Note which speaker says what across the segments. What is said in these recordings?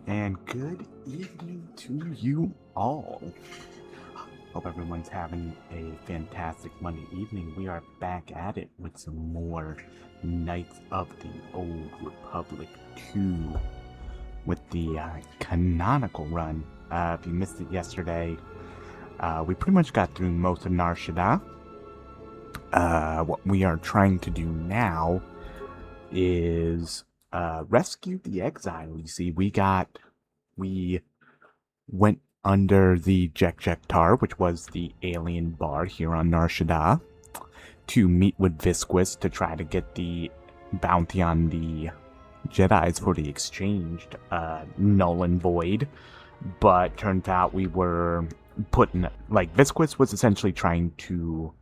Speaker 1: And good evening to you all. Hope everyone's having a fantastic Monday evening. We are back at it with some more Knights of the Old Republic 2 with the Canonical Run. If you missed it yesterday, we pretty much got through most of Nar Shaddaa. What we are trying to do now is rescue the exile. You see, we went under the Jek-Jek-Tar, which was the alien bar here on Nar Shaddaa, to meet with Visquis to try to get the bounty on the Jedis for the exchanged null and void. But turns out we were Visquis was essentially trying to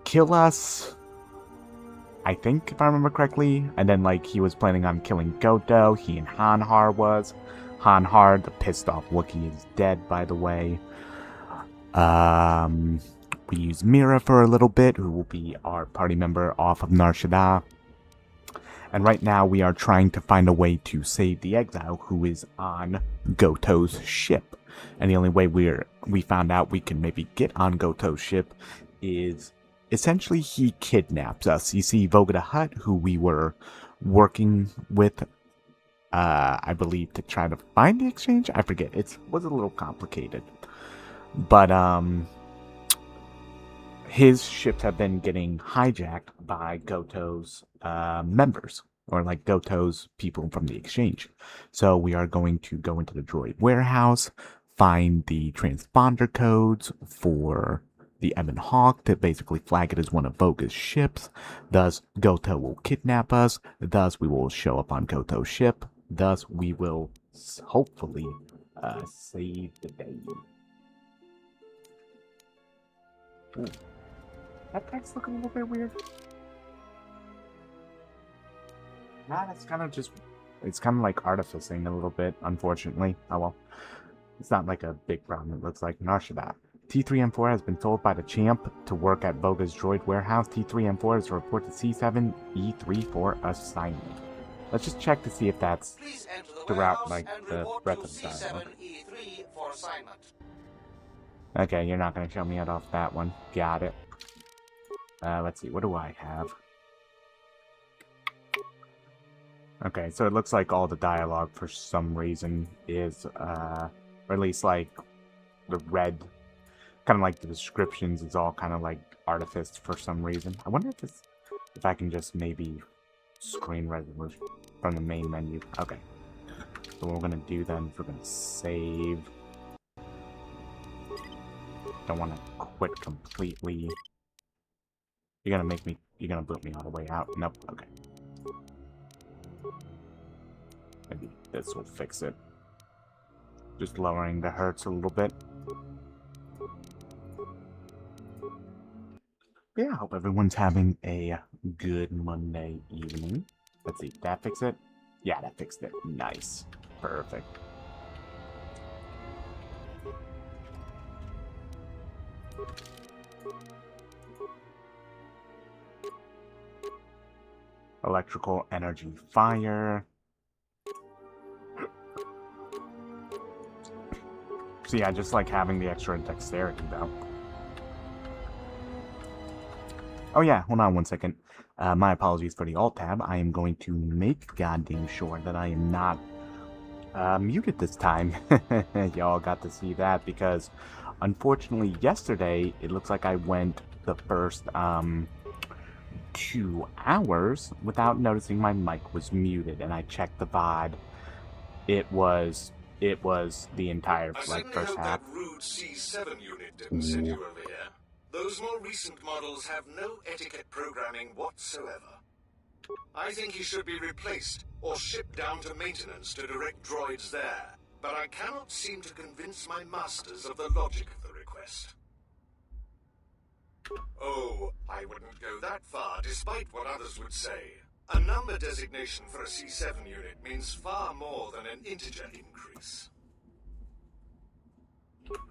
Speaker 1: kill us, I think, if I remember correctly. And then, he was planning on killing Goto. He and Hanhar was. Hanhar, the pissed off Wookiee, is dead, by the way. We use Mira for a little bit, who will be our party member off of Nar Shaddaa. And right now we are trying to find a way to save the exile who is on Goto's ship. And the only way we found out we can maybe get on Goto's ship is essentially he kidnaps us. You see, Voga the Hutt, who we were working with, I believe, to try to find the exchange. I forget. It was a little complicated. But his ships have been getting hijacked by Goto's members, or Goto's people from the exchange. So we are going to go into the droid warehouse, find the transponder codes for the Ebon Hawk to basically flag it as one of Voga's ships. Thus, Goto will kidnap us. Thus, we will show up on Goto's ship. Thus, we will hopefully save the day. Ooh. That text looking a little bit weird. Nah, it's kind of like artificing a little bit, unfortunately. Oh well. It's not like a big problem, it looks like. Nar Shaddaa. T3M4 has been told by the champ to work at Voga's droid warehouse. T3M4 is to report to C7E3 for assignment. Let's just check to see if that's throughout the breadth of the dialogue. Okay, you're not going to show me it off that one. Got it. Let's see, what do I have? Okay, so it looks like all the dialogue for some reason is, or at least the red, kind of like the descriptions is all kind of like artifice for some reason. I wonder if I can just maybe screen resolution from the main menu. Okay. So what we're gonna do then is we're gonna save. Don't want to quit completely. You're gonna boot me all the way out. Nope. Okay. Maybe this will fix it. Just lowering the hertz a little bit. Yeah, I hope everyone's having a good Monday evening. Let's see, that fix it? Yeah, that fixed it. Nice. Perfect. Electrical energy fire. So yeah, I just like having the extra dexterity though. Oh yeah, hold on one second. My apologies for the alt tab. I am going to make goddamn sure that I am not muted this time. Y'all got to see that because unfortunately yesterday it looks like I went the first 2 hours without noticing my mic was muted, and I checked the VOD. It was the entire first half.
Speaker 2: That rude C7 unit didn't send you over here. Those more recent models have no etiquette programming whatsoever. I think he should be replaced or shipped down to maintenance to direct droids there. But I cannot seem to convince my masters of the logic of the request. Oh, I wouldn't go that far, despite what others would say. A number designation for a C7 unit means far more than an integer increase.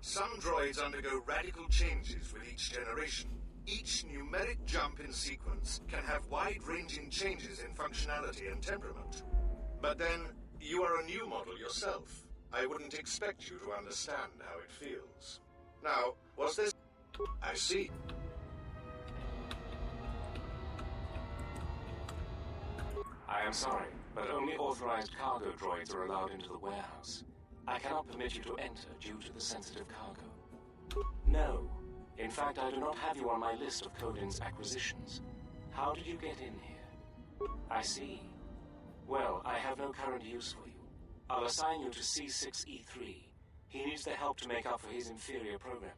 Speaker 2: Some droids undergo radical changes with each generation. Each numeric jump in sequence can have wide-ranging changes in functionality and temperament. But then, You are a new model yourself. I wouldn't expect you to understand how it feels. Now, was this... I see.
Speaker 3: I am sorry, but only authorized cargo droids are allowed into the warehouse. I cannot permit you to enter due to the sensitive cargo. No. In fact, I do not have you on my list of Codin's acquisitions. How did you get in here? I see. Well, I have no current use for you. I'll assign you to C6E3. He needs the help to make up for his inferior programming.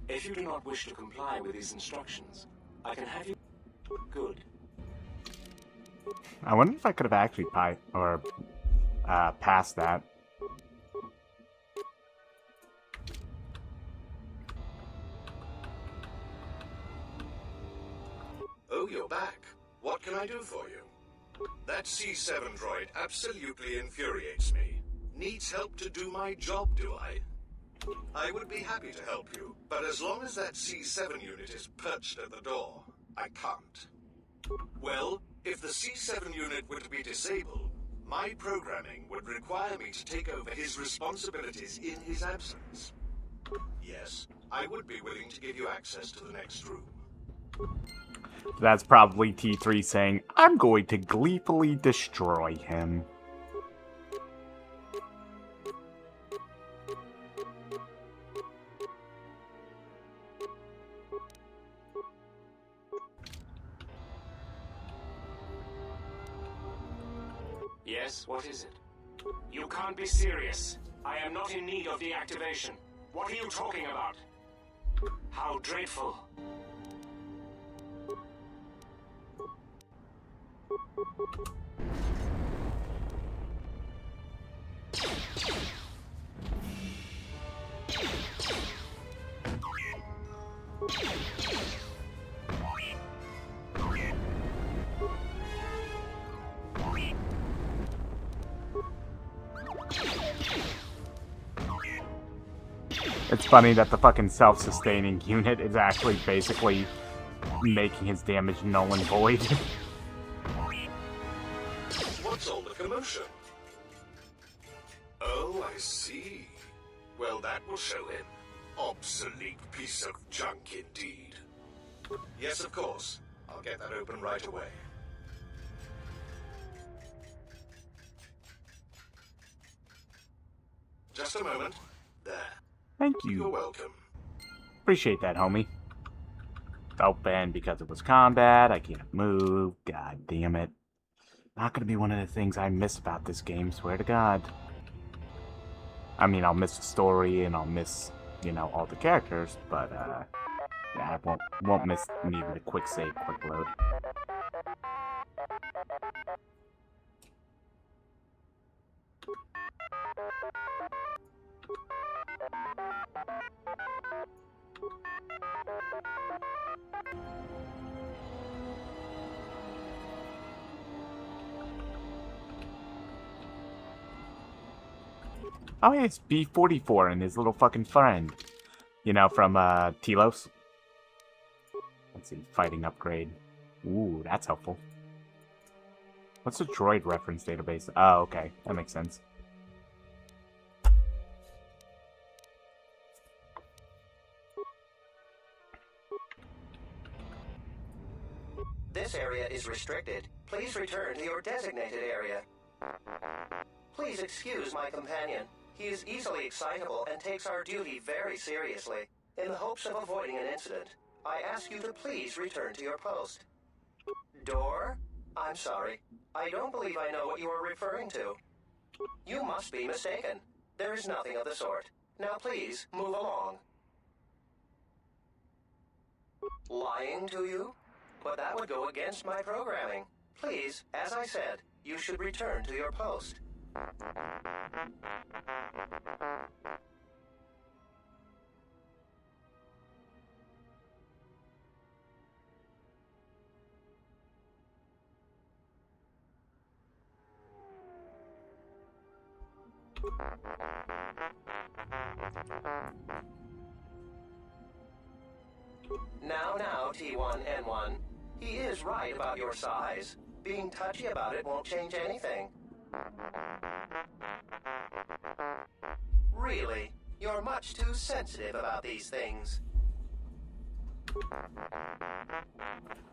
Speaker 3: If you do not wish to comply with these instructions, I can have you... Good.
Speaker 1: I wonder if I could have actually passed that.
Speaker 2: Oh, you're back. What can I do for you? That C7 droid absolutely infuriates me. Needs help to do my job, do I? I would be happy to help you, but as long as that C7 unit is perched at the door, I can't. Well, if the C7 unit were to be disabled, my programming would require me to take over his responsibilities in his absence. Yes, I would be willing to give you access to the next room.
Speaker 1: That's probably T3 saying, I'm going to gleefully destroy him.
Speaker 3: Yes, what is it? You can't be serious. I am not in need of deactivation. What are you talking about? How dreadful.
Speaker 1: It's funny that the fucking self-sustaining unit is actually basically making his damage null and void.
Speaker 2: What's all the commotion? Oh, I see. Well, that will show him. Obsolete piece of junk indeed. Yes, of course. I'll get that open right away. Just a moment. There.
Speaker 1: Thank
Speaker 2: You're
Speaker 1: you.
Speaker 2: welcome.
Speaker 1: Appreciate that, homie. Open because it was combat. I can't move. God damn it. Not gonna be one of the things I miss about this game, swear to God. I mean, I'll miss the story and I'll miss, you know, all the characters, but, yeah, I won't miss needing a quick save, quick load. Oh yeah, it's B-44 and his little fucking friend. You know, from, Telos. Let's see, fighting upgrade. Ooh, that's helpful. What's the droid reference database? Oh, okay, that makes sense.
Speaker 4: This area is restricted. Please return to your designated area. Please excuse my companion. He is easily excitable and takes our duty very seriously. In the hopes of avoiding an incident, I ask you to please return to your post. Door? I'm sorry. I don't believe I know what you are referring to. You must be mistaken. There is nothing of the sort. Now please, move along. Lying to you? But that would go against my programming. Please, as I said, you should return to your post. Now, T1N1. He is right about your size. Being touchy about it won't change anything. Really, you're much too sensitive about these things.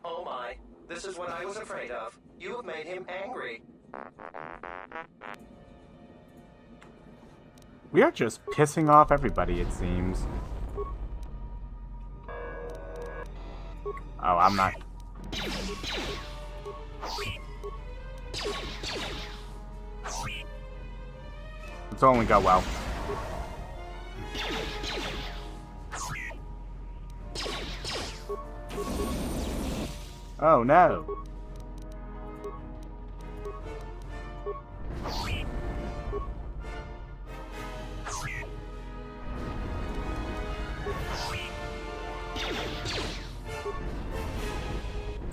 Speaker 4: Oh my, this is what I was afraid of. You have made him angry.
Speaker 1: We are just pissing off everybody, it seems. Oh, I'm not... It's only go well. Oh no.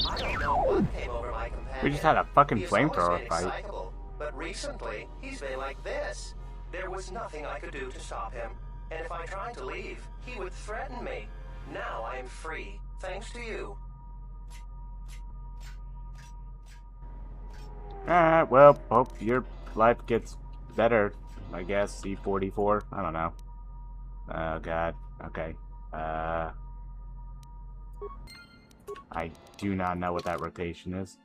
Speaker 4: I don't know what came over my companion.
Speaker 1: We just had a fucking
Speaker 4: He has always
Speaker 1: flamethrower
Speaker 4: been
Speaker 1: fight.
Speaker 4: excitable, but recently, he's been like this. There was nothing I could do to stop him. And if I tried to leave, he would threaten me. Now I am free, thanks to you.
Speaker 1: Alright, well, hope your life gets better, I guess. C44? I don't know. Oh god. Okay. I do not know what that rotation is.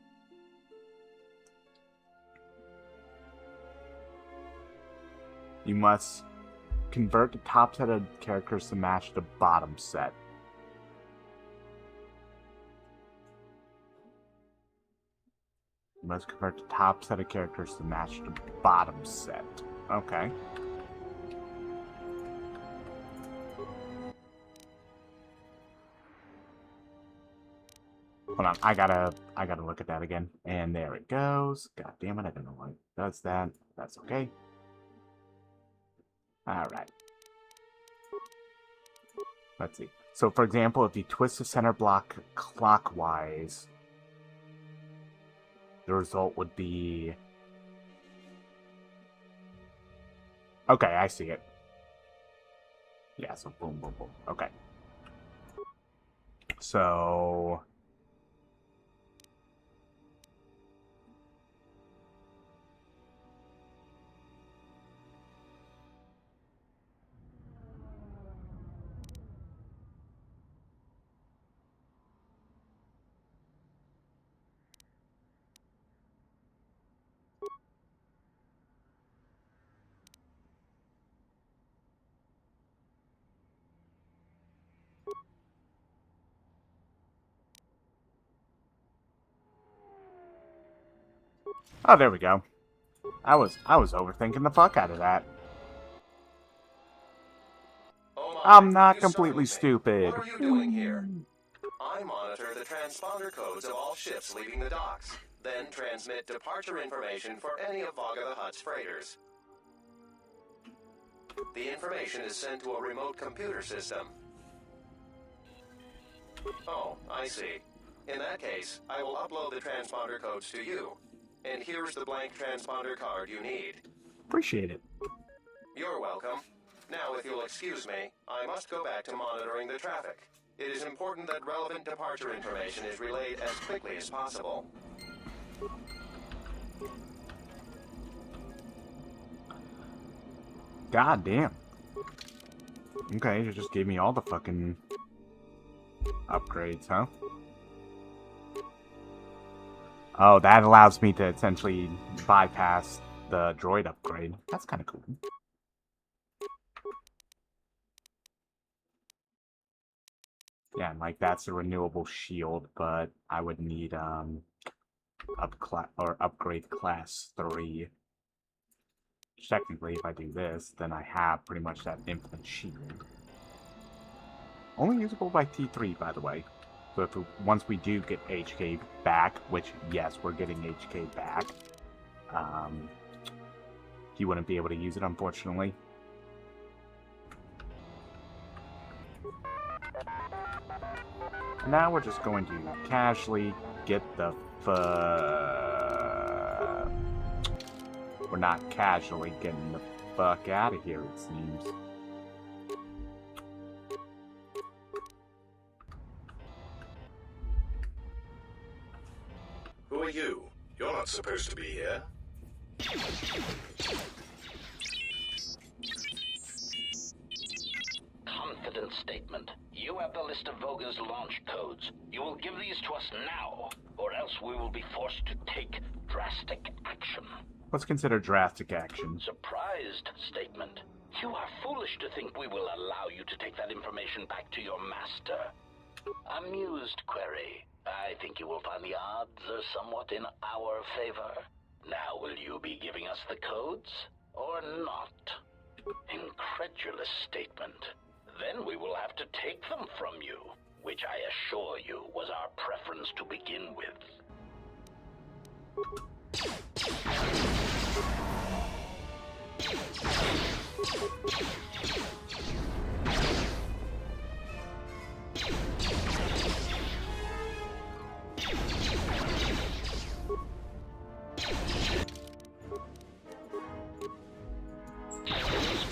Speaker 1: You must convert the top set of characters to match the bottom set. You must convert the top set of characters to match the bottom set. Okay. Hold on, I gotta look at that again. And there it goes. God damn it, I don't know why it does that. That's okay. Alright. Let's see. So for example, if you twist the center block clockwise, the result would be... Okay, I see it. Yeah, so boom, boom, boom. Okay. So... Oh, there we go. I was overthinking the fuck out of that.
Speaker 4: Oh my,
Speaker 1: I'm not
Speaker 4: you
Speaker 1: completely
Speaker 4: startled me.
Speaker 1: stupid.
Speaker 4: What are you doing here? I monitor the transponder codes of all ships leaving the docks, then transmit departure information for any of Vaga the Hutt's freighters. The information is sent to a remote computer system. Oh, I see. In that case, I will upload the transponder codes to you. And here's the blank transponder card you need.
Speaker 1: Appreciate it.
Speaker 4: You're welcome. Now, if you'll excuse me, I must go back to monitoring the traffic. It is important that relevant departure information is relayed as quickly as possible.
Speaker 1: God damn. Okay, you just gave me all the fucking upgrades, huh? Oh, that allows me to essentially bypass the droid upgrade. That's kind of cool. Yeah, and like that's a renewable shield, but I would need upgrade class 3. Which technically, if I do this, then I have pretty much that infinite shield. Only usable by T3, by the way. So if once we do get HK back, which yes, we're getting HK back, he wouldn't be able to use it, unfortunately. Now we're just going to casually get the We're not casually getting the fuck out of here, it seems.
Speaker 2: Who are you? You're not supposed to be here.
Speaker 5: Confident statement. You have the list of Voga's launch codes. You will give these to us now, or else we will be forced to take drastic action.
Speaker 1: What's considered drastic action?
Speaker 5: Surprised statement. You are foolish to think we will allow you to take that information back to your master. Amused query. I think you will find the odds are somewhat in our favor. Now will you be giving us the codes, or not? Incredulous statement. Then we will have to take them from you, which I assure you was our preference to begin with.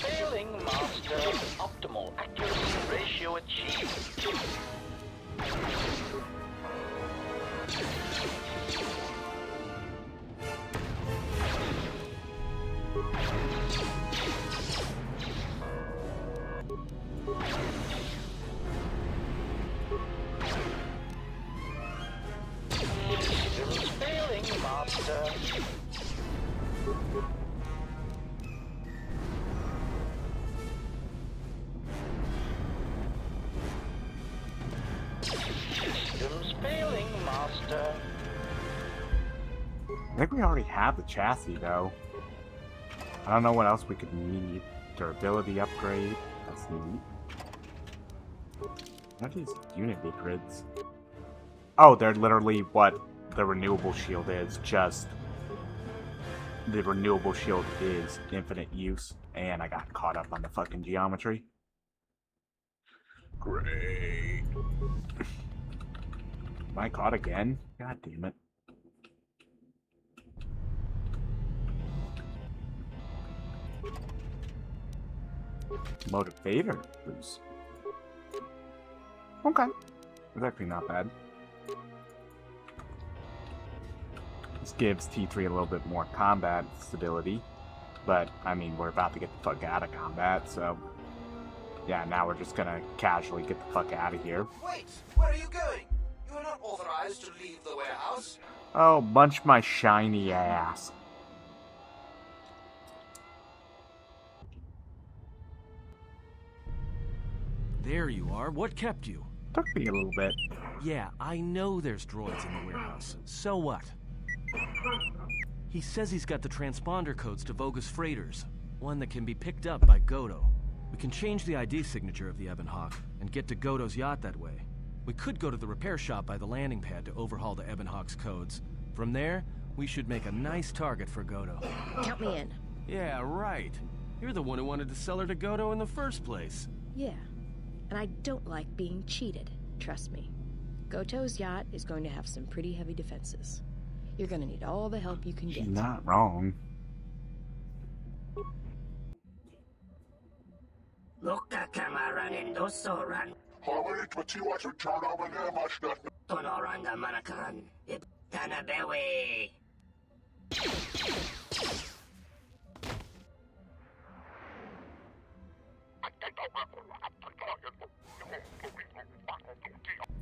Speaker 5: Failing, Master. Optimal accuracy ratio achieved. Systems failing, Master. Systems failing, Master.
Speaker 1: I think we already have the chassis, though. I don't know what else we could need. Durability upgrade. That's neat. What are these Unity grids? Oh, they're literally what the renewable shield is. Just the renewable shield is infinite use. And I got caught up on the fucking geometry. Great. Am I caught again? God damn it. Motivator boost. Okay. It's actually not bad. This gives T3 a little bit more combat stability. But, I mean, we're about to get the fuck out of combat, so... Yeah, now we're just gonna casually get the fuck out of here.
Speaker 2: Wait, where are you going? You are not authorized to leave the warehouse.
Speaker 1: Oh, munch my shiny ass.
Speaker 6: There you are. What kept you?
Speaker 1: Took me a little bit.
Speaker 6: Yeah, I know there's droids in the warehouse. So what? He says he's got the transponder codes to Voga's freighters. One that can be picked up by Goto. We can change the ID signature of the Ebon Hawk and get to Goto's yacht that way. We could go to the repair shop by the landing pad to overhaul the Ebon Hawk's codes. From there, we should make a nice target for Goto.
Speaker 7: Count me in.
Speaker 6: Yeah, right. You're the one who wanted to sell her to Goto in the first place.
Speaker 7: Yeah. And I don't like being cheated. Trust me. Goto's yacht is going to have some pretty heavy defenses. You're gonna need all the help you can get.
Speaker 1: She's not wrong.
Speaker 8: Lukka kamaran indosoran. Tonoranga manakan. Tanabewe.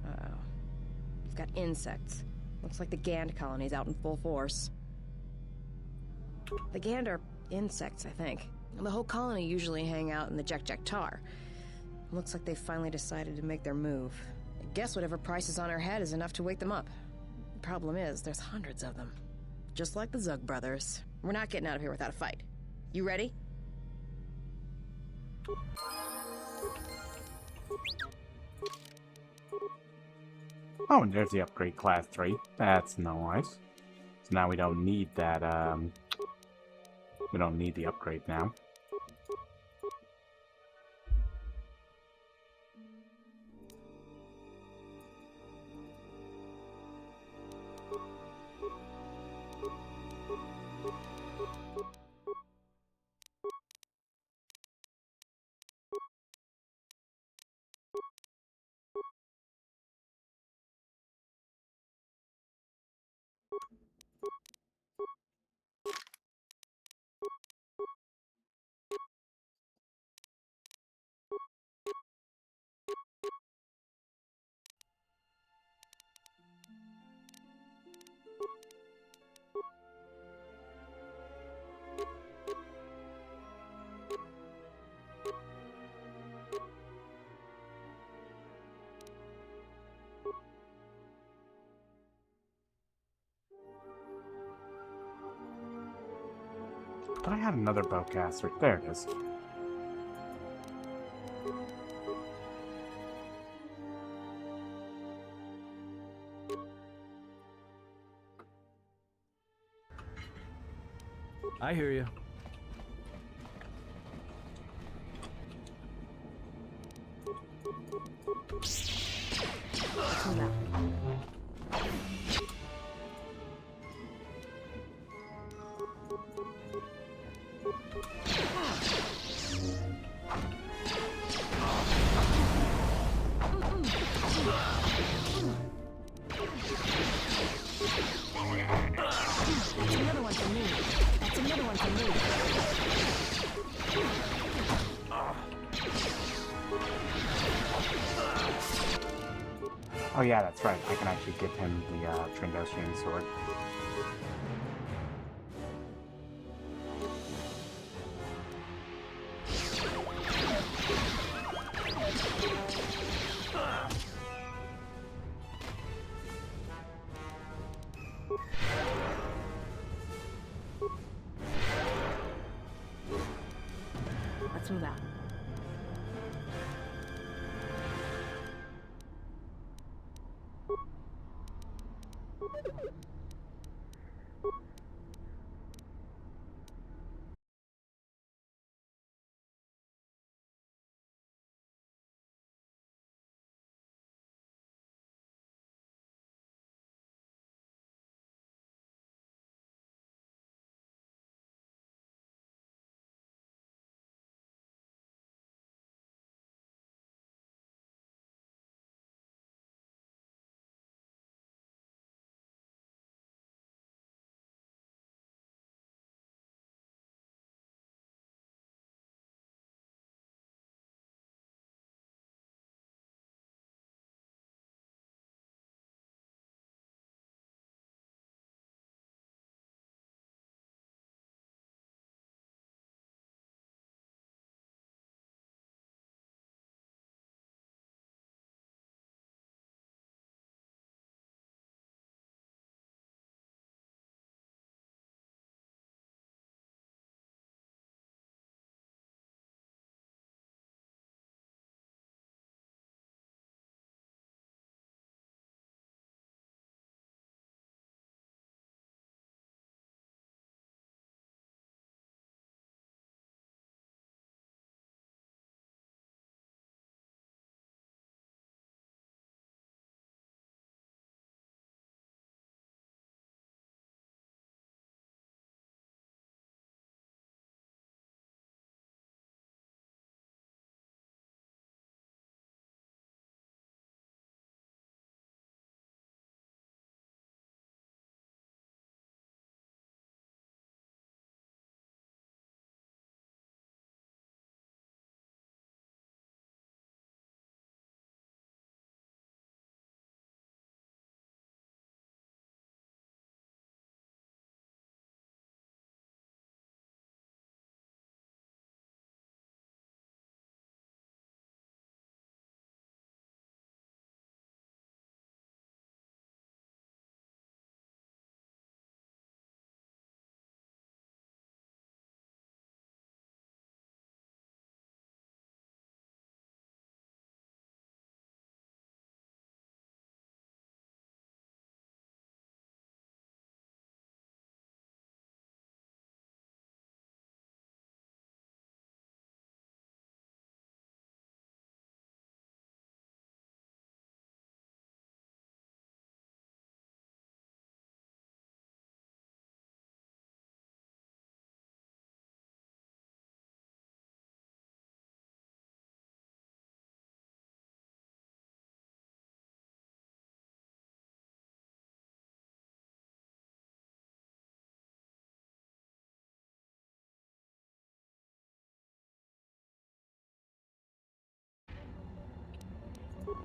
Speaker 7: Uh-oh. We've got insects. Looks like the Gand colony's out in full force. The Gand are insects, I think. And the whole colony usually hang out in the Tar. Looks like they finally decided to make their move. I guess whatever price is on our head is enough to wake them up. The problem is, there's hundreds of them. Just like the Zug brothers. We're not getting out of here without a fight. You ready?
Speaker 1: Oh, and there's the upgrade class 3. That's nice. So now we don't need that, we don't need the upgrade now. thought I had another bowcaster. There it is.
Speaker 6: I hear you.
Speaker 7: Another one for me. That's another one for me.
Speaker 1: Oh yeah, that's right. I can actually give him the Trandoshan sword.
Speaker 7: Let's move out.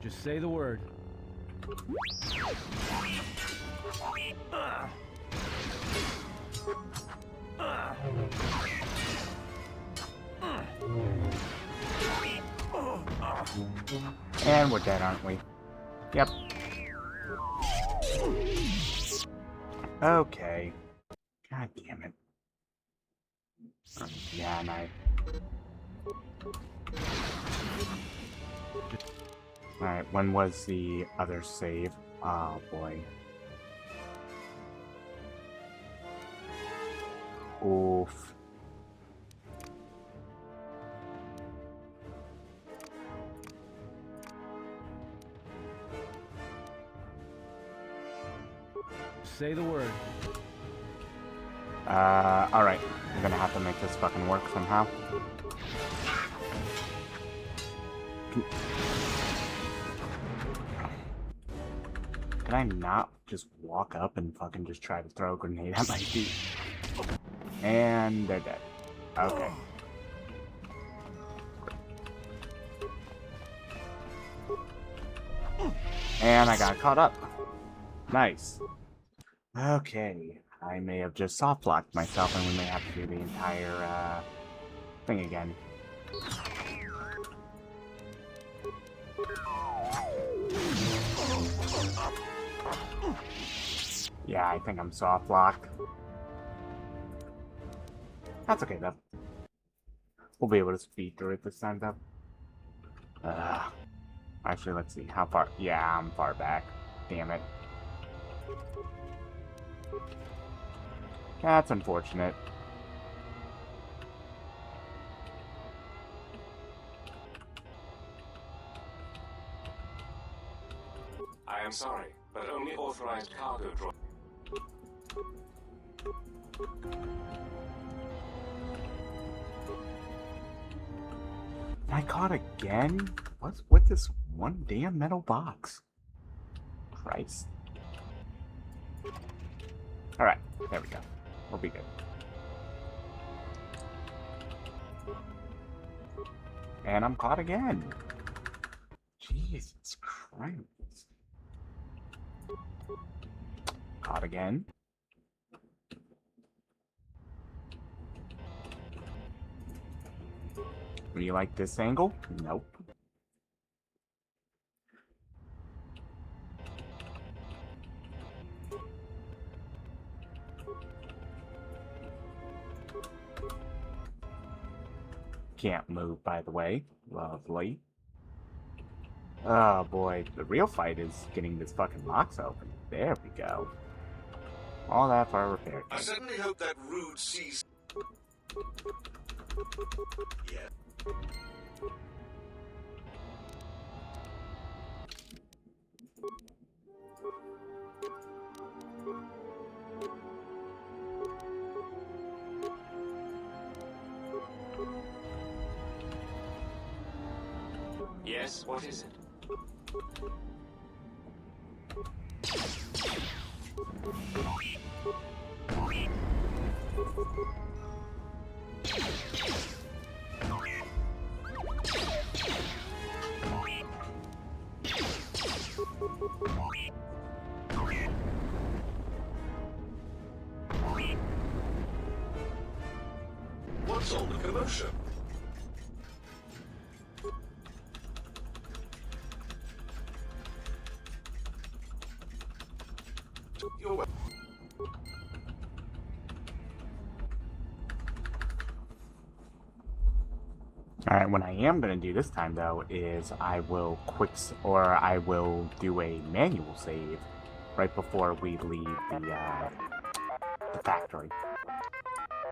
Speaker 6: Just say the word.
Speaker 1: And we're dead, aren't we? Yep. Okay. God damn it. Yeah, and Alright, when was the other save? Oh boy. Oof.
Speaker 6: Say the word.
Speaker 1: Alright. I'm gonna have to make this fucking work somehow. Can I not just walk up and fucking just try to throw a grenade at my feet? And they're dead. Okay. And I got caught up. Nice. Okay. I may have just soft-locked myself and we may have to do the entire, thing again. Yeah, I think I'm soft-locked. That's okay, though. We'll be able to speed through it this time, though. Actually, let's see. How far? Yeah, I'm far back. Damn it. That's unfortunate.
Speaker 3: I am sorry, but only authorized cargo droids.
Speaker 1: I caught again? What's with this one damn metal box? Christ. Alright, there we go. We'll be good. And I'm caught again. Jesus Christ. Caught again. Do you like this angle? Nope. Can't move, by the way. Lovely. Oh boy, the real fight is getting this fucking box open. There we go. All that for a repair.
Speaker 2: I certainly hope that rude sees. Yeah.
Speaker 3: Yes, what is it?
Speaker 2: What's all the commotion? You're welcome.
Speaker 1: Alright, what I am going to do this time, though, is I will I will do a manual save right before we leave the factory.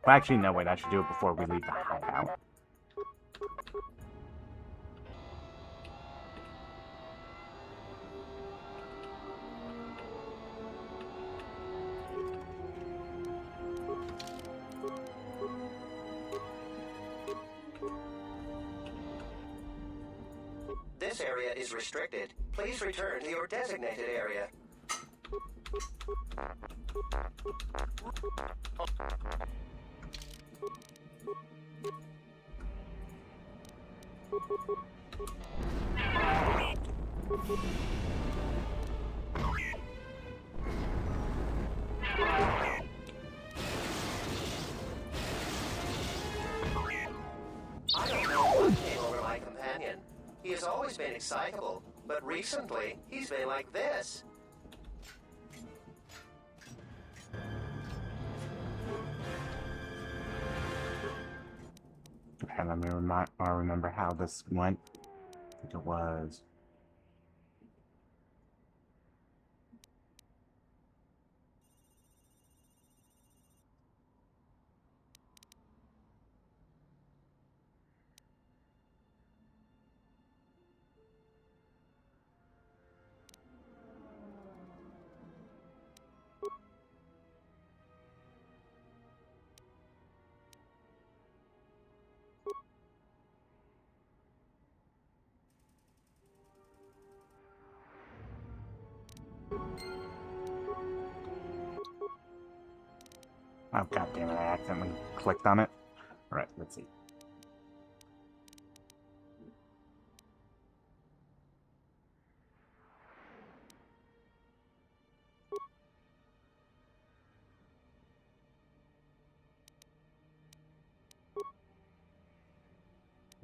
Speaker 1: Well, actually, no, wait, I should do it before we leave the hideout.
Speaker 4: This area is restricted. Please return to your designated area. I don't know what came over my companion. He has always been excitable, but recently he's been like this.
Speaker 1: second. Let me remember how this went. I think it was. Oh, god damn it, I accidentally clicked on it. Alright, let's see.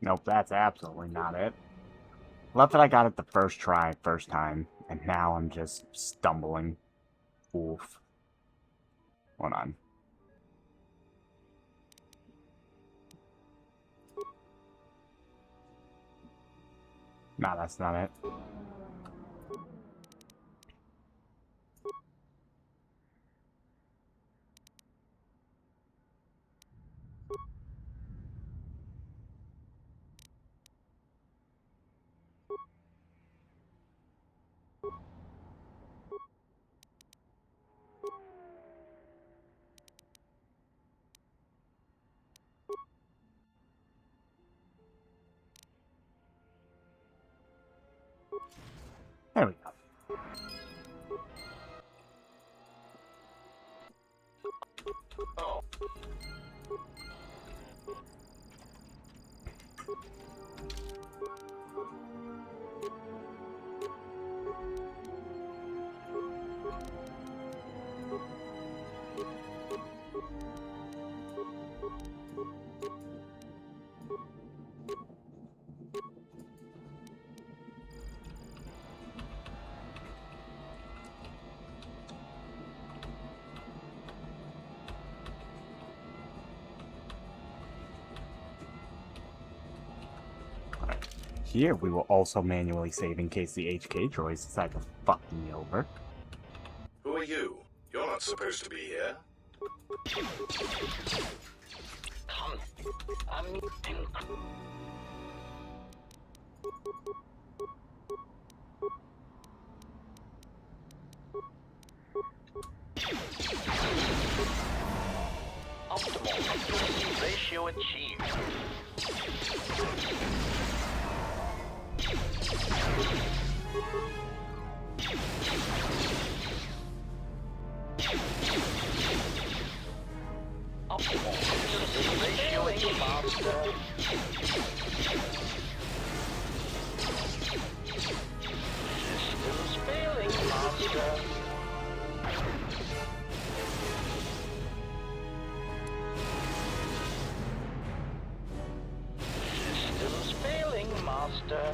Speaker 1: Nope, that's absolutely not it. Love that I got it the first try, first time, and now I'm just stumbling. Oof. Hold on. Nah, that's not it. There we go.
Speaker 4: Oh.
Speaker 1: Here, we will also manually save in case the HK droids decide to fuck me over.
Speaker 2: Who are you? You're not supposed to be here.
Speaker 5: Come. I'm meeting. Optimal accuracy ratio achieved. Optimal accuracy ratio achieved, master. Systems failing, master. Systems failing, master.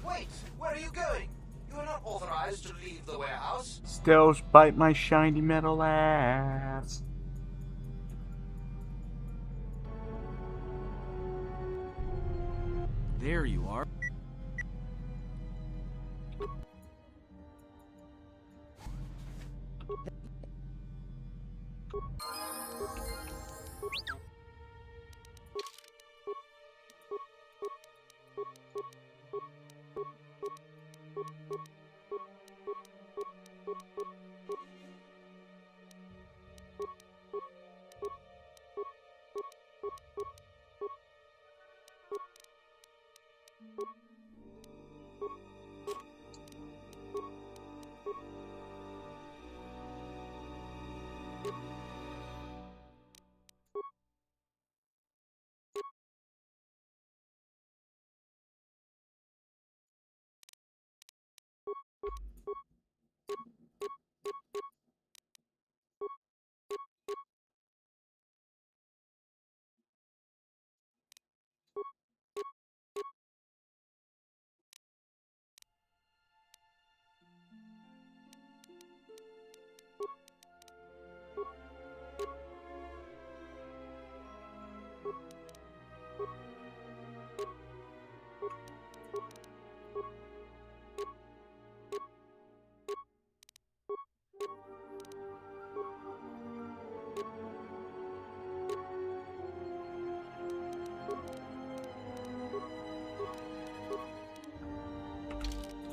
Speaker 2: Wait! Where are you going? You are not authorized to leave the warehouse.
Speaker 1: Still bite my shiny metal ass.
Speaker 6: There you are.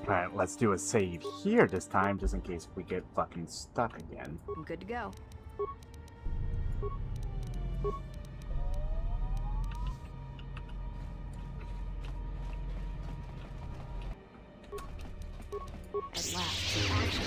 Speaker 1: Alright, let's do a save here this time, just in case we get fucking stuck again.
Speaker 7: I'm good to go. At last, action.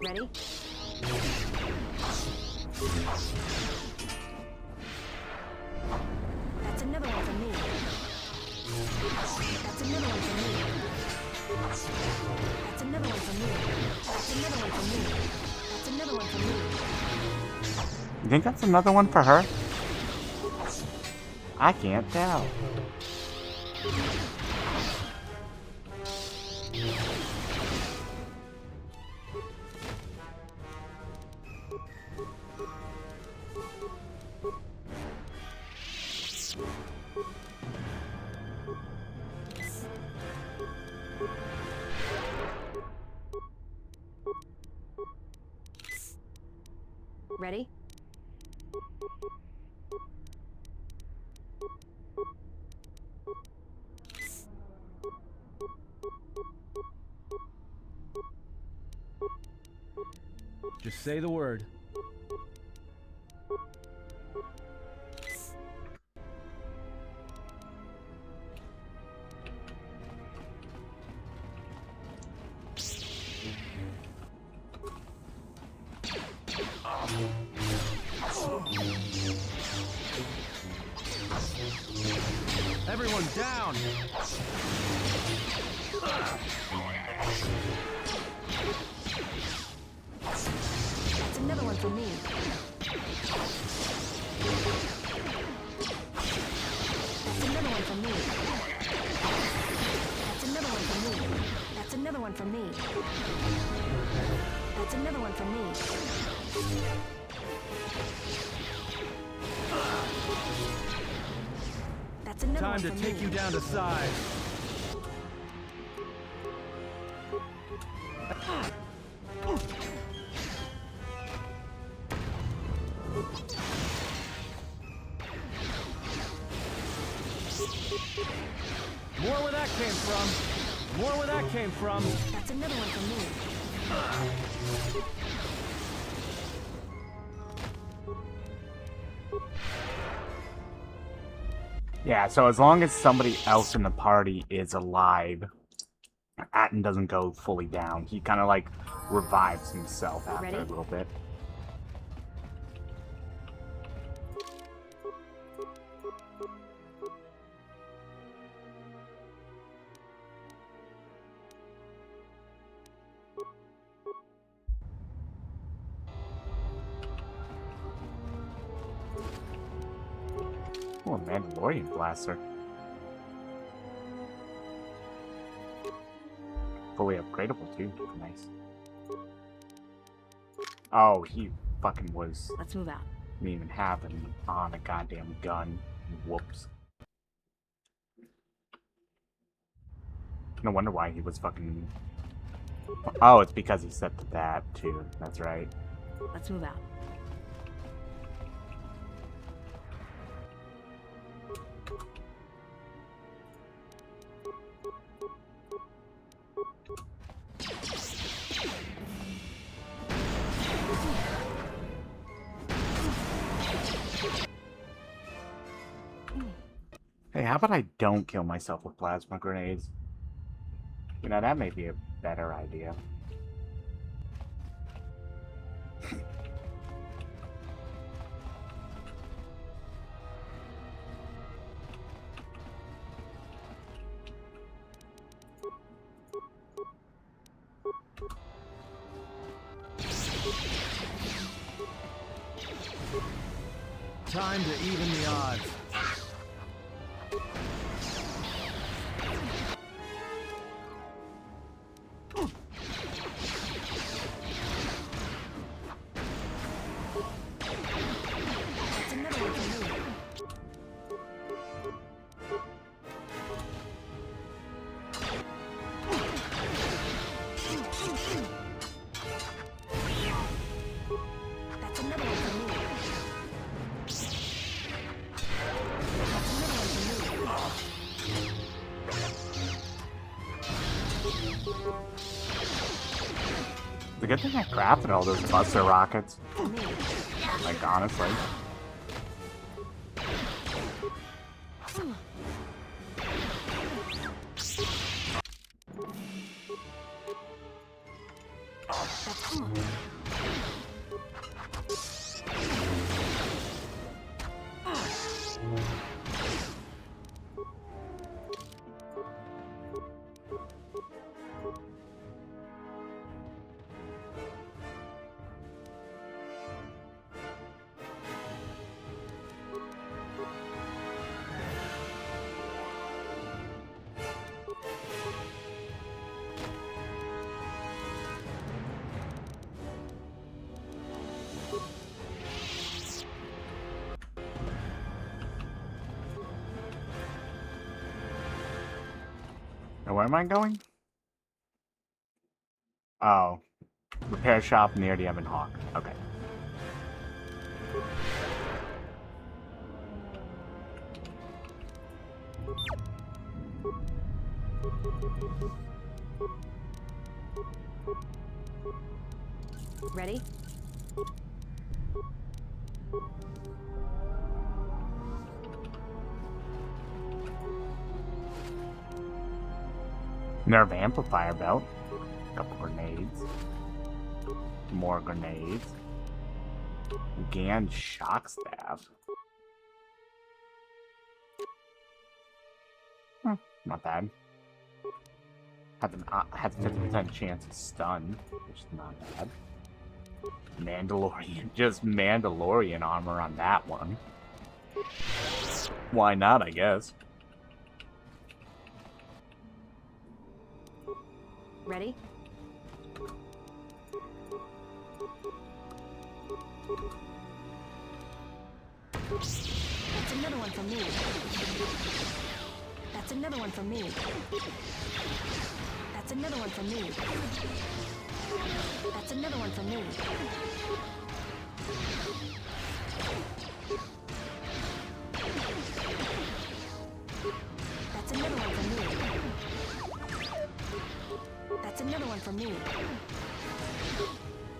Speaker 7: Ready? That's another one for me. That's another one for me. That's another one for me. That's another one for me. That's another one for me.
Speaker 1: You think that's another one for her? I can't tell.
Speaker 7: Ready?
Speaker 6: Just say the word. Everyone down!
Speaker 7: That's another one for me. That's another one for me. That's another one for me. That's another one for me. That's another one for me. That's another
Speaker 6: Time
Speaker 7: one
Speaker 6: to
Speaker 7: for
Speaker 6: take
Speaker 7: me.
Speaker 6: you down to size. More where that came from. More where that came from.
Speaker 7: That's another one for me.
Speaker 1: Yeah, so as long as somebody else in the party is alive, Atten doesn't go fully down. He kind of like revives himself after
Speaker 7: Ready?
Speaker 1: a little bit. Oh, a Mandalorian blaster. Fully upgradable too. Nice. Oh, he fucking was.
Speaker 7: Let's move out.
Speaker 1: Didn't even have him on a goddamn gun. Whoops. No wonder why he was fucking. Oh, it's because he set to that too. That's right.
Speaker 7: Let's move out.
Speaker 1: Hey, how about I don't kill myself with plasma grenades? You know, that may be a better idea.
Speaker 6: Time to even the odds.
Speaker 7: That's another one for me.
Speaker 1: good thing I crafted all those buster rockets. Like, honestly. Now, where am I going? Oh. Repair shop near the Evan Hawk. Okay.
Speaker 7: Ready?
Speaker 1: Nerve amplifier belt. Couple grenades. More grenades. Gand shock staff. Not bad. Has a 50% chance of stun, which is not bad. Mandalorian, just Mandalorian armor on that one. Why not, I guess.
Speaker 7: Ready? That's another one for me. That's another one for me. That's another one for me. That's another one for me. That's another one for me. That's another one for me.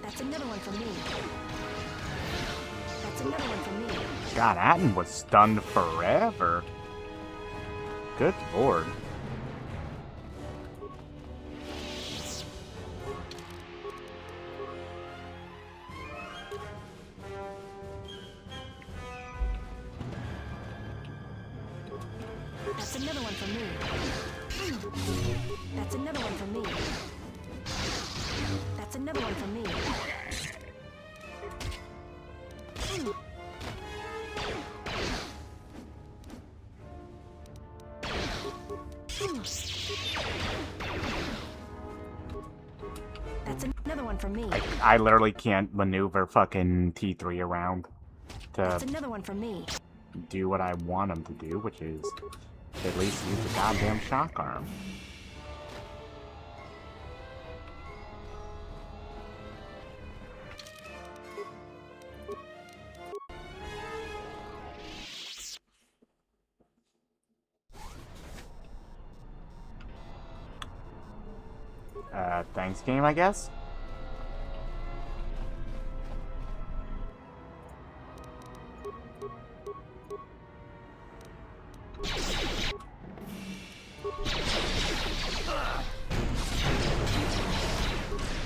Speaker 7: That's another one for me. That's another one for me.
Speaker 1: God, Atten was stunned forever. Good lord.
Speaker 7: That's another one for me. That's another one for me. That's another one for me. That's another one for me.
Speaker 1: I literally can't maneuver fucking T3 around
Speaker 7: That's
Speaker 1: to
Speaker 7: another one for me.
Speaker 1: do what I want him to do, which is at least use the goddamn shock arm. Thanks game, I guess?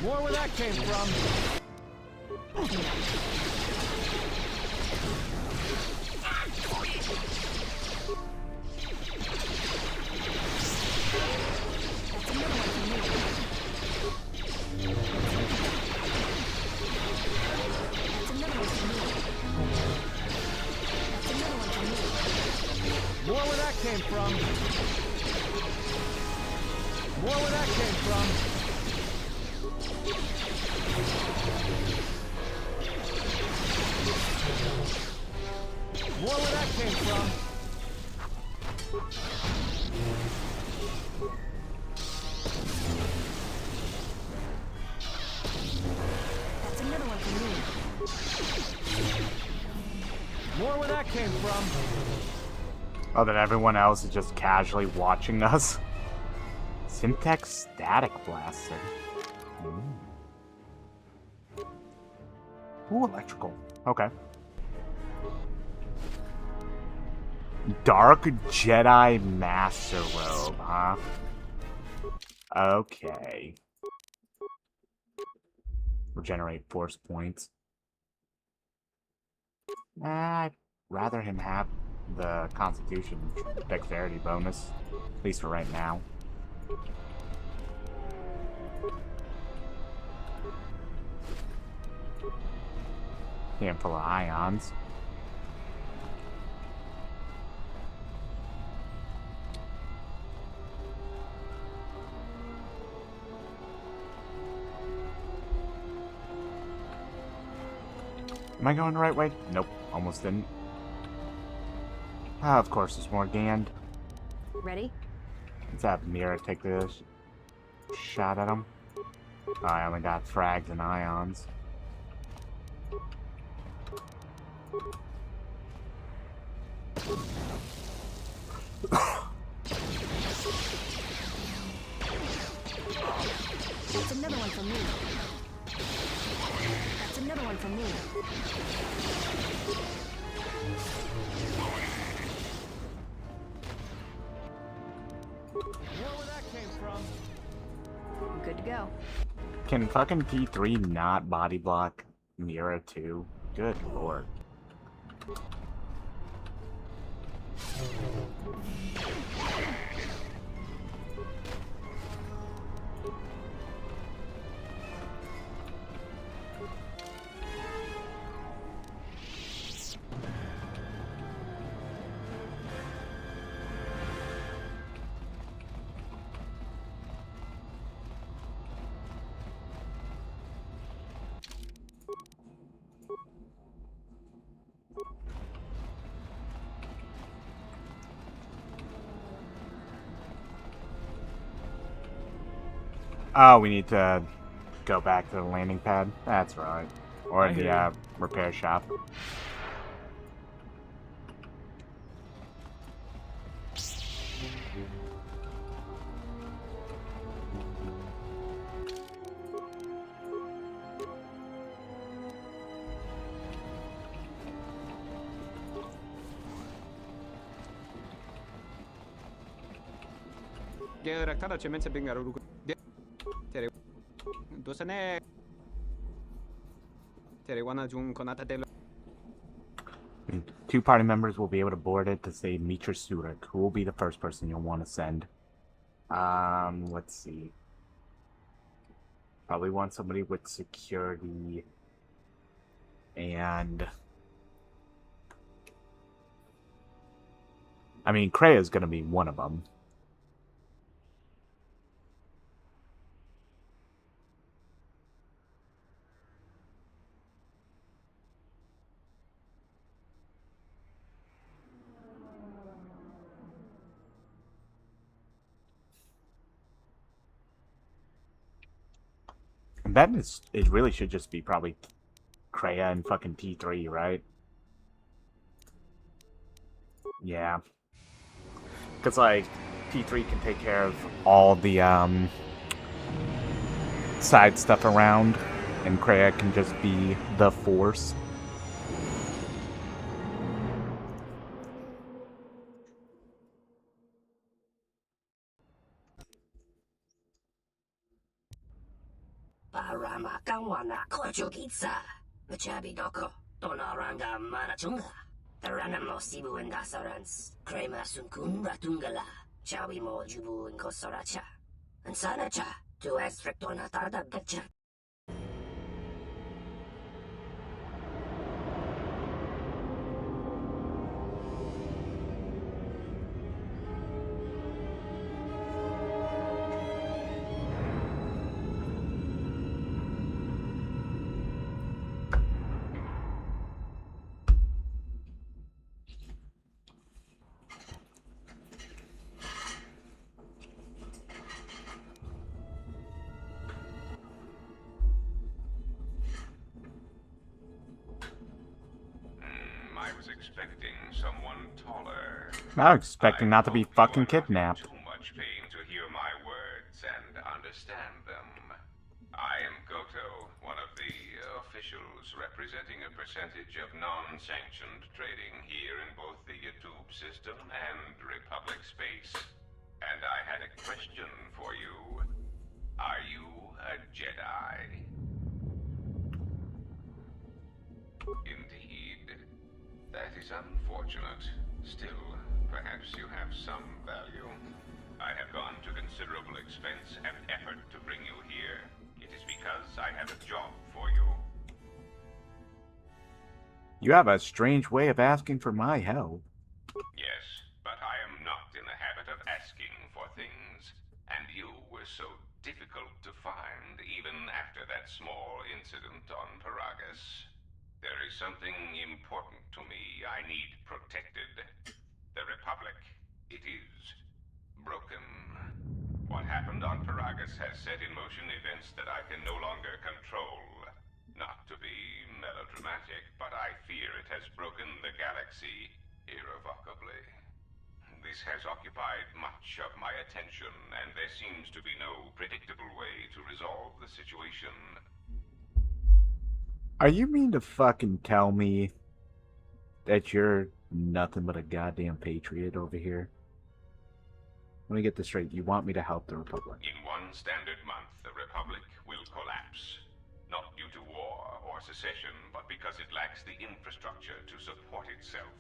Speaker 6: More where that came from. More where that came from. More where that came from. More where that came from.
Speaker 7: That's another one for me.
Speaker 6: More where that came from.
Speaker 1: Oh, that everyone else is just casually watching us. Syntax Static Blaster. Ooh, electrical. Okay. Dark Jedi Master Robe, huh? Okay. Regenerate force points. I'd rather him have the Constitution Dexterity bonus, at least for right now. Handful of ions. Am I going the right way? Nope, almost didn't. Ah, of course, there's more Gand.
Speaker 7: Ready?
Speaker 1: Let's have Mira take this shot at him. Oh, I only got frags and ions.
Speaker 7: That's another one from me. That's another one from me.
Speaker 6: Where that came from?
Speaker 7: Good to go.
Speaker 1: Can fucking T3 not body block Mira too? Good lord. Oh, we need to go back to the landing pad? That's right. Or the repair shop. Two party members will be able to board it to save Mitra Surik, who will be the first person you'll want to send. Let's see. Probably want somebody with security and... I mean, Krea's gonna be one of them. And that is, it really should just be probably Krea and fucking T3, right? Yeah. Because, like, T3 can take care of all the, side stuff around, and Krea can just be the force.
Speaker 8: Para makawana kochukitsa. Machabi doko. Tonoranga manachunga. Taranamo sibu indasarans. Krema sunkun ratungala. Chawi mo jubu inkosoracha. Ansanacha. Tu estrictona tarda gacha.
Speaker 9: Expecting someone taller.
Speaker 1: I'm expecting not to be fucking kidnapped.
Speaker 9: Too much pain to hear my words and understand them. I am Goto, one of the officials those representing a percentage of non-sanctioned trading here in both the YouTube system and Republic space. And I had a question for you. Are you a Jedi? Indeed. That is unfortunate. Still, perhaps you have some value. I have gone to considerable expense and effort to bring you here. It is because I have a job for you.
Speaker 1: You have a strange way of asking for my help.
Speaker 9: Yes, but I am not in the habit of asking for things. And you were so difficult to find even after that small incident on Paragus. There is something important to me I need protected. The Republic. It is broken. What happened on Paragus has set in motion events that I can no longer control. Not to be melodramatic, but I fear it has broken the galaxy irrevocably. This has occupied much of my attention, and there seems to be no predictable way to resolve the situation.
Speaker 1: Are you mean to fucking tell me that you're nothing but a goddamn patriot over here? Let me get this straight. You want me to help the Republic?
Speaker 9: In one standard month, the Republic will collapse. Not due to war or secession, but because it lacks the infrastructure to support itself.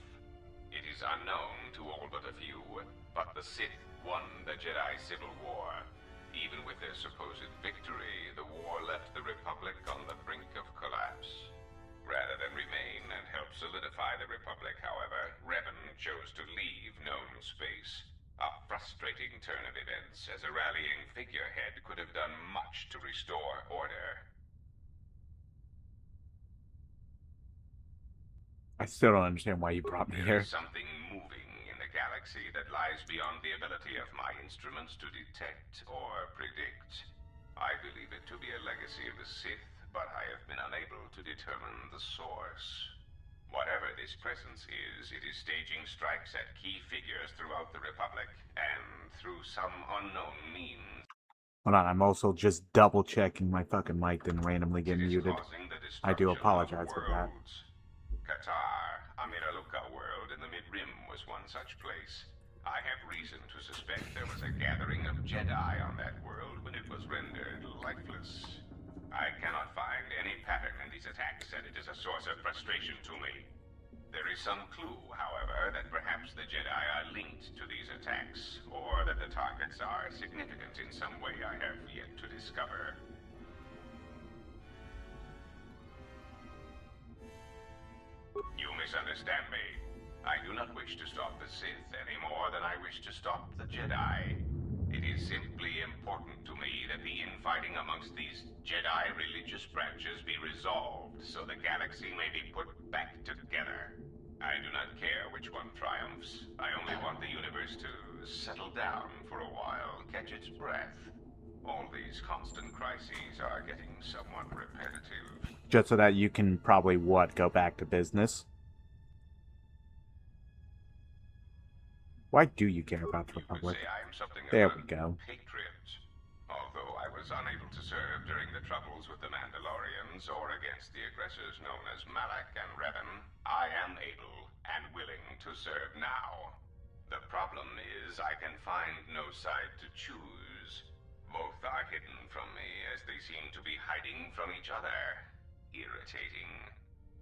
Speaker 9: It is unknown to all but a few, but the Sith won the Jedi Civil War. Even with their supposed victory, the war left the Republic on the brink of collapse. Rather than remain and help solidify the Republic, however, Revan chose to leave known space. A frustrating turn of events, as a rallying figurehead could have done much to restore order.
Speaker 1: I still don't understand why you brought me
Speaker 9: There
Speaker 1: here.
Speaker 9: is something moving in the galaxy that lies beyond the ability of my instruments to detect or predict. I believe it to be a legacy of the Sith, but I have been unable to determine the source. Whatever this presence is, it is staging strikes at key figures throughout the Republic, and through some unknown means.
Speaker 1: Hold on, I'm also just double checking my fucking mic, then randomly get
Speaker 9: It is
Speaker 1: muted.
Speaker 9: causing the
Speaker 1: I do
Speaker 9: destruction
Speaker 1: apologize
Speaker 9: of
Speaker 1: for that.
Speaker 9: worlds. KOTOR, a Miraluka world in the Mid-Rim, was one such place. I have reason to suspect there was a gathering of Jedi on that world when it was rendered lifeless. I cannot find any pattern in these attacks, and it is a source of frustration to me. There is some clue, however, that perhaps the Jedi are linked to these attacks, or that the targets are significant in some way I have yet to discover. You misunderstand me. I do not wish to stop the Sith any more than I wish to stop the Jedi. It is simply important to me that the infighting amongst these Jedi religious branches be resolved so the galaxy may be put back together. I do not care which one triumphs. I only want the universe to settle down for a while, catch its breath. All these constant crises are getting somewhat repetitive.
Speaker 1: Just so that you can probably, go back to business? Why do you care about the
Speaker 9: You could
Speaker 1: Republic?
Speaker 9: say I am something
Speaker 1: There
Speaker 9: of
Speaker 1: we
Speaker 9: a
Speaker 1: go.
Speaker 9: patriot. Although I was unable to serve during the troubles with the Mandalorians or against the aggressors known as Malak and Revan, I am able and willing to serve now. The problem is I can find no side to choose. Both are hidden from me as they seem to be hiding from each other. Irritating.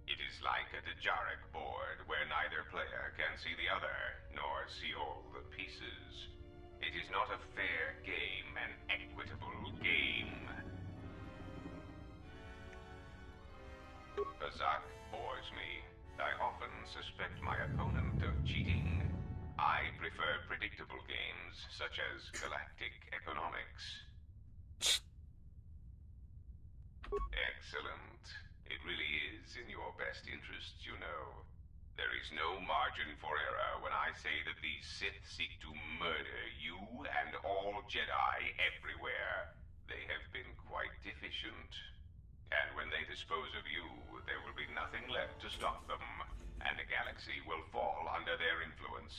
Speaker 9: It is like a Dejaric board where neither player can see the other, nor see all the pieces. It is not a fair game, an equitable game. Bazak bores me. I often suspect my opponent of cheating. I prefer predictable games, such as galactic economics. Excellent. It really is in your best interests, you know. There is no margin for error when I say that these Sith seek to murder you and all Jedi everywhere. They have been quite efficient. And when they dispose of you, there will be nothing left to stop them, and the galaxy will fall under their influence.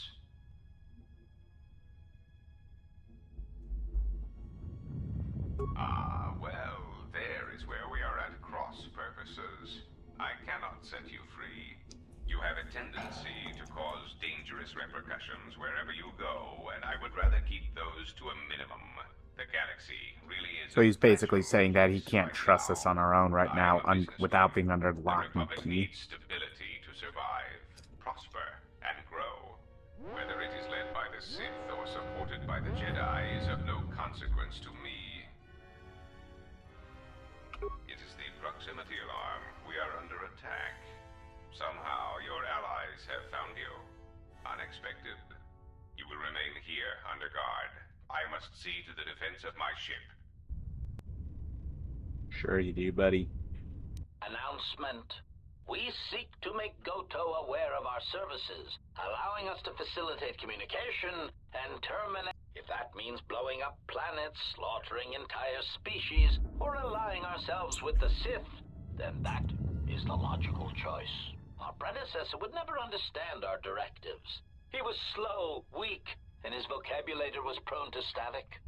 Speaker 9: Ah, well, there is where we are at cross purposes. tendency to cause dangerous repercussions wherever you go, and I would rather keep those to a minimum. The galaxy really is.
Speaker 1: So he's basically saying that he can't trust us on our own right now without being under lock
Speaker 9: The
Speaker 1: and
Speaker 9: Republic
Speaker 1: key.
Speaker 9: needs stability to survive, prosper, and grow. Whether it is led by the Sith or supported by the Jedi is of no consequence to me. It is the proximity alarm. We are under attack. Somehow your allies have found you. Unexpected. You will remain here under guard. I must see to the defense of my ship.
Speaker 1: Sure you do, buddy.
Speaker 5: Announcement. We seek to make KOTOR aware of our services, allowing us to facilitate communication and terminate. If that means blowing up planets, slaughtering entire species, or allying ourselves with the Sith, then that is the logical choice. Our predecessor would never understand our directives. He was slow, weak, and his vocabulary was prone to static.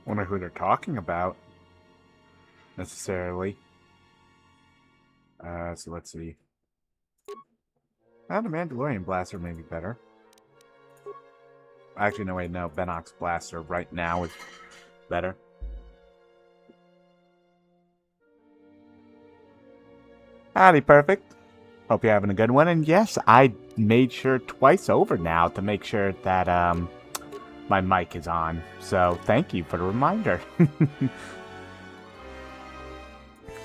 Speaker 1: Wonder who they're talking about. Necessarily. So let's see. The Mandalorian Blaster may be better. Actually, no, wait, no. Bennox Blaster right now is better. Howdy, Perfect. Hope you're having a good one. And yes, I made sure twice over now to make sure that my mic is on. So thank you for the reminder.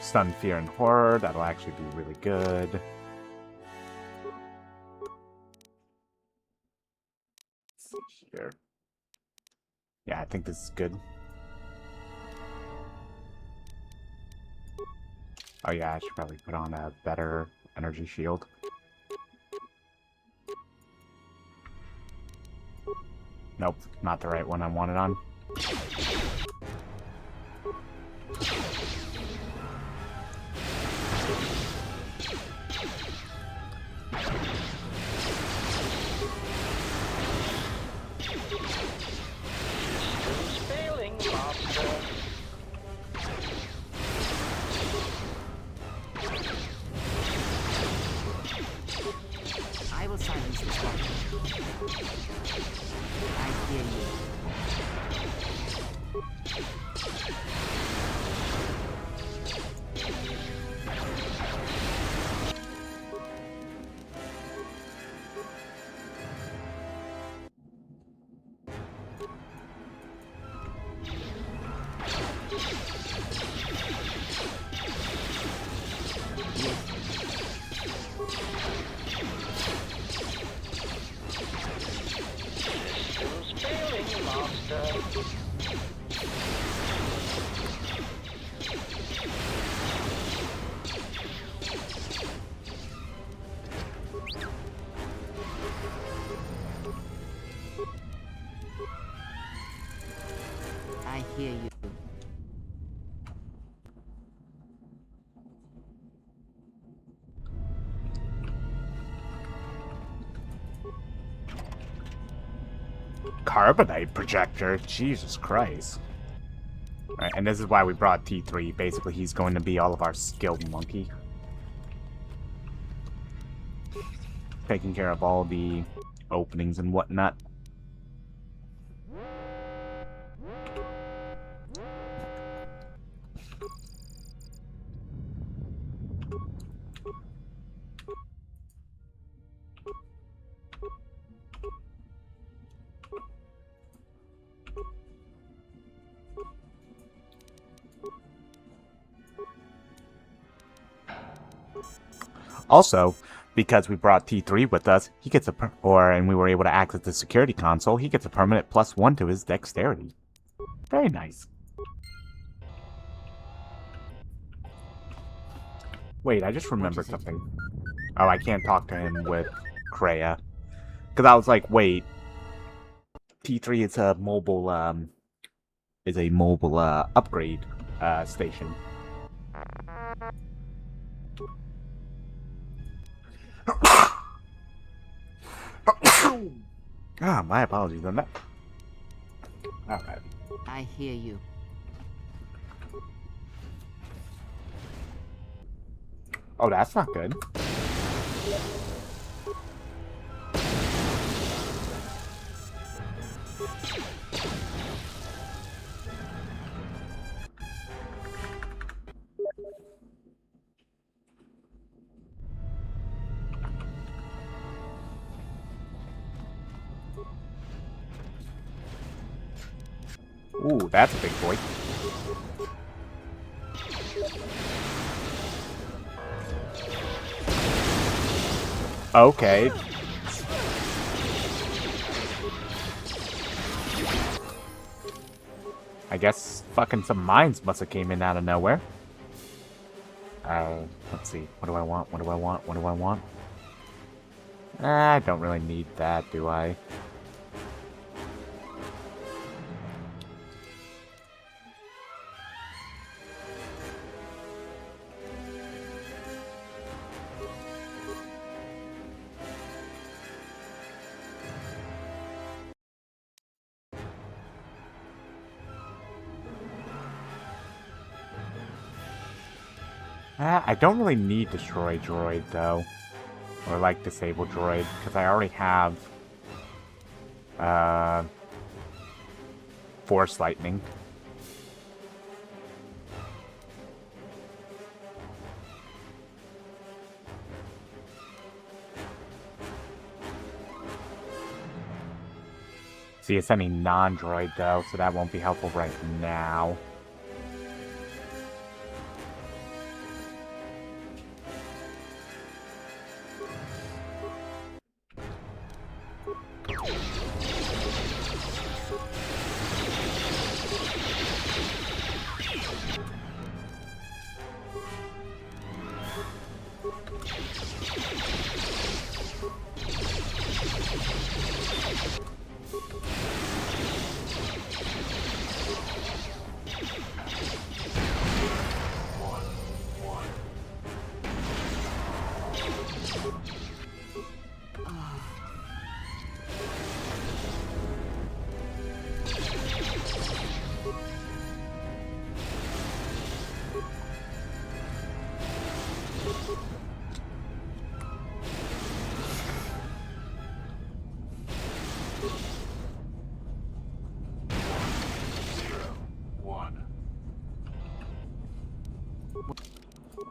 Speaker 1: Stun, Fear, and Horror. That'll actually be really good. Let's see here. Yeah, I think this is good. Oh yeah, I should probably put on a better energy shield. Nope, not the right one I wanted on.
Speaker 10: I will silence this one. I hear you. I hear you.
Speaker 1: Carbonite projector? Jesus Christ. Right, and this is why we brought T3. Basically, he's going to be all of our skilled monkey. Taking care of all the openings and whatnot. Also, because we brought T3 with us, he gets and we were able to access the security console, he gets a permanent +1 to his dexterity. Very nice. Wait, I just remembered something. Oh, I can't talk to him with Kreia. Because I was like, wait. T3 is a mobile, upgrade, station. Ah, my apologies on that. Alright.
Speaker 10: I hear you.
Speaker 1: Oh, that's not good. Ooh, that's a big boy. Okay. I guess fucking some mines must have came in out of nowhere. Let's see. What do I want? What do I want? What do I want? I don't really need that, do I? I don't really need Destroy Droid, though. Or, like, Disable Droid, because I already have... Force Lightning. See, it's any non-droid, though, so that won't be helpful right now.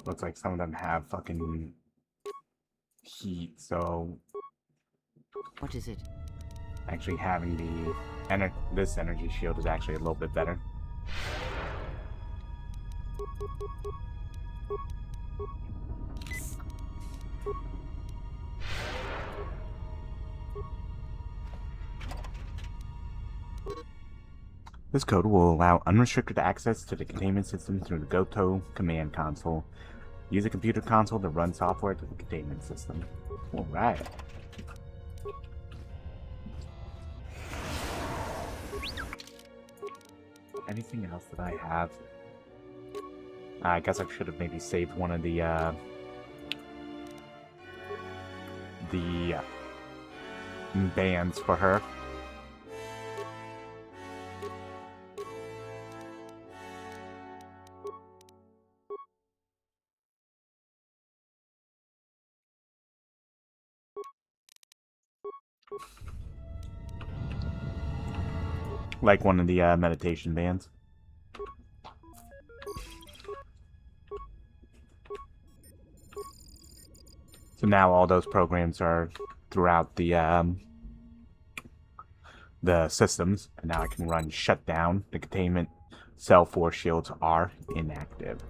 Speaker 1: Looks like some of them have fucking heat, so
Speaker 10: What is it?
Speaker 1: actually having this energy shield is actually a little bit better. This code will allow unrestricted access to the containment system through the KOTOR command console. Use a computer console to run software to the containment system. Alright. Anything else that I have? I guess I should have maybe saved one of the bands for her. Like one of the meditation bands. So now all those programs are throughout the systems, and now I can run shutdown. The containment cell force shields are inactive.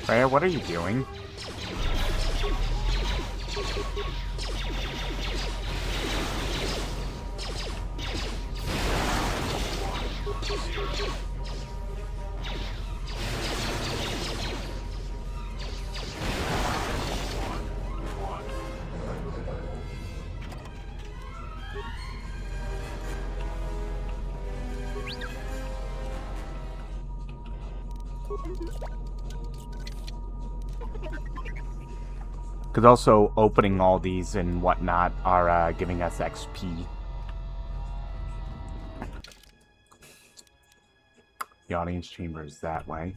Speaker 1: Freya, what are you doing? Because also opening all these and whatnot are giving us XP. The audience chamber is that way.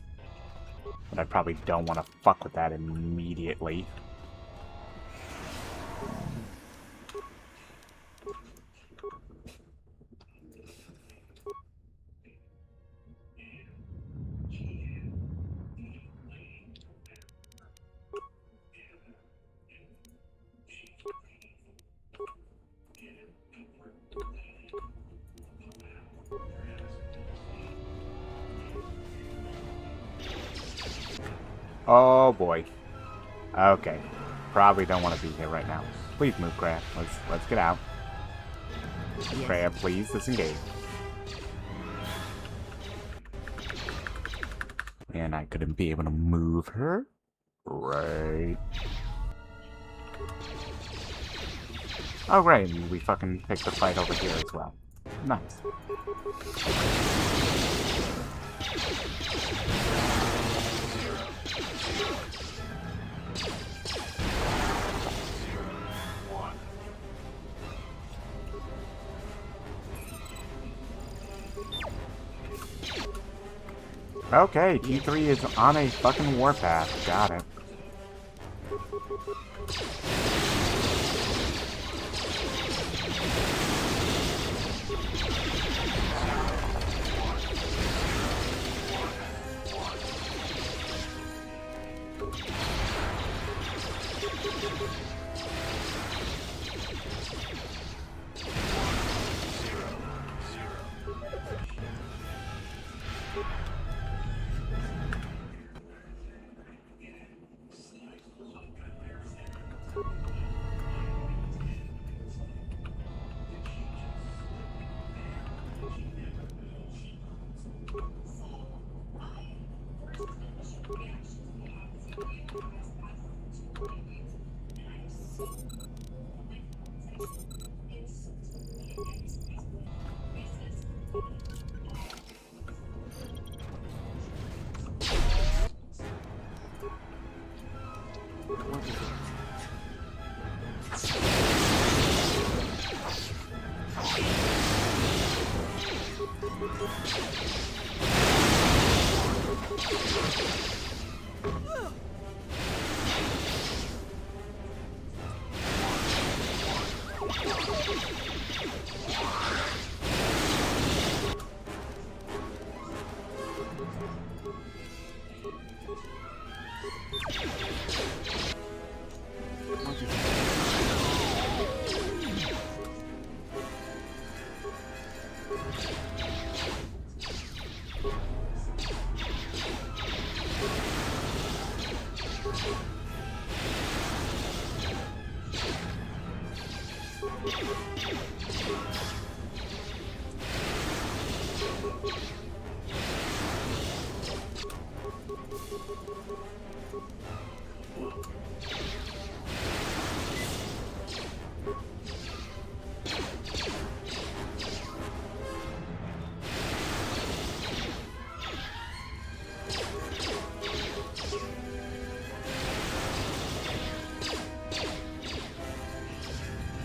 Speaker 1: But I probably don't want to fuck with that immediately. Oh boy. Okay. Probably don't want to be here right now. Please move, Crab. Let's get out.
Speaker 10: Yes.
Speaker 1: Crab, please disengage. And I couldn't be able to move her. Right. Oh, right. And we fucking picked the fight over here as well. Nice. Okay, T3 is on a fucking warpath. Got it.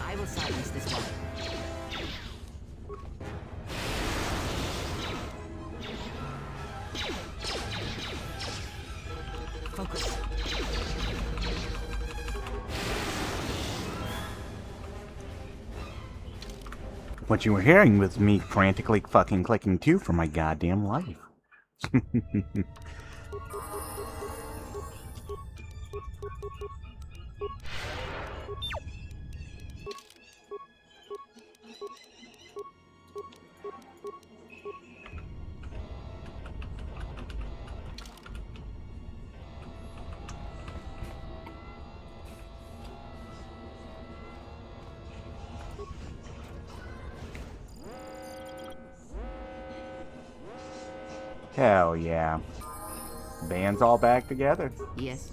Speaker 10: I will silence this one. Focus.
Speaker 1: What you were hearing was me frantically fucking clicking 2 for my goddamn life. Hell yeah. Band's all back together.
Speaker 10: Yes.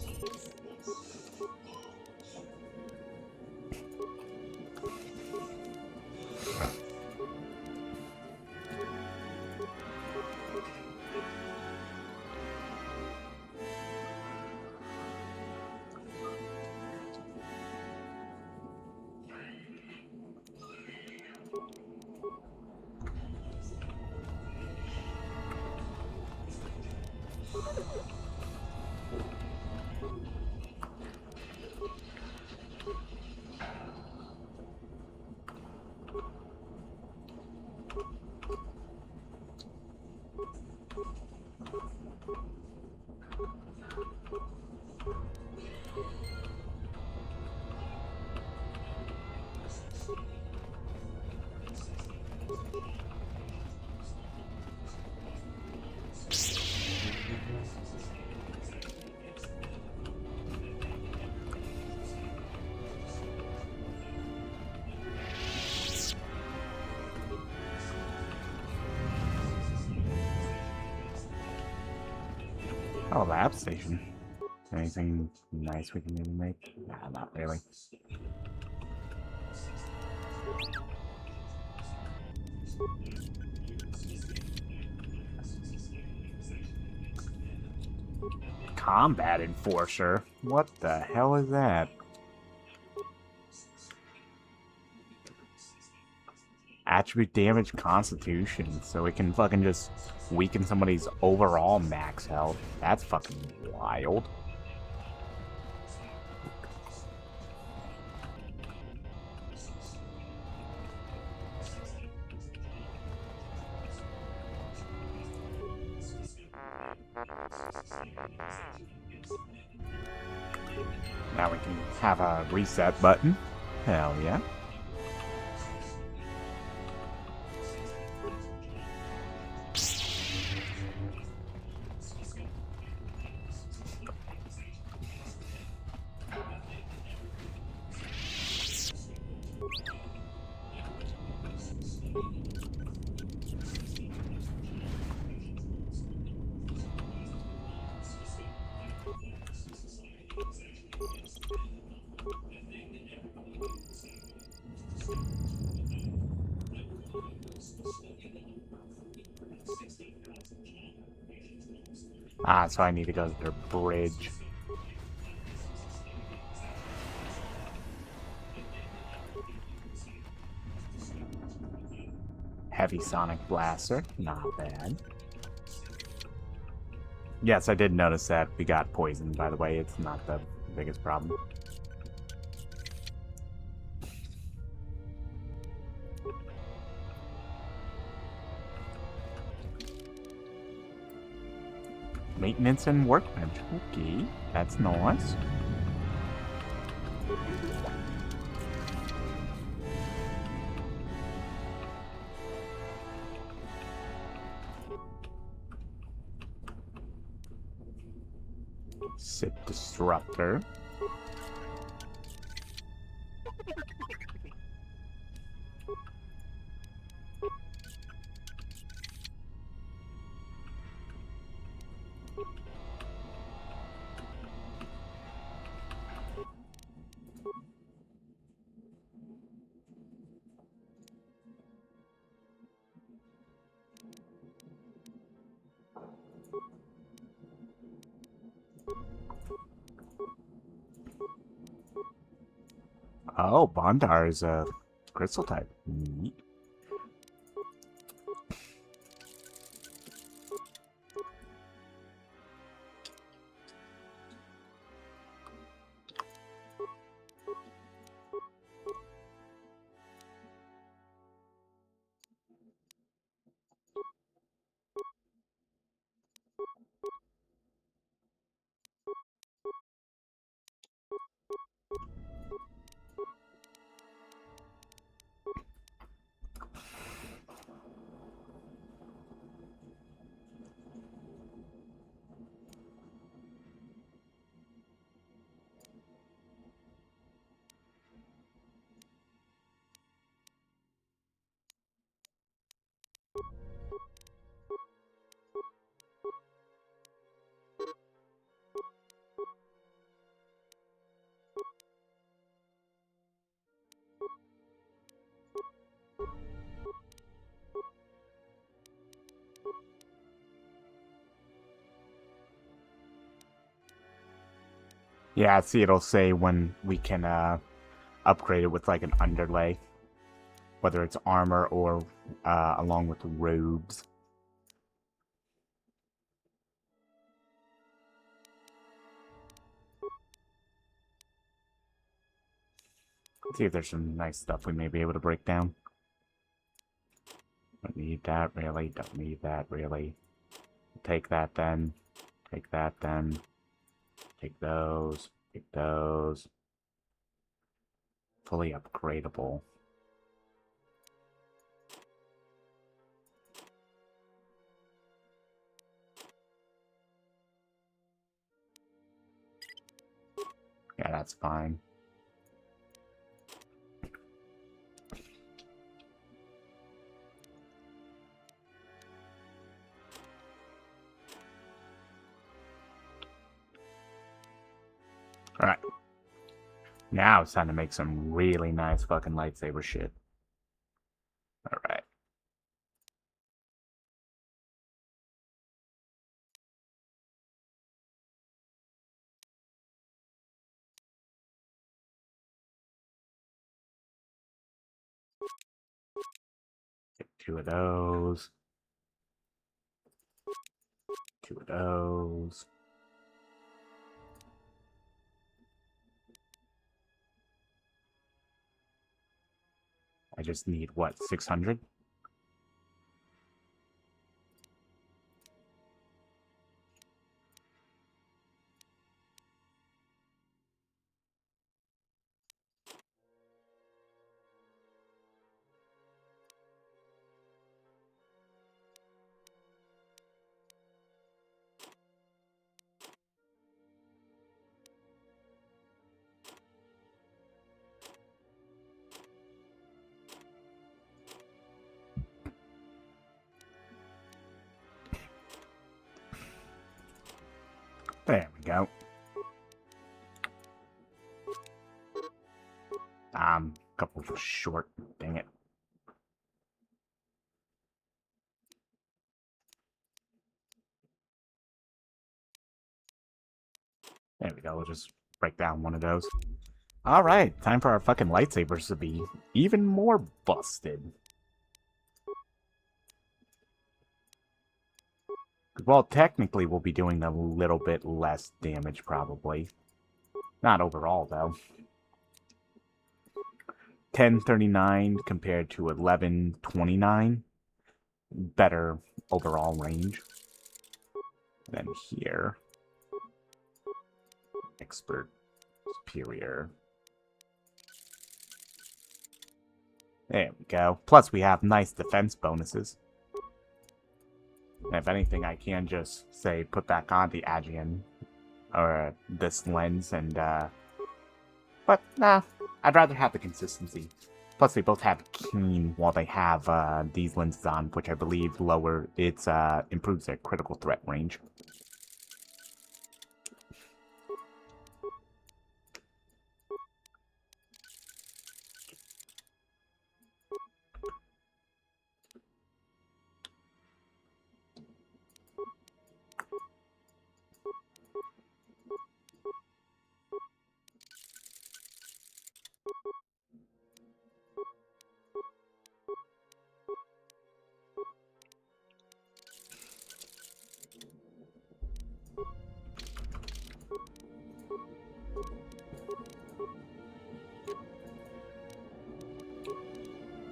Speaker 1: Oh, lab station. Anything nice we can maybe make? Nah, not really. Combat Enforcer? What the hell is that? Attribute damage constitution, so it can fucking just weaken somebody's overall max health. That's fucking wild. Now we can have a reset button. Hell yeah. Ah, so I need to go to their bridge. Heavy Sonic Blaster, not bad. Yes, I did notice that we got poisoned, by the way. It's not the biggest problem. Maintenance and workbench. Okay, that's nice. Sit Disruptor. Oh, Bondar is a crystal type. Neat. Yeah, see, it'll say when we can upgrade it with like an underlay, whether it's armor or along with robes. Let's see if there's some nice stuff we may be able to break down. Don't need that really, don't need that really. Take that then, take that then, take those, take those. Fully upgradable. Yeah, that's fine. Alright. Now it's time to make some really nice fucking lightsaber shit. Alright. Get 2 of those. 2 of those. I just need, what, 600? There we go. A couple short, dang it. There we go, we'll just break down one of those. Alright, time for our fucking lightsabers to be even more busted. Well, technically we'll be doing a little bit less damage, probably. Not overall, though. 1039 compared to 1129. Better overall range. And then here. Expert. Superior. There we go. Plus we have nice defense bonuses. And if anything, I can just say put back on the Agian. Or this lens and but nah, I'd rather have the consistency. Plus they both have keen while they have these lenses on, which I believe improves their critical threat range.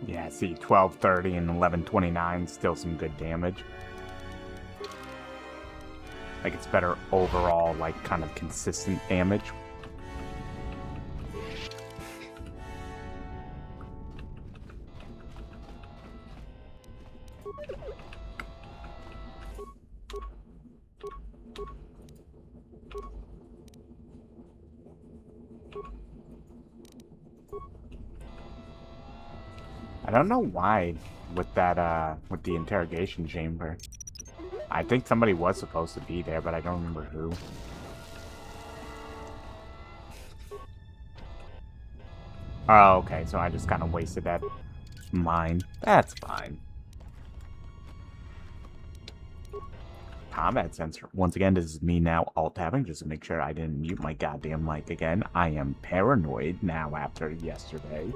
Speaker 1: Yeah, see, 1230 and 1129, still some good damage. Like, it's better overall, like, kind of consistent damage. I don't know why with that, with the interrogation chamber. I think somebody was supposed to be there, but I don't remember who. Oh, okay, so I just kind of wasted that mine. That's fine. Combat sensor. Once again, this is me now alt-tabbing just to make sure I didn't mute my goddamn mic again. I am paranoid now after yesterday.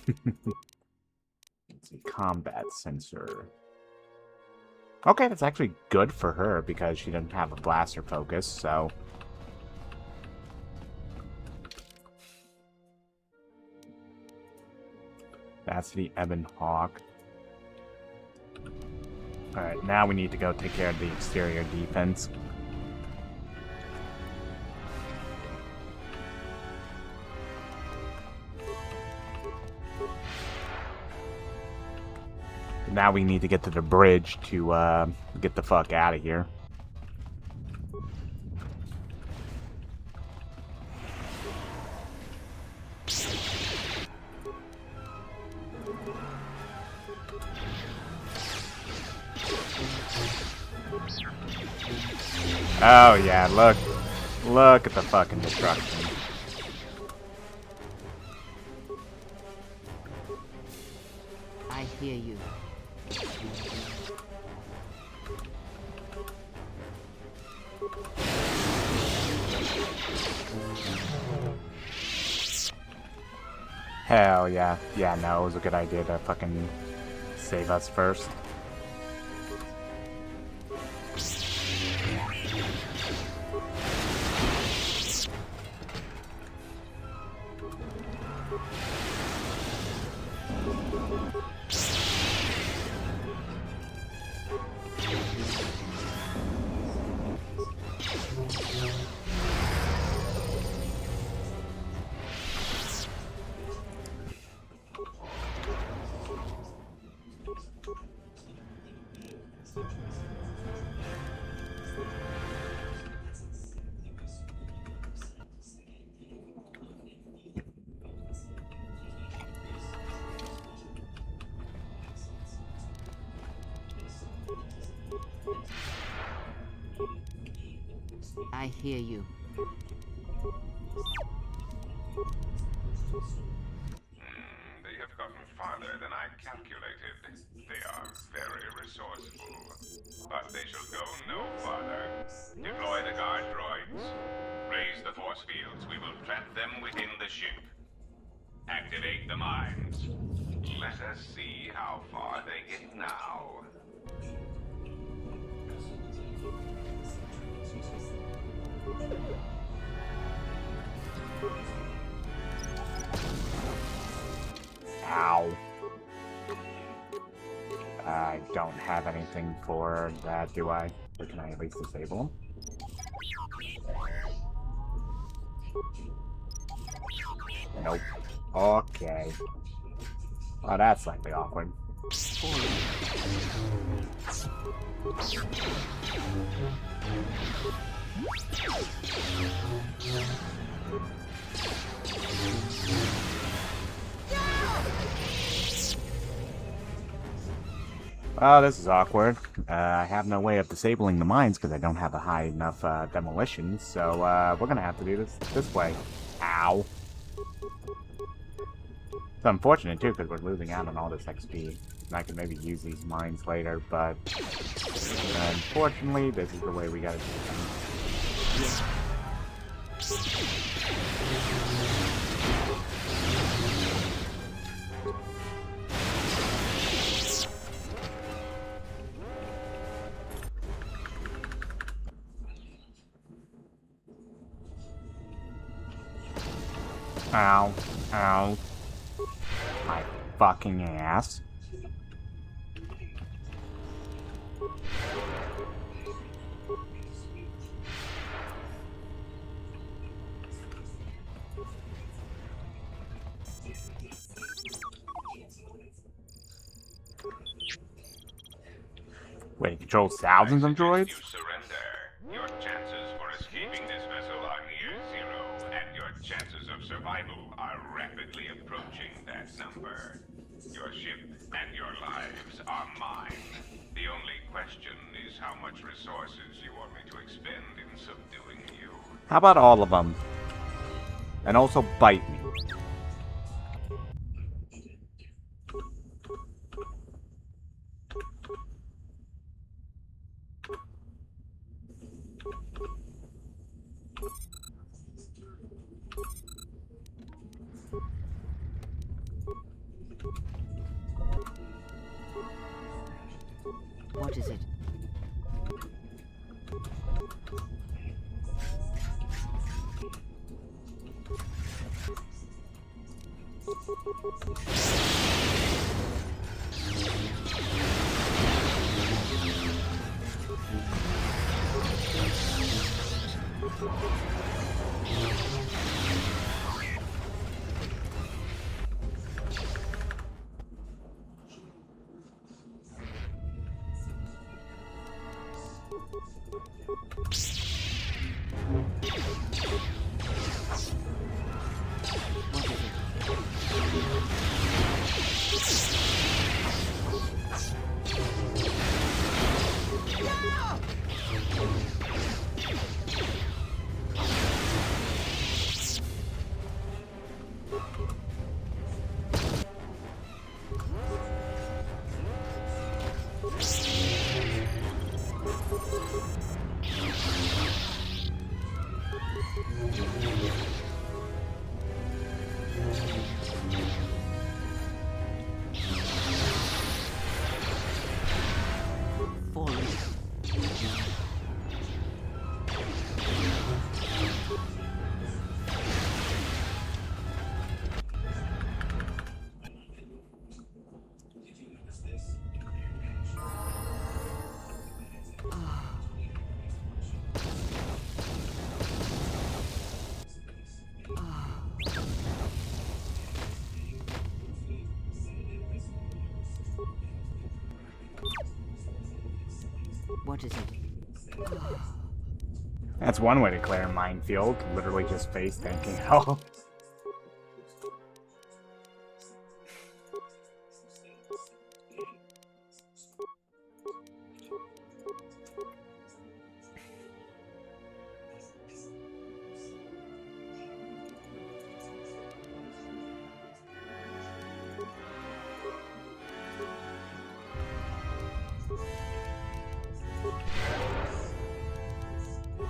Speaker 1: Let's see, combat sensor. Okay, that's actually good for her because she doesn't have a blaster focus, so... That's the Ebon Hawk. Alright, now we need to go take care of the exterior defense. Now we need to get to the bridge to get the fuck out of here. Oh yeah, look at the fucking destruction.
Speaker 10: I hear you.
Speaker 1: Hell yeah. Yeah, no, it was a good idea to fucking save us first.
Speaker 10: I hear you.
Speaker 9: They have gotten farther than I calculated. They are very resourceful. But they shall go no farther. Deploy the guard droids. Raise the force fields. We will trap them within the ship. Activate the mines. Let us see how far they get now.
Speaker 1: Ow. I don't have anything for that, do I? Or can I at least disable them? Nope. Okay. Oh, that's slightly awkward. Oh, this is awkward. I have no way of disabling the mines because I don't have a high enough demolition, so we're gonna have to do this way. Ow. It's unfortunate too because we're losing out on all this XP. And I could maybe use these mines later, but unfortunately, this is the way we gotta do things. Ow. Ow. My fucking ass. Wait, it controls thousands of droids?
Speaker 9: You surrender. Your chances for escaping this vessel are near zero, and your chances of survival are rapidly approaching that number. Your ship and your lives are mine. The only question is how much resources you want me to expend in subduing you.
Speaker 1: How about all of them? And also bite me.
Speaker 10: What is it? What is it?
Speaker 1: That's one way to clear a minefield. Literally just face tanking. Oh.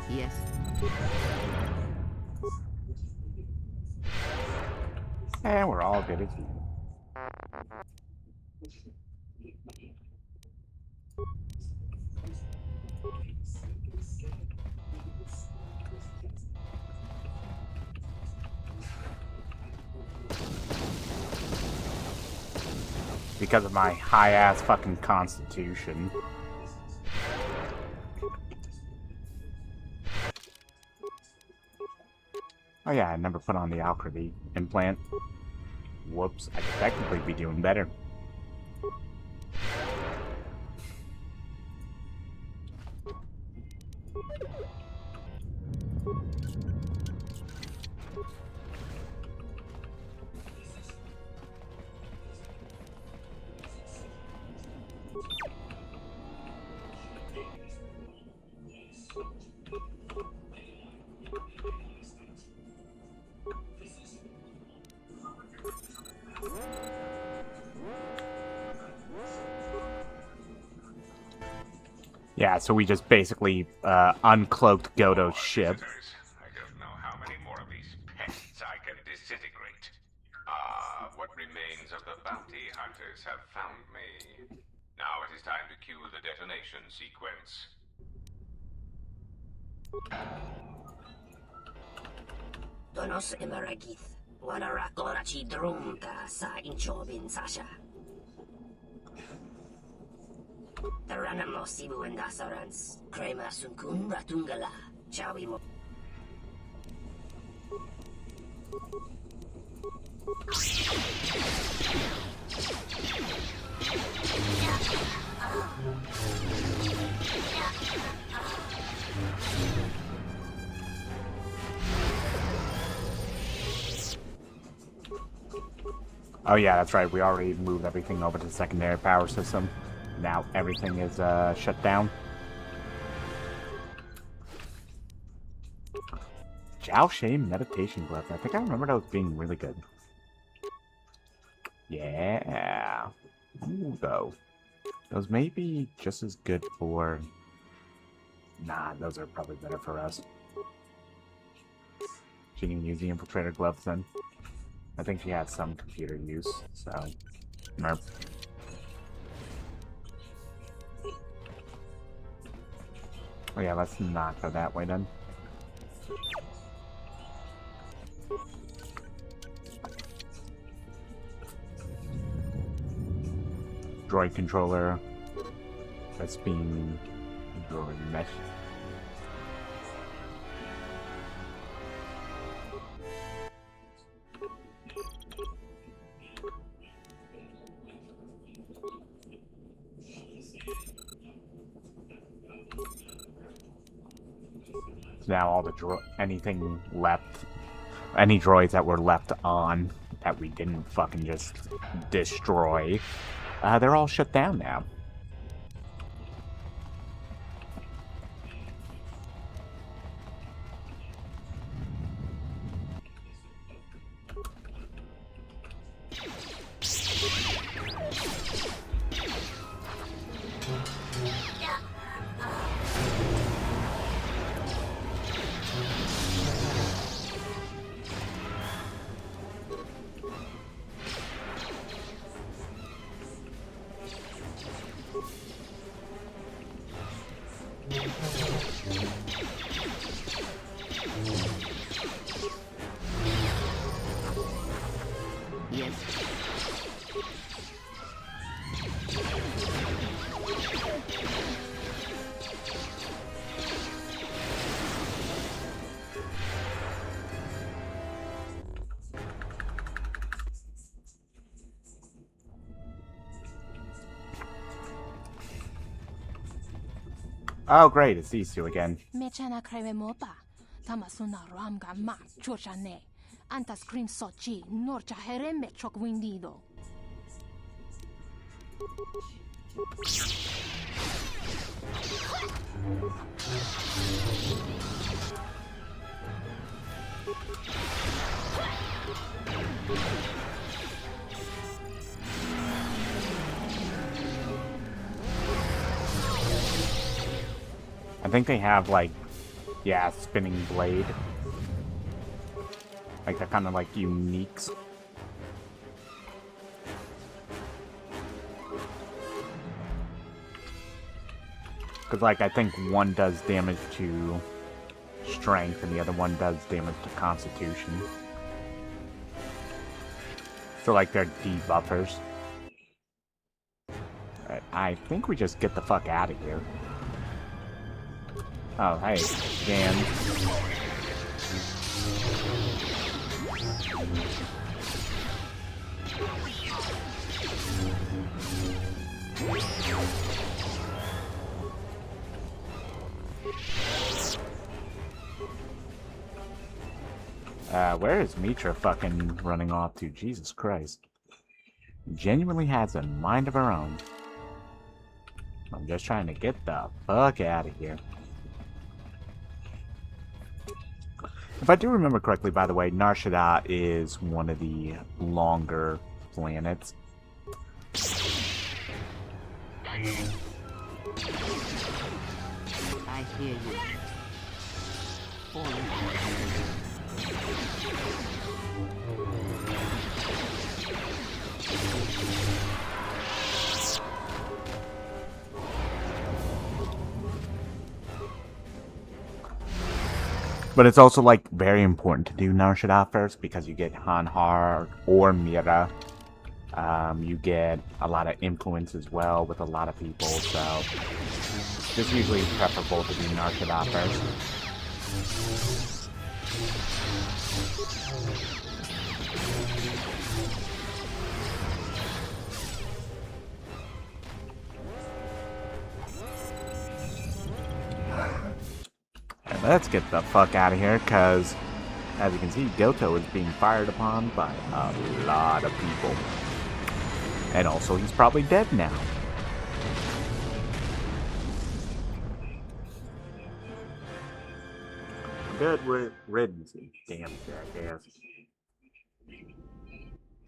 Speaker 10: Yes.
Speaker 1: And we're all good as you. Because of my high-ass fucking constitution. Oh yeah, I never put on the Alcredy implant. Whoops, I could technically be doing better. Yeah, so we just basically uncloaked Godo's ship.
Speaker 9: I don't know how many more of these pests I can disintegrate. What remains of the bounty hunters have found me. Now it is time to cue the detonation sequence.
Speaker 8: Donos emeragith. Wanarakorachi drumka sa inchobin sasha. Taranamo sibu and dasarans. Krema sunkun ratungala. Chawi mo.
Speaker 1: Oh yeah, that's right. We already moved everything over to the secondary power system. Now everything is shut down. Jiao Shame meditation glove. I think I remember those being really good. Yeah. Ooh, though. Those may be just as good for... Nah, those are probably better for us. She can use the infiltrator gloves then. I think she has some computer use, so... Merp. Oh yeah, let's not go that way then. Droid controller. That's being... droid mesh. Now all the anything left, any droids that were left on that we didn't fucking just destroy, they're all shut down now. Oh, great, it's these two again.
Speaker 11: Mechana creme mopa. Tamasuna ramga ma chochane. Anta scream sochi. Norcha hereme chok windido.
Speaker 1: I think they have, like, yeah, spinning blade. Like, they're kind of like uniques. Because, like, I think one does damage to strength and the other one does damage to constitution. So, like, they're debuffers. Alright, I think we just get the fuck out of here. Oh, hey, Dan. Where is Mitra fucking running off to? Jesus Christ. Genuinely has a mind of her own. I'm just trying to get the fuck out of here. If I do remember correctly, by the way, Nar Shaddaa is one of the longer planets.
Speaker 10: I hear you.
Speaker 1: But it's also, like, very important to do Nar Shaddaa first because you get Hanhar or Mira. You get a lot of influence as well with a lot of people, so it's just usually preferable to do Nar Shaddaa first. And let's get the fuck out of here, because, as you can see, Goto is being fired upon by a lot of people. And also, he's probably dead now. Good riddance, damn jackass.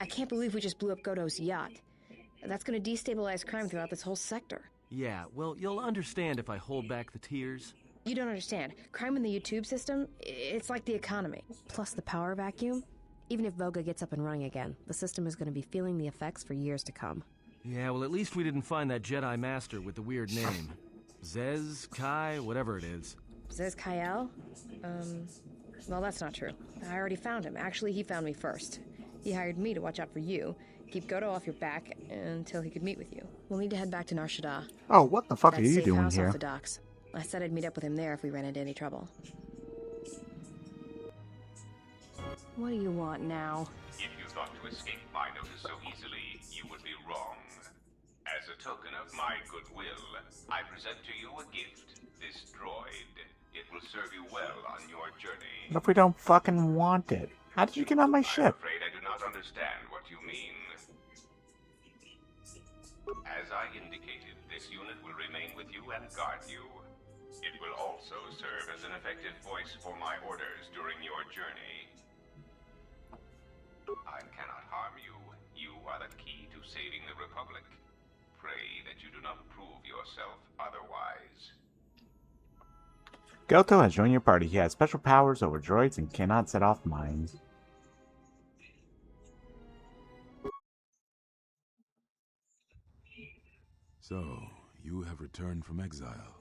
Speaker 7: I can't believe we just blew up Goto's yacht. That's gonna destabilize crime throughout this whole sector.
Speaker 6: Yeah, well, you'll understand if I hold back the tears.
Speaker 7: You don't understand. Crime in the YouTube system, it's like the economy. Plus the power vacuum. Even if Voga gets up and running again, the system is going to be feeling the effects for years to come.
Speaker 6: Yeah, well, at least we didn't find that Jedi Master with the weird name. Zez, Kai, whatever it is.
Speaker 7: Zez Kyle? Well, that's not true. I already found him. Actually, he found me first. He hired me to watch out for you, keep Goto off your back until he could meet with you. We'll need to head back to Nar Shaddaa.
Speaker 1: Oh, what the fuck are
Speaker 7: That
Speaker 1: you
Speaker 7: safe
Speaker 1: doing
Speaker 7: house
Speaker 1: here?
Speaker 7: off the docks. I said I'd meet up with him there if we ran into any trouble. What do you want now?
Speaker 9: If you thought to escape my notice so easily, you would be wrong. As a token of my goodwill, I present to you a gift, this droid. It will serve you well on your journey.
Speaker 1: What if we don't fucking want it? How did you get on my ship?
Speaker 9: I'm afraid I do not understand what you mean. As I indicated, this unit will remain with you and guard you. It will also serve as an effective voice for my orders during your journey. I cannot harm you. You are the key to saving the Republic. Pray that you do not prove yourself otherwise.
Speaker 1: Goto has joined your party. He has special powers over droids and cannot set off mines.
Speaker 12: So, you have returned from exile.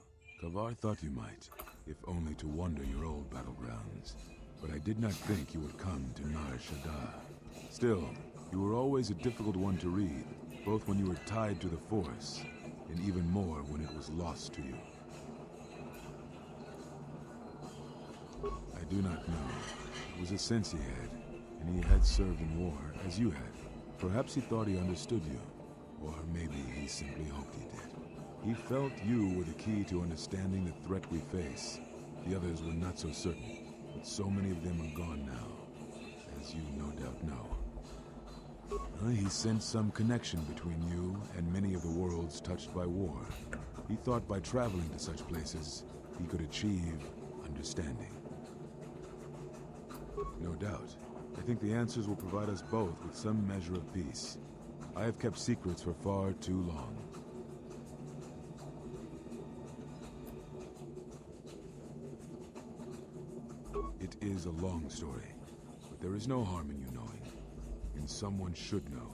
Speaker 12: Kavar thought you might, if only to wander your old battlegrounds. But I did not think you would come to Nar Shaddaa. Still, you were always a difficult one to read, both when you were tied to the Force, and even more when it was lost to you. I do not know. It was a sense he had, and he had served in war, as you had. Perhaps he thought he understood you, or maybe he simply hoped he did. He felt you were the key to understanding the threat we face. The others were not so certain, but so many of them are gone now, as you no doubt know. He sensed some connection between you and many of the worlds touched by war. He thought by traveling to such places, he could achieve understanding. No doubt. I think the answers will provide us both with some measure of peace. I have kept secrets for far too long. It is a long story, but there is no harm in you knowing. And someone should know.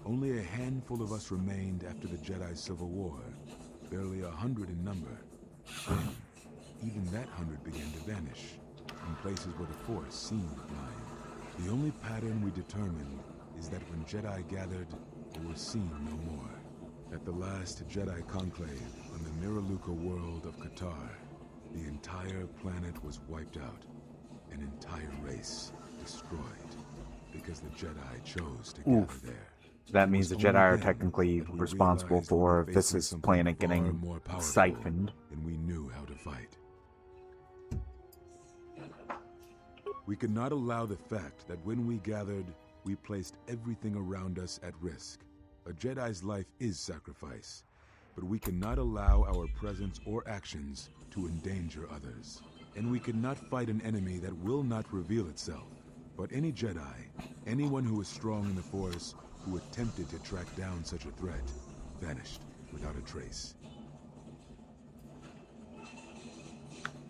Speaker 12: Only a handful of us remained after the Jedi Civil War, barely 100 in number. Then, even that 100 began to vanish, in places where the Force seemed blind. The only pattern we determined is that when Jedi gathered, they were seen no more. At the last Jedi conclave on the Miraluka world of KOTOR, the entire planet was wiped out. An entire race destroyed, because the Jedi chose to gather there.
Speaker 1: That means the Jedi are technically responsible for Vis's planet getting siphoned.
Speaker 12: And we knew how to fight. We could not allow the fact that when we gathered, we placed everything around us at risk. A Jedi's life is sacrifice, but we cannot allow our presence or actions to endanger others. And we cannot fight an enemy that will not reveal itself. But any Jedi, anyone who is strong in the Force, who attempted to track down such a threat, vanished without a trace.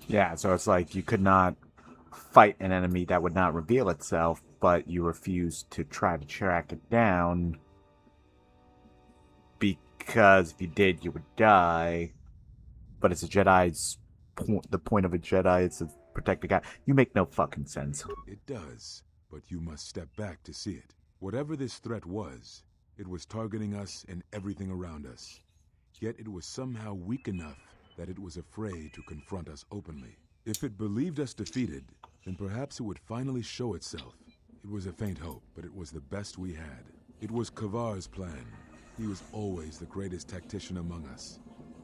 Speaker 1: Yeah, so it's like you could not fight an enemy that would not reveal itself, but you refused to try to track it down because if you did, you would die. But it's a Jedi's the point of a Jedi is to protect the guy. You make no fucking sense.
Speaker 12: It does, but you must step back to see it. Whatever this threat was, it was targeting us and everything around us. Yet it was somehow weak enough that it was afraid to confront us openly. If it believed us defeated, then perhaps it would finally show itself. It was a faint hope, but it was the best we had. It was Kavar's plan. He was always the greatest tactician among us,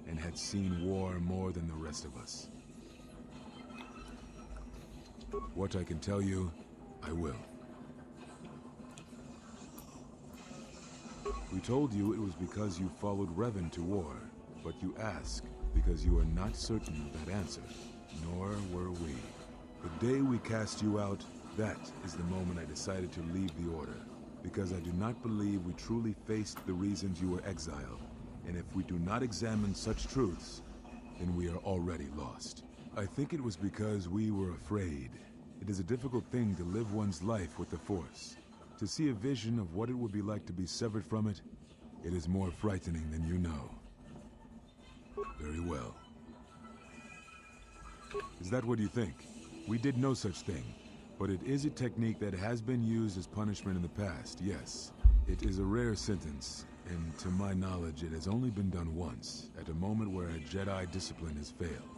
Speaker 12: and had seen war more than the rest of us. What I can tell you, I will. We told you it was because you followed Revan to war, but you ask because you are not certain of that answer, nor were we. The day we cast you out, that is the moment I decided to leave the Order, because I do not believe we truly faced the reasons you were exiled, and if we do not examine such truths, then we are already lost. I think it was because we were afraid. It is a difficult thing to live one's life with the Force. To see a vision of what it would be like to be severed from it, it is more frightening than you know. Very well. Is that what you think? We did no such thing, but it is a technique that has been used as punishment in the past, yes. It is a rare sentence, and to my knowledge it has only been done once, at a moment where a Jedi discipline has failed.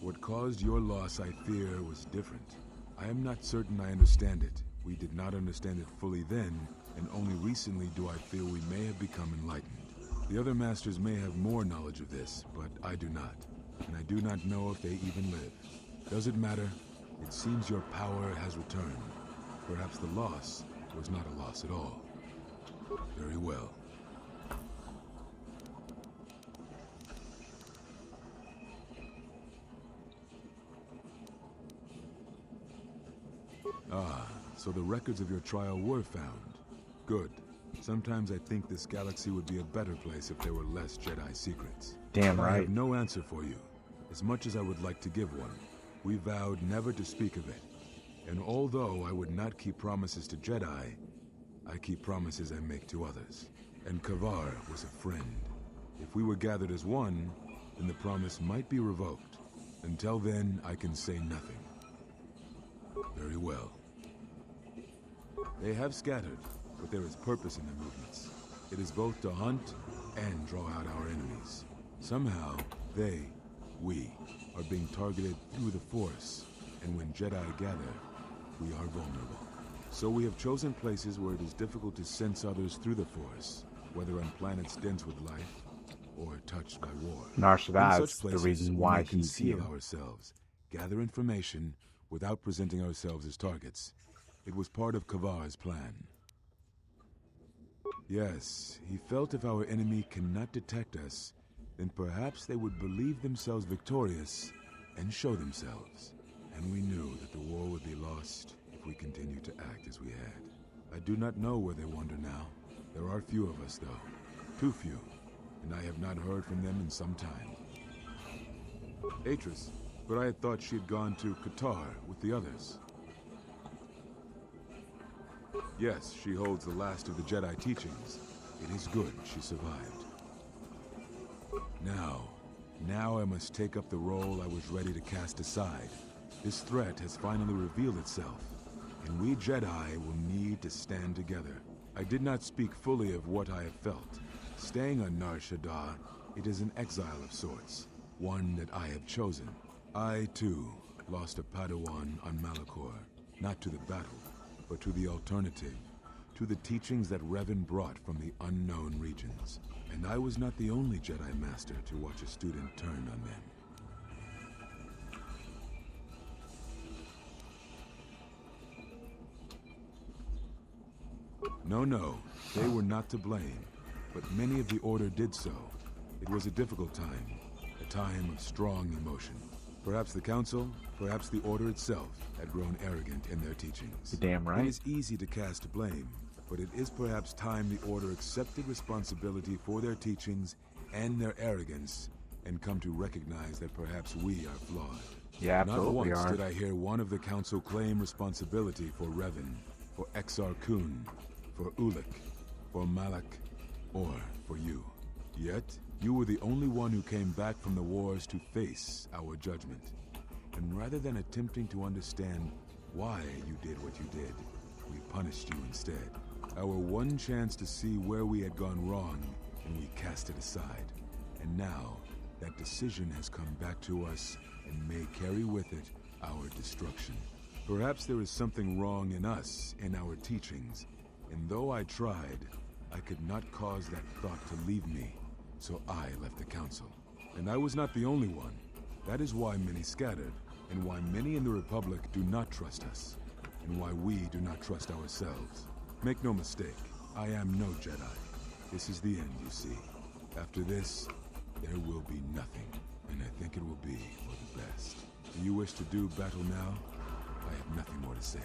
Speaker 12: What caused your loss, I fear, was different. I am not certain I understand it. We did not understand it fully then, and only recently do I feel we may have become enlightened. The other masters may have more knowledge of this, but I do not. And I do not know if they even live. Does it matter? It seems your power has returned. Perhaps the loss was not a loss at all. Very well. Ah, so the records of your trial were found. Good. Sometimes I think this galaxy would be a better place if there were less Jedi secrets.
Speaker 1: Damn right.
Speaker 12: I have no answer for you, as much as I would like to give one. We vowed never to speak of it. And although I would not keep promises to Jedi, I keep promises I make to others. And Kavar was a friend. If we were gathered as one, then the promise might be revoked. Until then, I can say nothing. Very well. They have scattered, but there is purpose in their movements. It is both to hunt and draw out our enemies. Somehow, we, are being targeted through the Force, and when Jedi gather, we are vulnerable. So we have chosen places where it is difficult to sense others through the Force, whether on planets dense with life, or touched by war.
Speaker 1: Nar
Speaker 12: In
Speaker 1: Shaddaa
Speaker 12: such
Speaker 1: is the
Speaker 12: places,
Speaker 1: reason
Speaker 12: we
Speaker 1: why
Speaker 12: may
Speaker 1: he's
Speaker 12: conceal
Speaker 1: here.
Speaker 12: ourselves, gather information without presenting ourselves as targets. It was part of Kavar's plan. Yes, he felt if our enemy cannot detect us, then perhaps they would believe themselves victorious and show themselves. And we knew that the war would be lost if we continued to act as we had. I do not know where they wander now. There are few of us, though. Too few. And I have not heard from them in some time. Atris, but I had thought she had gone to KOTOR with the others. Yes, she holds the last of the Jedi teachings. It is good she survived. Now I must take up the role I was ready to cast aside. This threat has finally revealed itself, and we Jedi will need to stand together. I did not speak fully of what I have felt. Staying on Nar Shaddaa, it is an exile of sorts, one that I have chosen. I, too, lost a Padawan on Malachor, not to the battle, but to the alternative, to the teachings that Revan brought from the unknown regions. And I was not the only Jedi Master to watch a student turn on them. No, they were not to blame, but many of the Order did so. It was a difficult time, a time of strong emotion. Perhaps the Council, perhaps the Order itself, had grown arrogant in their teachings.
Speaker 1: You're damn right.
Speaker 12: It is easy to cast blame, but it is perhaps time the Order accepted responsibility for their teachings and their arrogance, and come to recognize that perhaps we are flawed.
Speaker 1: Yeah, absolutely
Speaker 12: Not once
Speaker 1: are.
Speaker 12: did I hear one of the Council claim responsibility for Revan, for Exar Kun, for Ulic, for Malak, or for you. Yet, you were the only one who came back from the wars to face our judgment. And rather than attempting to understand why you did what you did, we punished you instead. Our one chance to see where we had gone wrong, and we cast it aside. And now, that decision has come back to us and may carry with it our destruction. Perhaps there is something wrong in us, in our teachings, and though I tried, I could not cause that thought to leave me, so I left the Council. And I was not the only one. That is why many scattered, and why many in the Republic do not trust us, and why we do not trust ourselves. Make no mistake, I am no Jedi. This is the end, you see. After this, there will be nothing, and I think it will be for the best. Do you wish to do battle now? I have nothing more to say.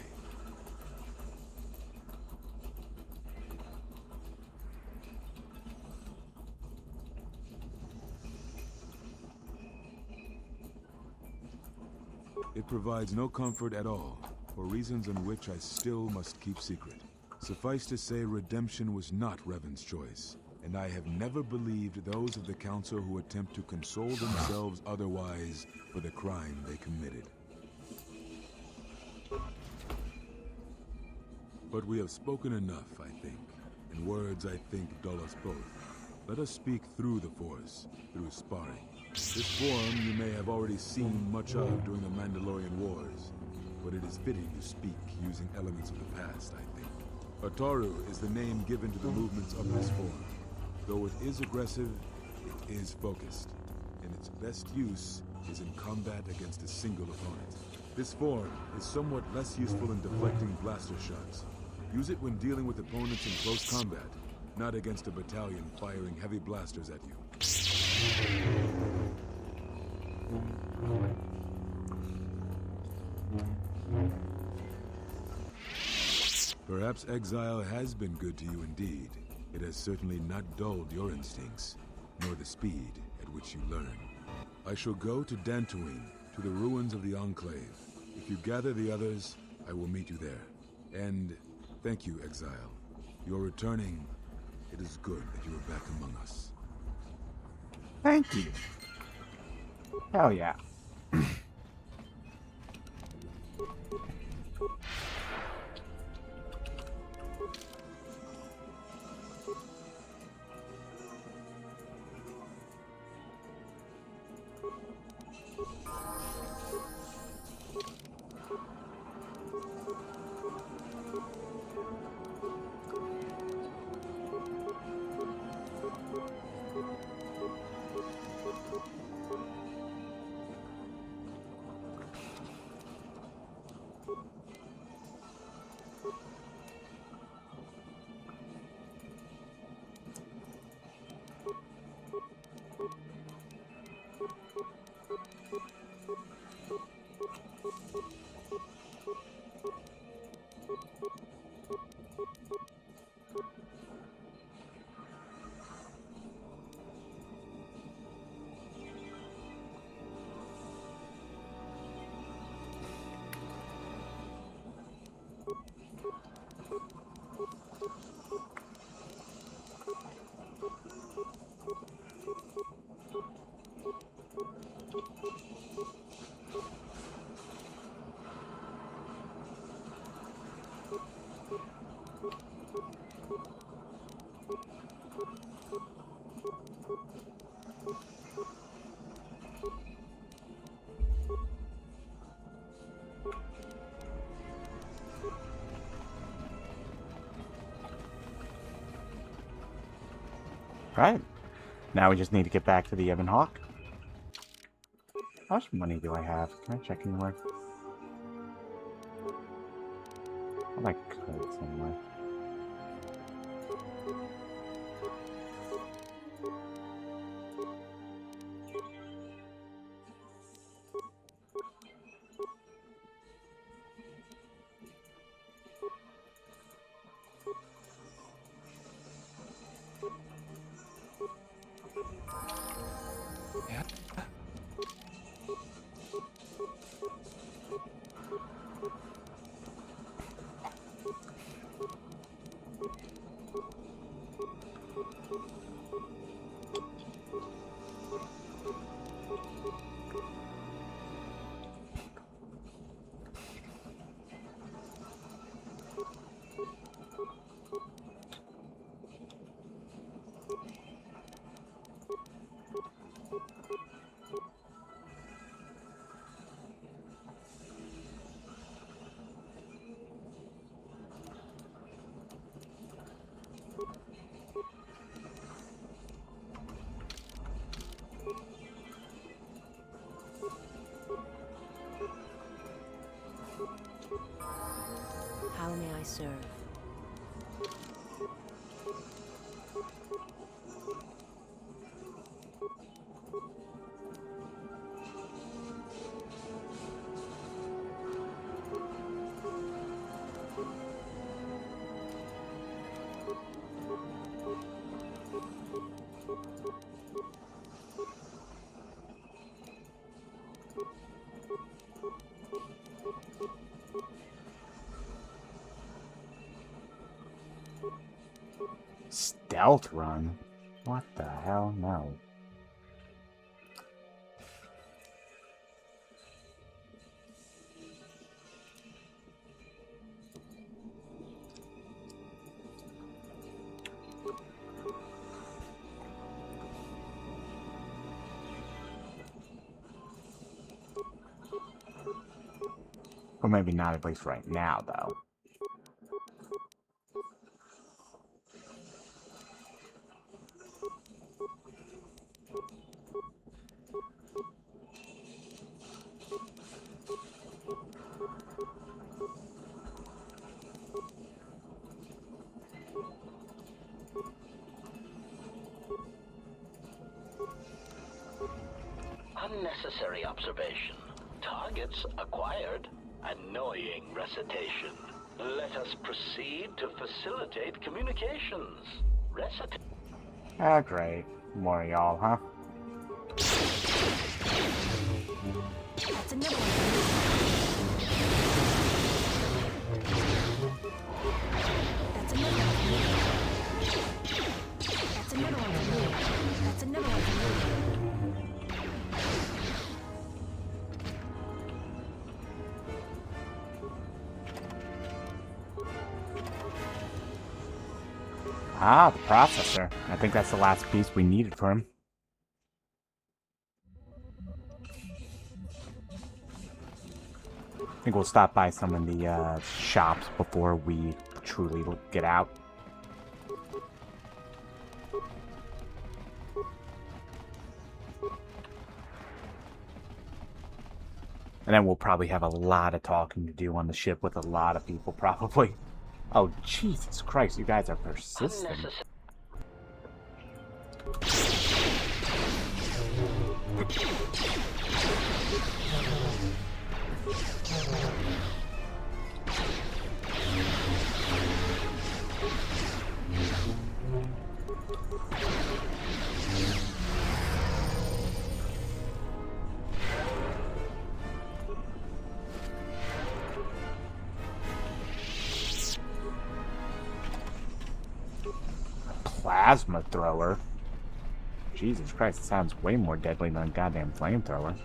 Speaker 12: It provides no comfort at all, for reasons on which I still must keep secret. Suffice to say, redemption was not Revan's choice, and I have never believed those of the Council who attempt to console themselves otherwise for the crime they committed. But we have spoken enough, I think, and words, I think, dull us both. Let us speak through the Force, through sparring. This form you may have already seen much of during the Mandalorian Wars, but it is fitting to speak using elements of the past, I think. Ataru is the name given to the movements of this form. Though it is aggressive, it is focused, and its best use is in combat against a single opponent. This form is somewhat less useful in deflecting blaster shots. Use it when dealing with opponents in close combat, not against a battalion firing heavy blasters at you. Perhaps exile has been good to you indeed. It has certainly not dulled your instincts, nor the speed at which you learn. I shall go to Dantooine, to the ruins of the Enclave. If you gather the others, I will meet you there. And thank you, Exile. You're returning. It is good that you are back among us.
Speaker 1: Thank you. Hell yeah. Right. Now we just need to get back to the Ebon Hawk. How much money do I have? Can I check anywhere? I like codes anyway.
Speaker 13: How may I serve?
Speaker 1: Stealth run? What the hell? No. Or maybe not, at least right now, though.
Speaker 5: Unnecessary observation. Targets acquired. Annoying recitation. Let us proceed to facilitate communications.
Speaker 1: Ah, great. More of y'all, huh?
Speaker 13: That's another one. That's another one. That's another one. That's another one.
Speaker 1: Ah, the processor. I think that's the last piece we needed for him. I think we'll stop by some of the shops before we truly get out. And then we'll probably have a lot of talking to do on the ship with a lot of people, probably. Oh, Jesus Christ, you guys are persistent. Plasma thrower? Jesus Christ, it sounds way more deadly than a goddamn flamethrower.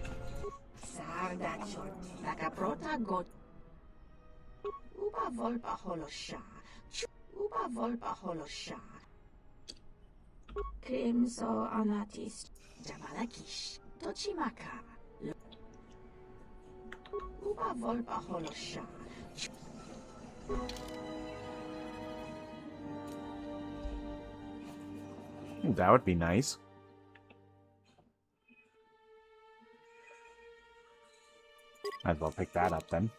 Speaker 1: That would be nice. Might as well pick that up then.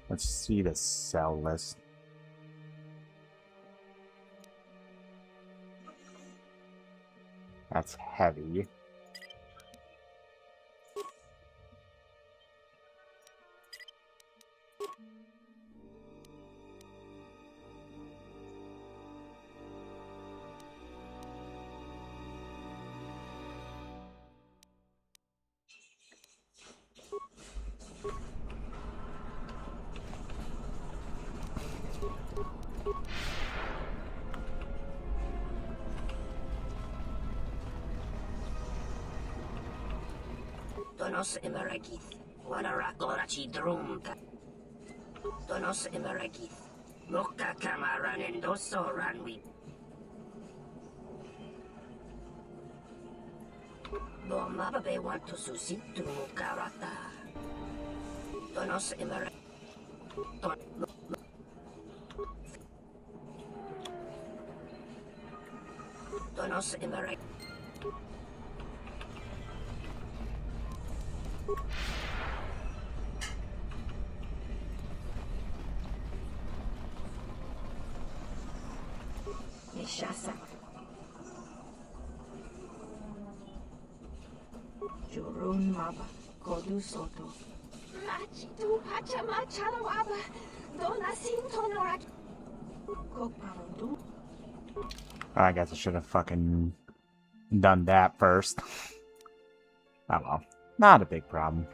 Speaker 1: Let's see the sell list. That's heavy.
Speaker 8: Donos emeragith. Wanarakorachi drumka. Donos emeragith. Mokka kamaran endoso ranwi. Bomababe want to susitu mukarata. Donos emeragith. Donos emeragith. Nishasa. Jurun maba. Kodu soto.
Speaker 13: Machitu hachama chalawaba. Donasin tonoraki.
Speaker 8: Koparandu.
Speaker 1: I guess I should have fucking done that first. Oh well. Not a big problem.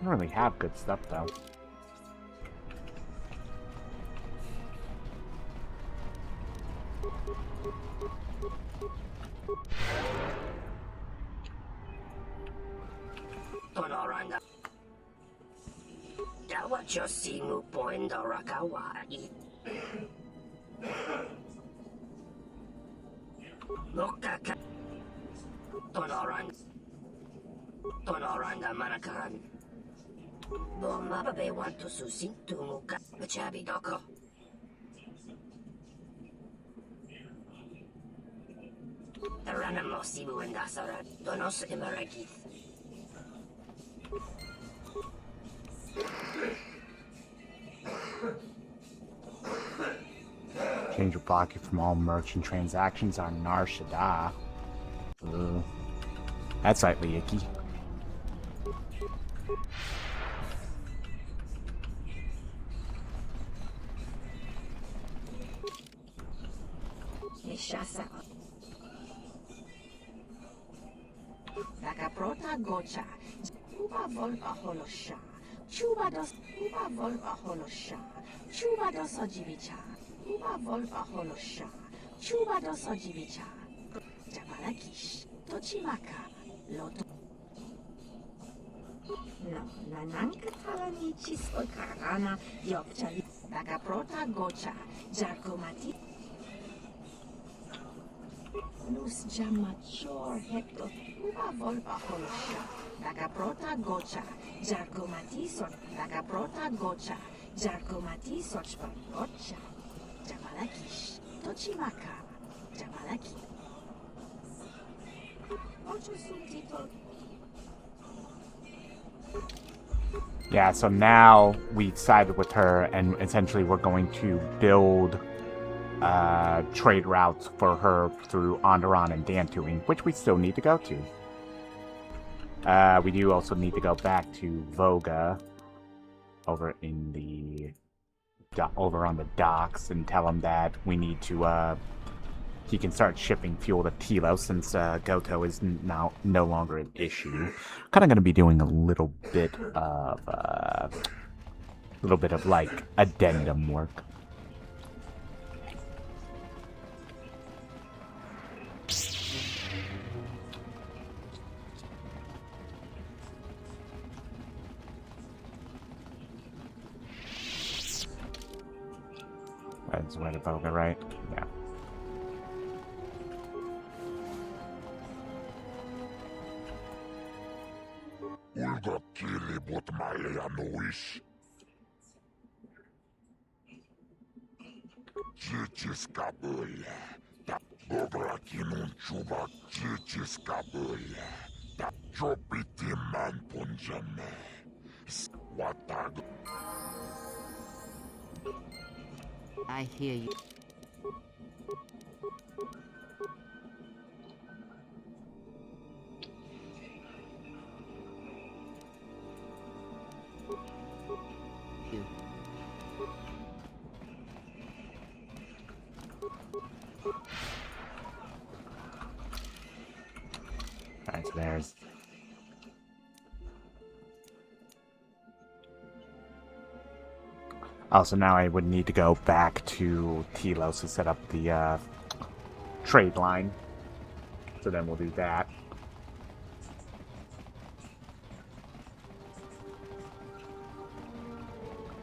Speaker 1: I don't really have good stuff though.
Speaker 8: Tonoranga. Dawa josimu poendo rakawai. Lokaka. Tonoranga manakaran. Bomababe want to susintu muka. Machabi doko. Taranamo sibu and dasara. Donos emeragith.
Speaker 1: Change your pocket from all merchant transactions on Nar Shaddaa. Ugh. That's slightly icky.
Speaker 8: Nishasa. Vakaprota gocha. Uba volva holosha. Chuba dos uba volva holosha. Chuba dos ojivicha. Uba volva holosha. Chuba dos ojivicha. Jabalakish. Tochimaka. Loto. No, nananka talani chisko karana. Yopchali. Vakaprota gocha. Jarkomati. Nus jamachor hecto. Uba volva holosha. Vakaprota gocha. Jarkomati sot. Vakaprota gocha. Jarkomati sochpa. Gocha. Jabalakish. Tochimaka. Jabalaki. Ocho subtito.
Speaker 1: Yeah, so now we sided with her, and essentially we're going to build trade routes for her through Onderon and Dantooine, which we still need to go to. We do also need to go back to Voga over in the over on the docks and tell him that we need to he can start shipping fuel to Tilo since Goto is now no longer an issue. Kind of going to be doing a little bit of like addendum work. That's where the Voga, right? Yeah.
Speaker 14: Ulga kilibut malianuis. Chichiskabul. Dobra kinun chubak chichis kabuya. Ta chopiti man punjame. Watag.
Speaker 10: I hear you.
Speaker 1: Alright, so there's... Oh, so now I would need to go back to Telos to set up the trade line. So then we'll do that.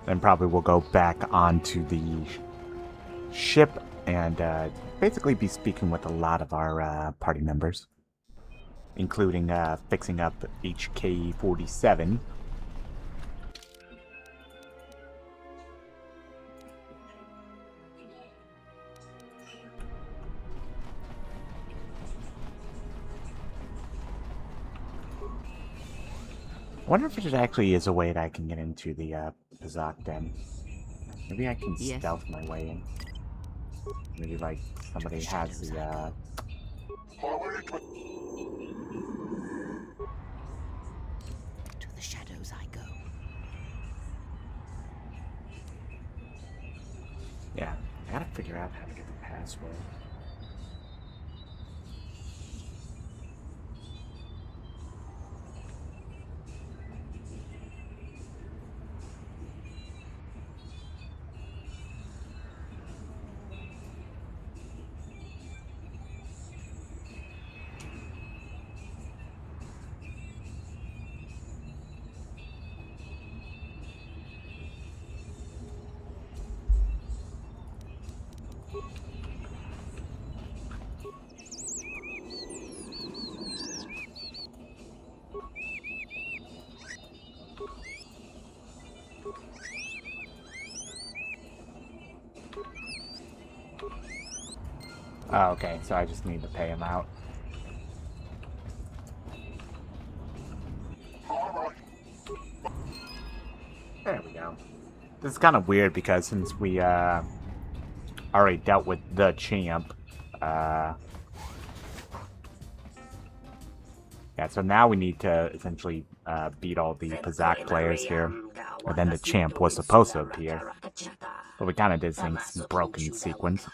Speaker 1: Then probably we'll go back onto the ship and basically be speaking with a lot of our party members, including fixing up HK-47. I wonder if there actually is a way that I can get into the Pazak Den. Maybe I can stealth my way in. Maybe like somebody has the
Speaker 10: To the shadows I go.
Speaker 1: Yeah, I gotta figure out how to get the password. Oh, okay, so I just need to pay him out. There we go. This is kind of weird because since we already dealt with the champ, yeah, so now we need to essentially beat all the Pazak players here. And then the champ was supposed to appear. But we kind of did things broken sequence.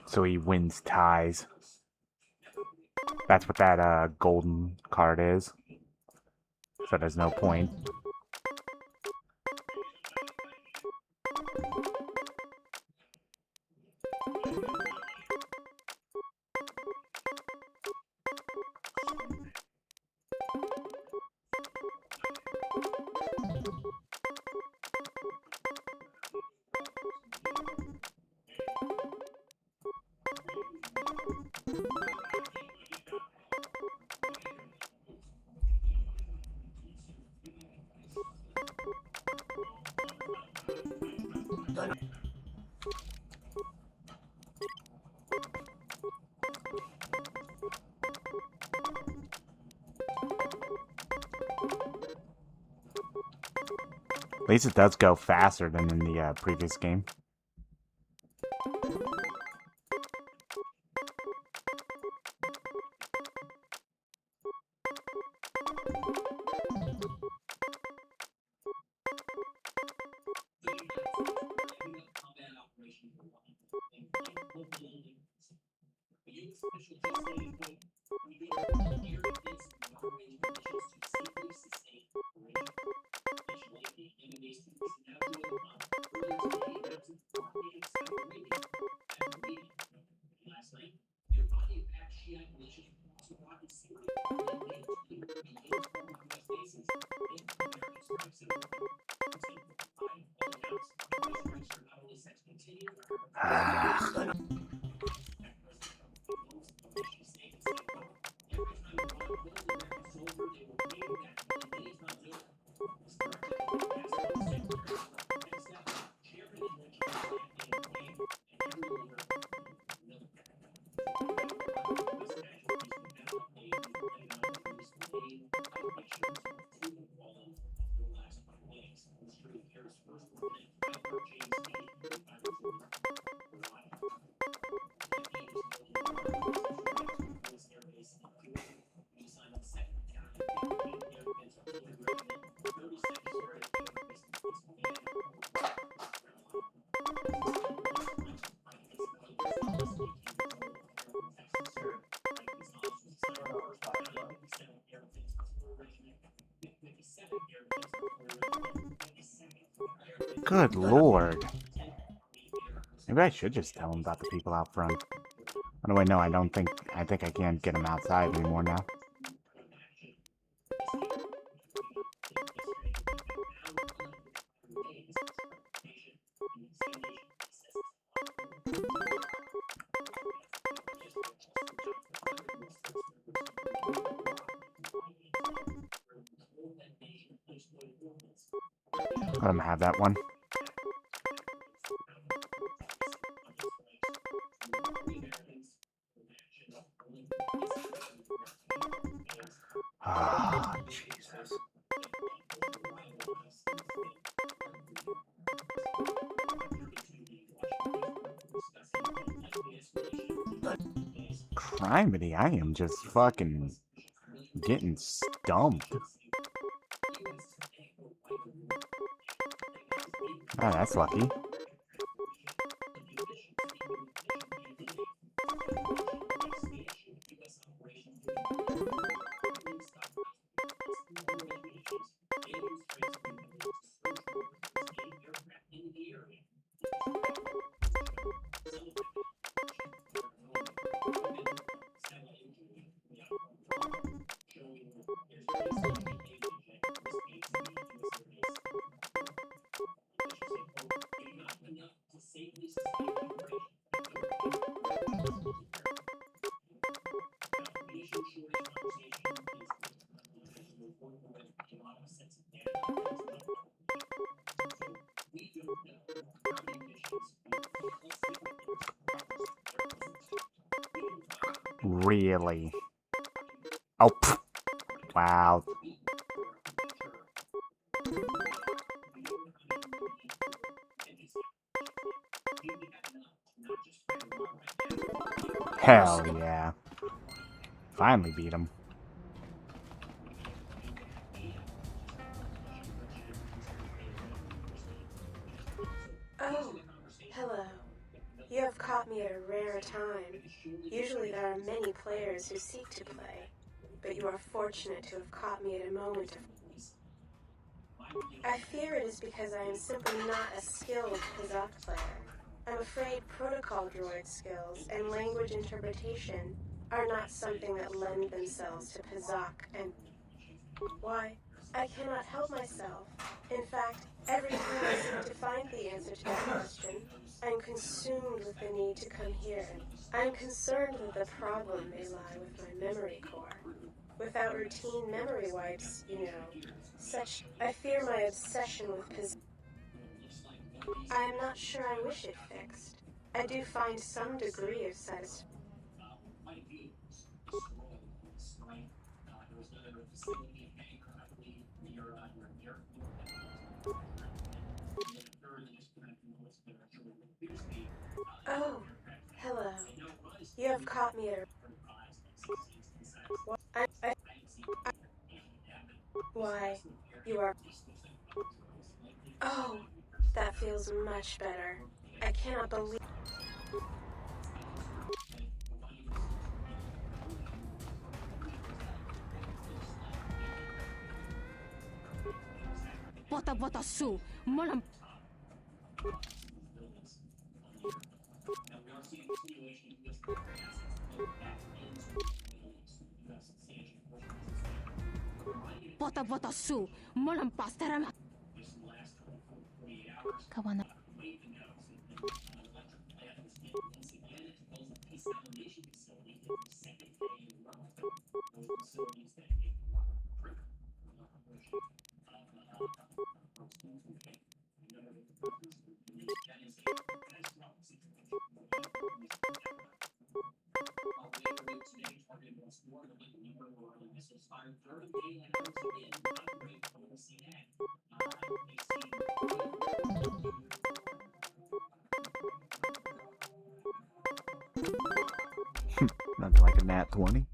Speaker 1: So he wins ties. That's what that golden card is. So there's no point. At least it does go faster than in the previous game. Good lord. Maybe I should just tell him about the people out front. Oh, wait, no, I think I can't get him outside anymore now. Let him have that one. Ah, Jesus. Criminy, I am just fucking getting stumped. Ah, that's lucky. Really? Oh, pfft. Wow. Hell yeah. Finally beat him.
Speaker 15: Oh, hello. You have caught me at a rare time. Usually there are many players who seek to play, but you are fortunate to have caught me at a moment of... I fear it is because I am simply not a skilled Kazakh player. I'm afraid protocol droid skills and language interpretation are not something that lend themselves to Kazakh and... Why, I cannot help myself. In fact, every time I seek to find the answer to that question, I'm consumed with the need to come here. I'm concerned that the problem may lie with my memory core. Without routine memory wipes, you know, I fear my obsession with I am not sure I wish it fixed. I do find some degree of satisfaction. Oh, hello. You have caught me at a... Why, you are... Oh, that feels much better. I cannot believe...
Speaker 11: Bota su, molam. Bota su, molam pasterama. Kawana.
Speaker 1: Nothing like a nat 20.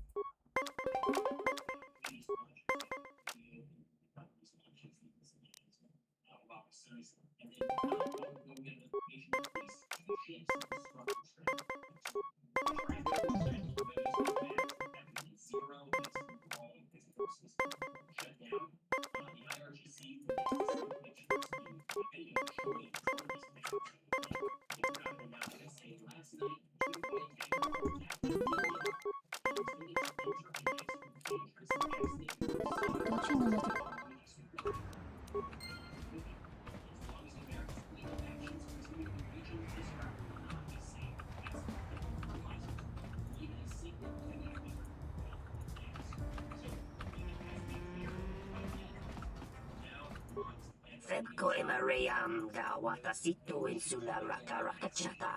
Speaker 8: Febko emareyam ga watasitu insula rakarakachata.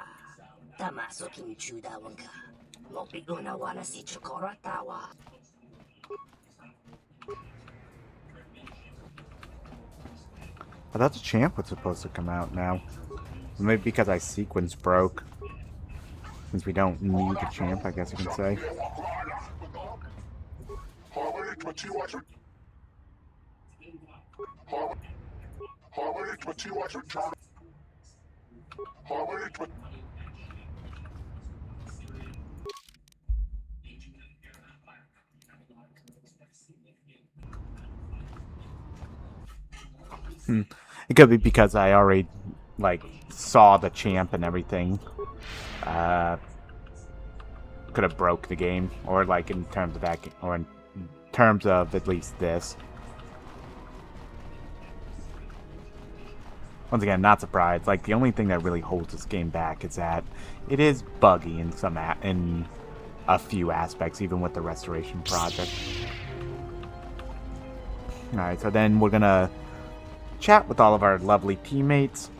Speaker 8: Tamaso kinchuda wanka. Mopi una wana si chokoratawa.
Speaker 1: I thought the champ was supposed to come out now. Maybe because I sequence broke. Since we don't need the champ, I guess you can say. It could be because I already, like, saw the champ and everything. Could have broke the game, or like in terms of that, or in terms of at least this. Once again, not surprised. Like, the only thing that really holds this game back is that it is buggy in in a few aspects, even with the restoration project. Alright, so then we're gonna chat with all of our lovely teammates.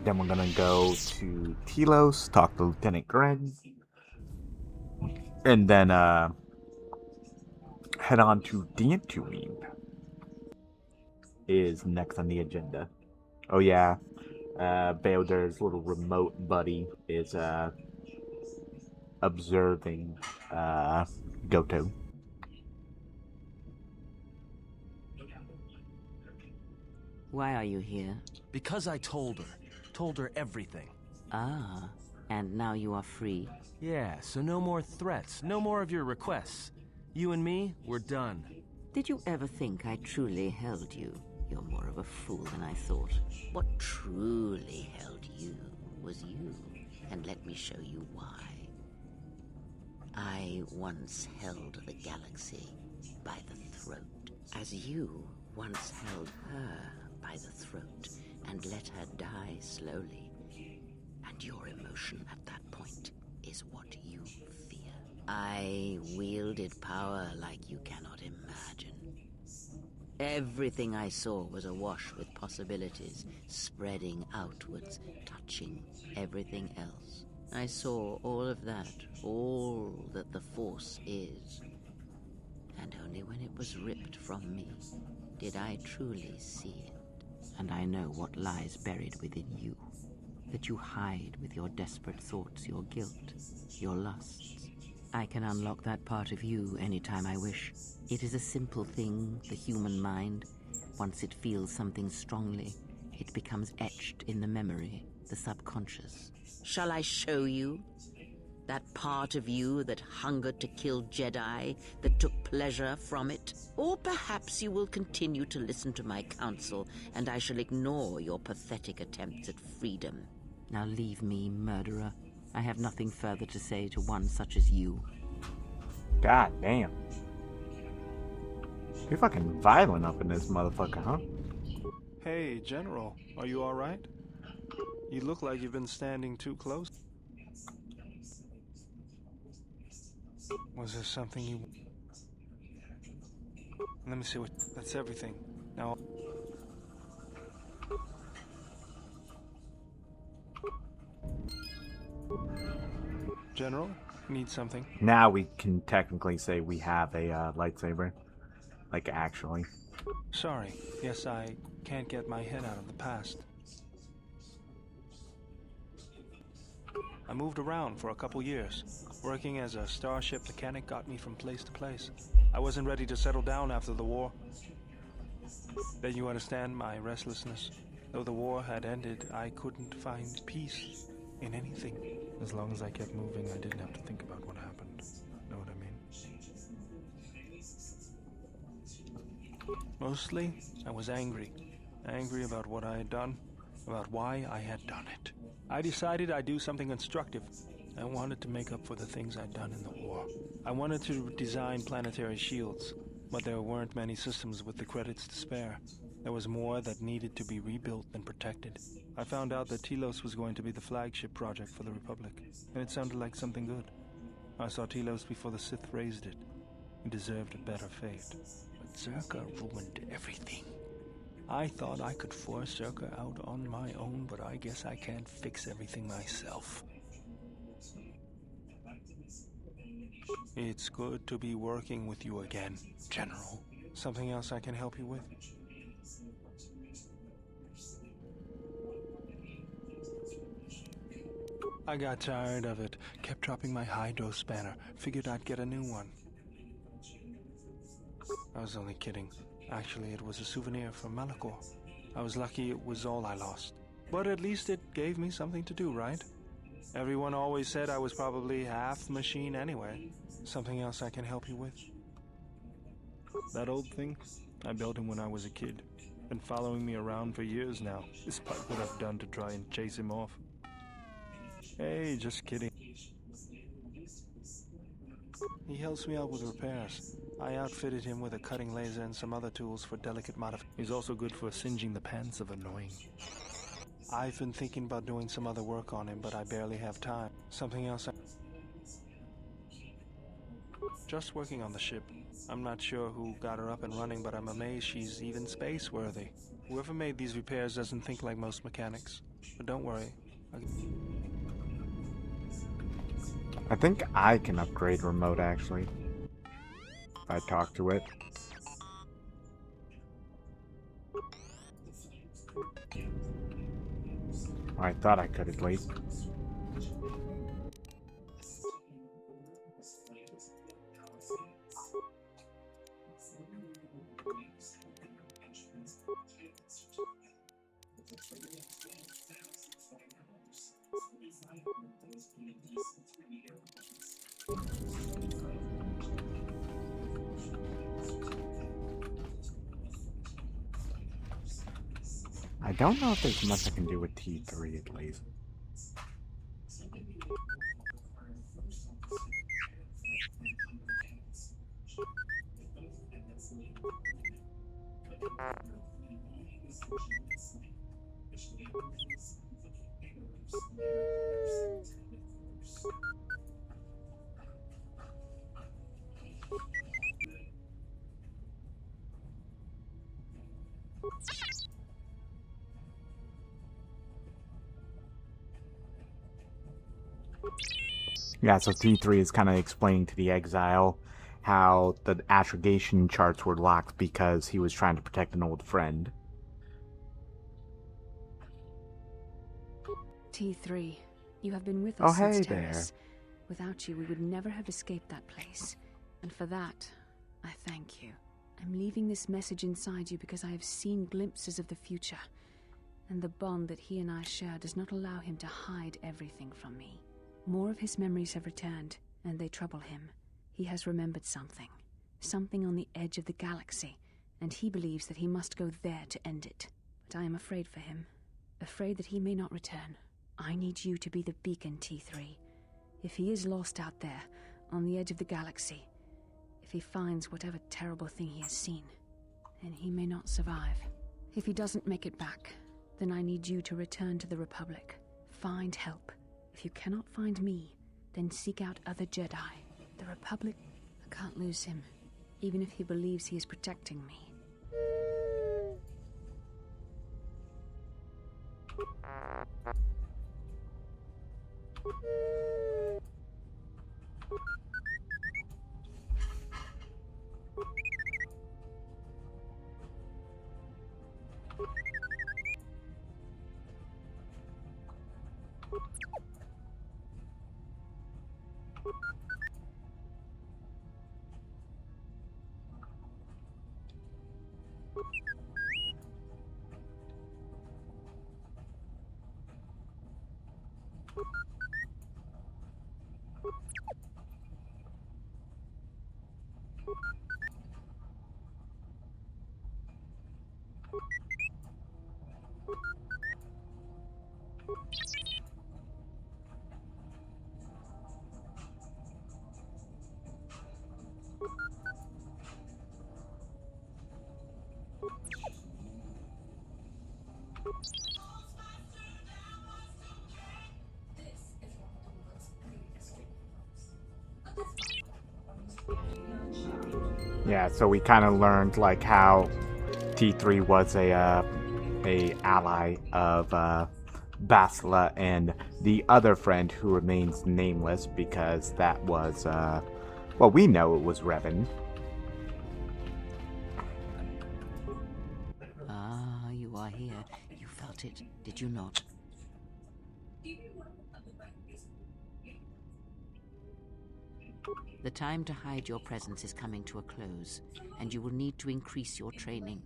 Speaker 1: Then we're gonna go to Telos, talk to Lieutenant Gren. And then head on to Dantooine is next on the agenda. Oh yeah, Baelder's little remote buddy is observing Goto.
Speaker 10: Why are you here?
Speaker 6: Because I told her everything.
Speaker 10: Ah, and now you are free?
Speaker 6: Yeah, so no more threats, no more of your requests. You and me, we're done.
Speaker 10: Did you ever think I truly held you? You're more of a fool than I thought. What truly held you was you, and let me show you why. I once held the galaxy by the throat, as you once held her by the throat and let her die slowly. And your emotion at that point is what you fear. I wielded power like you cannot imagine. Everything I saw was awash with possibilities, spreading outwards, touching everything else. I saw all of that, all that the Force is. And only when it was ripped from me did I truly see it. And I know what lies buried within you, that you hide with your desperate thoughts, your guilt, your lusts. I can unlock that part of you anytime I wish. It is a simple thing, the human mind. Once it feels something strongly, it becomes etched in the memory, the subconscious. Shall I show you? That part of you that hungered to kill Jedi, that took pleasure from it? Or perhaps you will continue to listen to my counsel, and I shall ignore your pathetic attempts at freedom. Now leave me, murderer. I have nothing further to say to one such as you.
Speaker 1: God damn. You're fucking violent up in this motherfucker, huh?
Speaker 16: Hey, General. Are you alright? You look like you've been standing too close. Was there something you... Let me see what... That's everything. Now... General, need something?
Speaker 1: Now we can technically say we have a lightsaber. Like, actually.
Speaker 16: Sorry. Yes, I can't get my head out of the past. I moved around for a couple years. Working as a starship mechanic got me from place to place. I wasn't ready to settle down after the war. Then you understand my restlessness. Though the war had ended, I couldn't find peace in anything. As long as I kept moving, I didn't have to think about what happened. Know what I mean? Mostly, I was angry. Angry about what I had done, about why I had done it. I decided I'd do something constructive. I wanted to make up for the things I'd done in the war. I wanted to design planetary shields. but there weren't many systems with the credits to spare. There was more that needed to be rebuilt than protected. I found out that Telos was going to be the flagship project for the Republic, and it sounded like something good. I saw Telos before the Sith raised it. It deserved a better fate. But Zerka ruined everything. I thought I could force Zerka out on my own, but I guess I can't fix everything myself. It's good to be working with you again, General. Something else I can help you with? I got tired of it. Kept dropping my hydro spanner. Figured I'd get a new one. I was only kidding. Actually, it was a souvenir from Malachor. I was lucky it was all I lost. But at least it gave me something to do, right? Everyone always said I was probably half machine anyway. Something else I can help you with? That old thing? I built him when I was a kid. Been following me around for years now, despite what I've done to try and chase him off. Hey, just kidding. He helps me out with repairs. I outfitted him with a cutting laser and some other tools for delicate modifications. He's also good for singeing the pants of annoying. I've been thinking about doing some other work on him, but I barely have time. Something else Just working on the ship. I'm not sure who got her up and running, but I'm amazed she's even space-worthy. Whoever made these repairs doesn't think like most mechanics. But don't worry.
Speaker 1: I think I can upgrade remote, actually. If I talk to it. Or I thought I could, at least. I don't know if there's much I can do with T3, at least. Yeah, so T3 is kind of explaining to the exile how the astrogation charts were locked because he was trying to protect an old friend.
Speaker 17: T3, you have been with us
Speaker 1: hey
Speaker 17: since
Speaker 1: there.
Speaker 17: Terrace. Without you, we would never have escaped that place. And for that, I thank you. I'm leaving this message inside you because I have seen glimpses of the future. And the bond that he and I share does not allow him to hide everything from me. More of his memories have returned, and they trouble him. He has remembered something. Something on the edge of the galaxy, and he believes that he must go there to end it. But I am afraid for him. Afraid that he may not return. I need you to be the beacon, T3. If he is lost out there, on the edge of the galaxy, if he finds whatever terrible thing he has seen, then he may not survive. If he doesn't make it back, then I need you to return to the Republic. Find help. If you cannot find me, then seek out other Jedi. The Republic, I can't lose him, even if he believes he is protecting me.
Speaker 1: Yeah, so we kind of learned like how T3 was a ally of Basila and the other friend who remains nameless because that was well, we know it was Revan.
Speaker 10: Ah, you are here. You felt it, did you not? The time to hide your presence is coming to a close, and you will need to increase your training.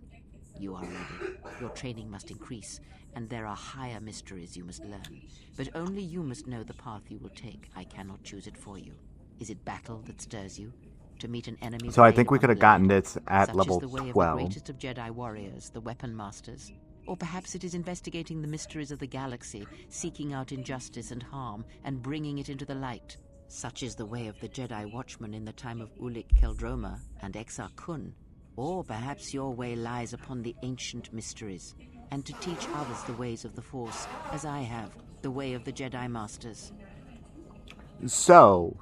Speaker 10: You are ready. Your training must increase, and there are higher mysteries you must learn. But only you must know the path you will take. I cannot choose it for you. Is it battle that stirs you? To meet an enemy
Speaker 1: So I
Speaker 10: blade
Speaker 1: think we
Speaker 10: upon
Speaker 1: could have
Speaker 10: blade?
Speaker 1: gotten this at
Speaker 10: Such
Speaker 1: level
Speaker 10: is the way
Speaker 1: 12.
Speaker 10: of the greatest of Jedi warriors, the weapon masters. Or perhaps it is investigating the mysteries of the galaxy, seeking out injustice and harm, and bringing it into the light. Such is the way of the Jedi Watchman in the time of Ulic Qel-Droma and Exar Kun. Or perhaps your way lies upon the ancient mysteries, and to teach others the ways of the Force, as I have, the way of the Jedi Masters.
Speaker 1: So,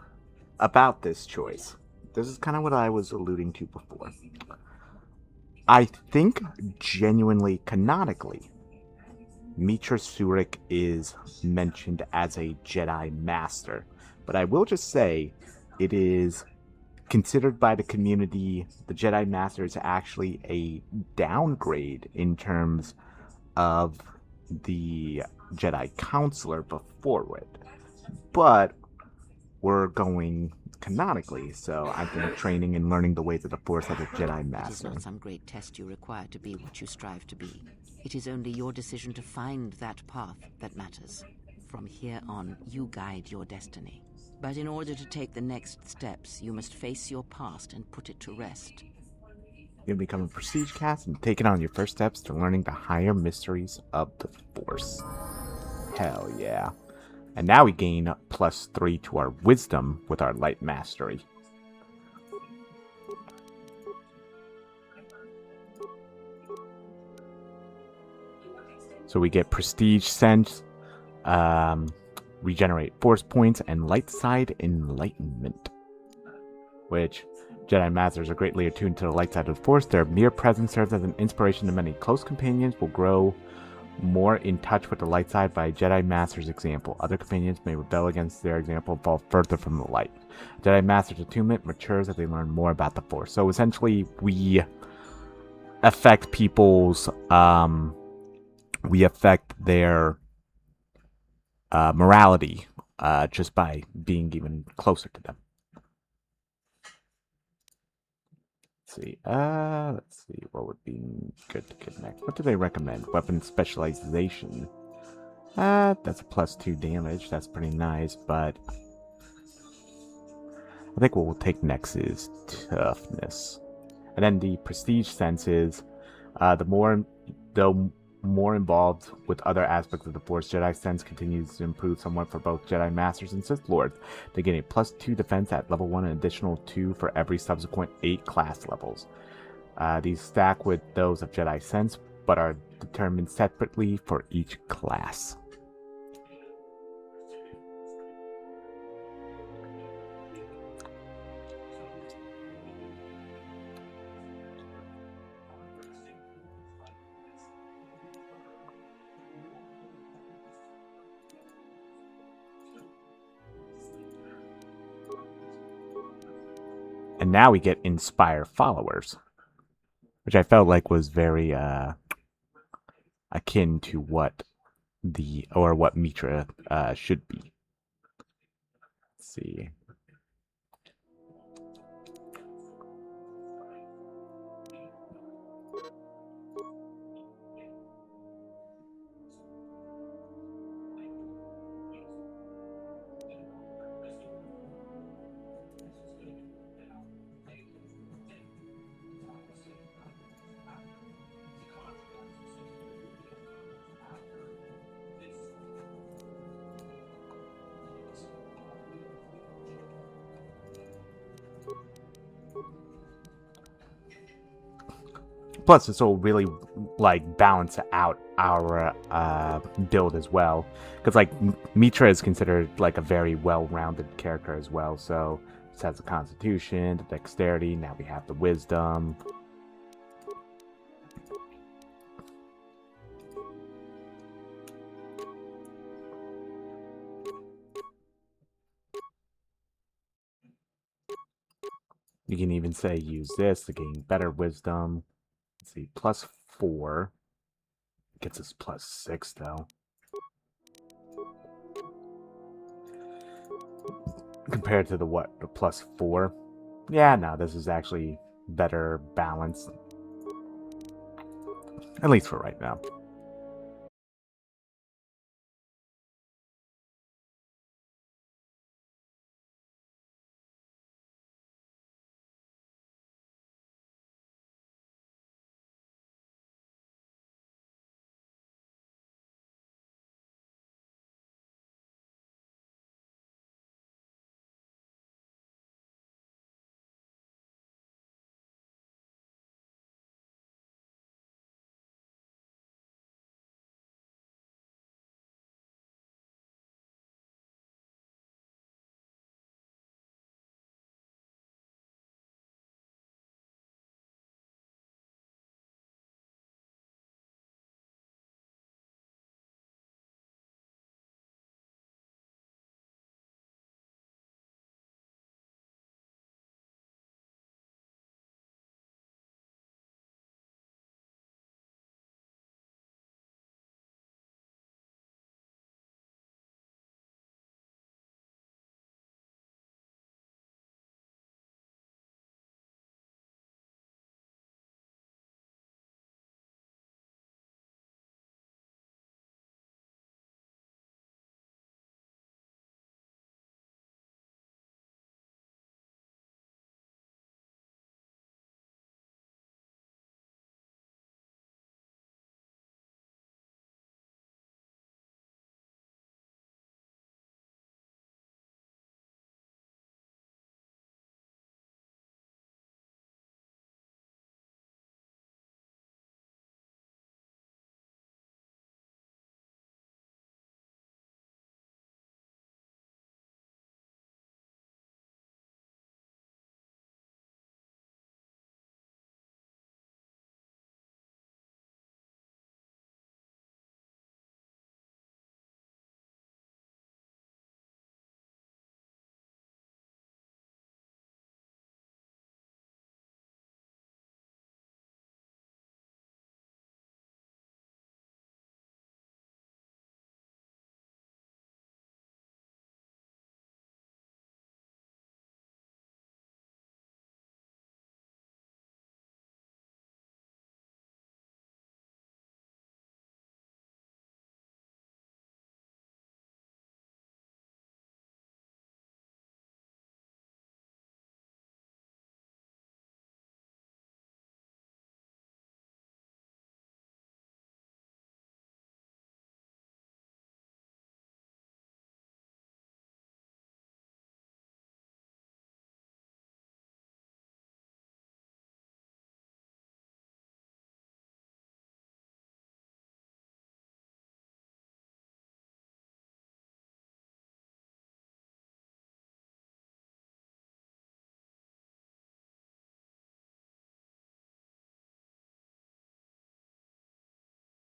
Speaker 1: about this choice, this is kind of what I was alluding to before. I think, genuinely, canonically, Mitra Surik is mentioned as a Jedi Master, but I will just say it is considered by the community, the Jedi Master is actually a downgrade in terms of the Jedi Counselor before it. But we're going canonically, so I think training and learning the ways of the Force as a Jedi Master.
Speaker 10: It is not some great test you require to be what you strive to be. It is only your decision to find that path that matters. From here on, you guide your destiny. But in order to take the next steps, you must face your past and put it to rest.
Speaker 1: You'll become a prestige cast and take it on your first steps to learning the higher mysteries of the Force. Hell yeah. And now we gain +3 to our wisdom with our light mastery. So we get prestige sense, regenerate force points, and light side enlightenment. Which Jedi Masters are greatly attuned to the light side of the Force. Their mere presence serves as an inspiration to many. Close companions will grow more in touch with the light side by Jedi Master's example. Other companions may rebel against their example and fall further from the light. Jedi Master's attunement matures as they learn more about the Force. So essentially, we affect people's, we affect their morality just by being even closer to them. Let's see, what would be good to connect? What do they recommend? Weapon specialization. That's a +2 damage. That's pretty nice, but I think what we'll take next is toughness. And then the prestige sense is the more involved with other aspects of the Force, Jedi sense continues to improve somewhat for both Jedi Masters and Sith Lords. They gain a +2 defense at level 1 and additional 2 for every subsequent 8 class levels. These stack with those of Jedi sense, but are determined separately for each class. And now we get inspire followers, which I felt like was very akin to what Mitra should be. Let's see. Plus, this will really like balance out our build as well, because like Mitra is considered like a very well-rounded character as well. So This has the Constitution, the Dexterity. Now we have the Wisdom. You can even say use this to gain better Wisdom. Let's see, +4. Gets us +6 though. Compared to the what? The +4? Yeah, no, this is actually better balanced. At least for right now.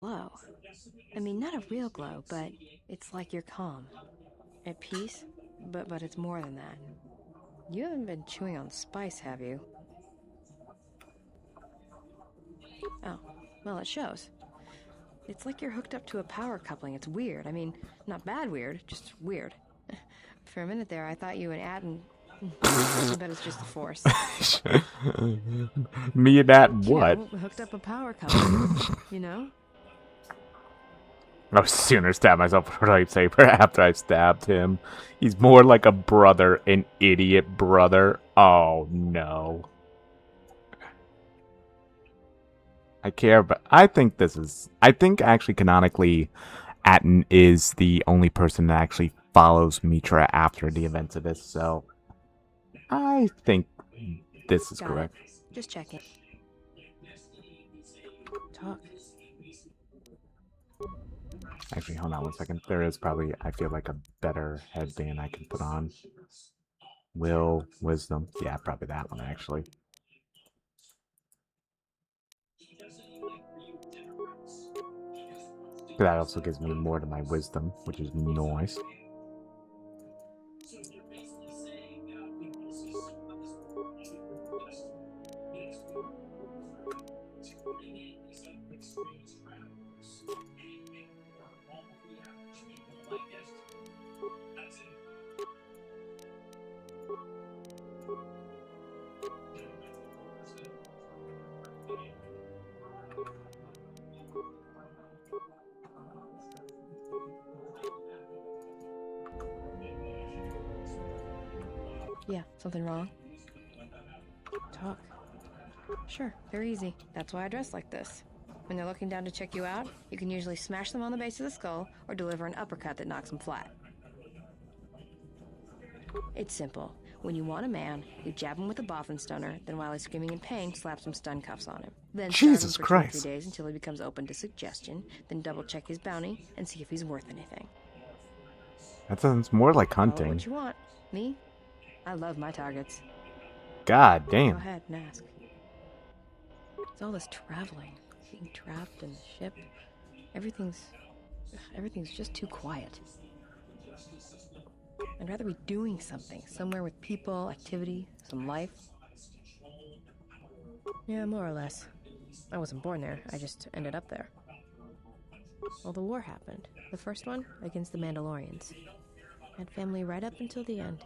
Speaker 7: Glow. I mean, not a real glow, but it's like you're calm. At peace, but it's more than that. You haven't been chewing on spice, have you? Oh, well, it shows. It's like you're hooked up to a power coupling. It's weird. I mean, not bad weird, just weird. For a minute there, I thought you and Atten... I bet it's just the Force.
Speaker 1: Me and that what?
Speaker 7: You know, hooked up a power coupling, you know?
Speaker 1: I would sooner stab myself with a lightsaber after I stabbed him. He's more like a brother, an idiot brother. Oh no. I care, but I think actually canonically, Atten is the only person that actually follows Mitra after the events of this, so I think this is correct.
Speaker 7: Just checking. Talk.
Speaker 1: Actually, hold on one second. There is probably, I feel like, a better headband I can put on. Will, wisdom. Yeah, probably that one, actually. That also gives me more to my wisdom, which is nice.
Speaker 7: Yeah, something wrong? Talk. Sure, they're easy. That's why I dress like this. When they're looking down to check you out, you can usually smash them on the base of the skull or deliver an uppercut that knocks them flat. It's simple. When you want a man, you jab him with a boffin stunner, then while he's screaming in pain, slap some stun cuffs on him. Then
Speaker 1: Jesus
Speaker 7: starve him for 2 or 3
Speaker 1: Christ.
Speaker 7: days until he becomes open to suggestion, then double check his bounty and see if he's worth anything.
Speaker 1: That sounds more like
Speaker 7: Call it
Speaker 1: hunting.
Speaker 7: what you want. Me? I love my targets.
Speaker 1: God
Speaker 7: Go
Speaker 1: damn.
Speaker 7: ahead and ask. It's all this traveling, being trapped in the ship. Everything's just too quiet. I'd rather be doing something, somewhere with people, activity, some life. Yeah, more or less. I wasn't born there, I just ended up there. Well, the war happened. The first one, against the Mandalorians. Had family right up until the end.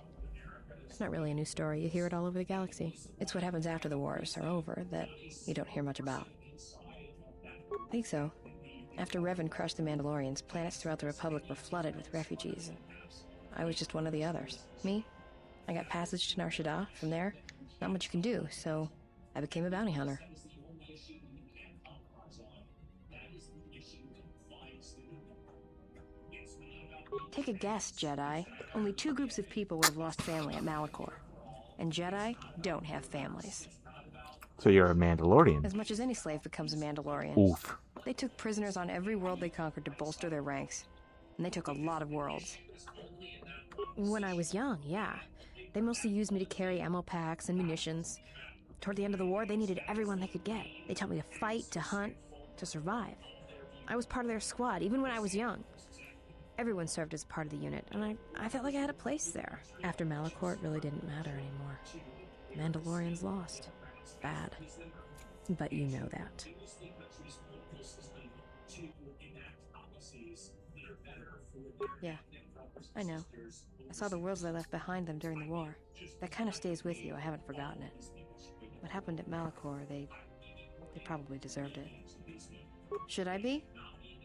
Speaker 7: It's not really a new story, you hear it all over the galaxy. It's what happens after the wars are over that you don't hear much about. I think so. After Revan crushed the Mandalorians, planets throughout the Republic were flooded with refugees. I was just one of the others. Me? I got passage to Nar Shaddaa. From there, not much you can do, so I became a bounty hunter. Take a guess, Jedi. Only 2 groups of people would have lost family at Malachor. And Jedi don't have families.
Speaker 1: So you're a Mandalorian.
Speaker 7: As much as any slave becomes a Mandalorian.
Speaker 1: Oof.
Speaker 7: They took prisoners on every world they conquered to bolster their ranks. And they took a lot of worlds. When I was young, yeah. They mostly used me to carry ammo packs and munitions. Toward the end of the war, they needed everyone they could get. They taught me to fight, to hunt, to survive. I was part of their squad, even when I was young. Everyone served as part of the unit, and I felt like I had a place there. After Malachor, it really didn't matter anymore. Mandalorians lost. Bad. But you know that. Yeah, I know. I saw the worlds they left behind them during the war. That kind of stays with you, I haven't forgotten it. What happened at Malachor, they probably deserved it. Should I be?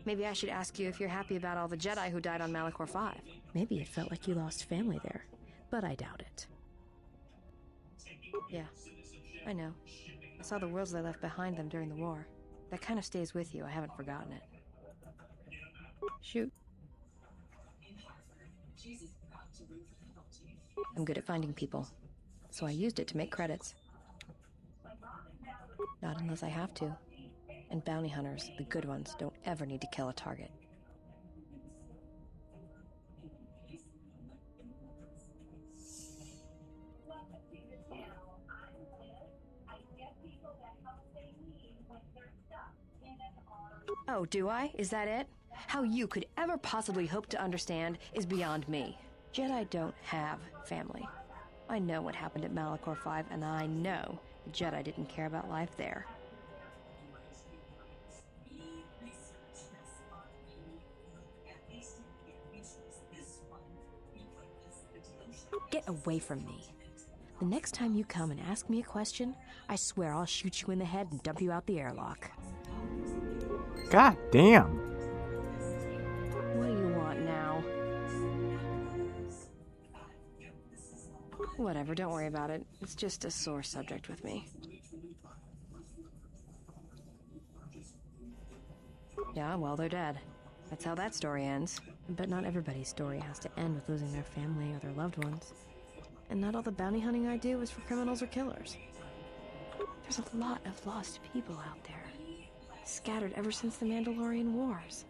Speaker 7: Maybe I should ask you if you're happy about all the Jedi who died on Malachor 5. Maybe it felt like you lost family there, but I doubt it. Yeah, I know. I saw the worlds they left behind them during the war. That kind of stays with you, I haven't forgotten it. Shoot. I'm good at finding people, so I used it to make credits. Not unless I have to. And bounty hunters, the good ones, don't ever need to kill a target. Oh, do I? Is that it? How you could ever possibly hope to understand is beyond me. Jedi don't have family. I know what happened at Malachor 5, and I know the Jedi didn't care about life there. Get away from me. The next time you come and ask me a question, I swear I'll shoot you in the head and dump you out the airlock.
Speaker 1: God damn.
Speaker 7: What do you want now? Whatever, don't worry about it. It's just a sore subject with me. Yeah, well, they're dead. That's how that story ends. But not everybody's story has to end with losing their family or their loved ones. And not all the bounty hunting I do is for criminals or killers. There's a lot of lost people out there, scattered ever since the Mandalorian Wars.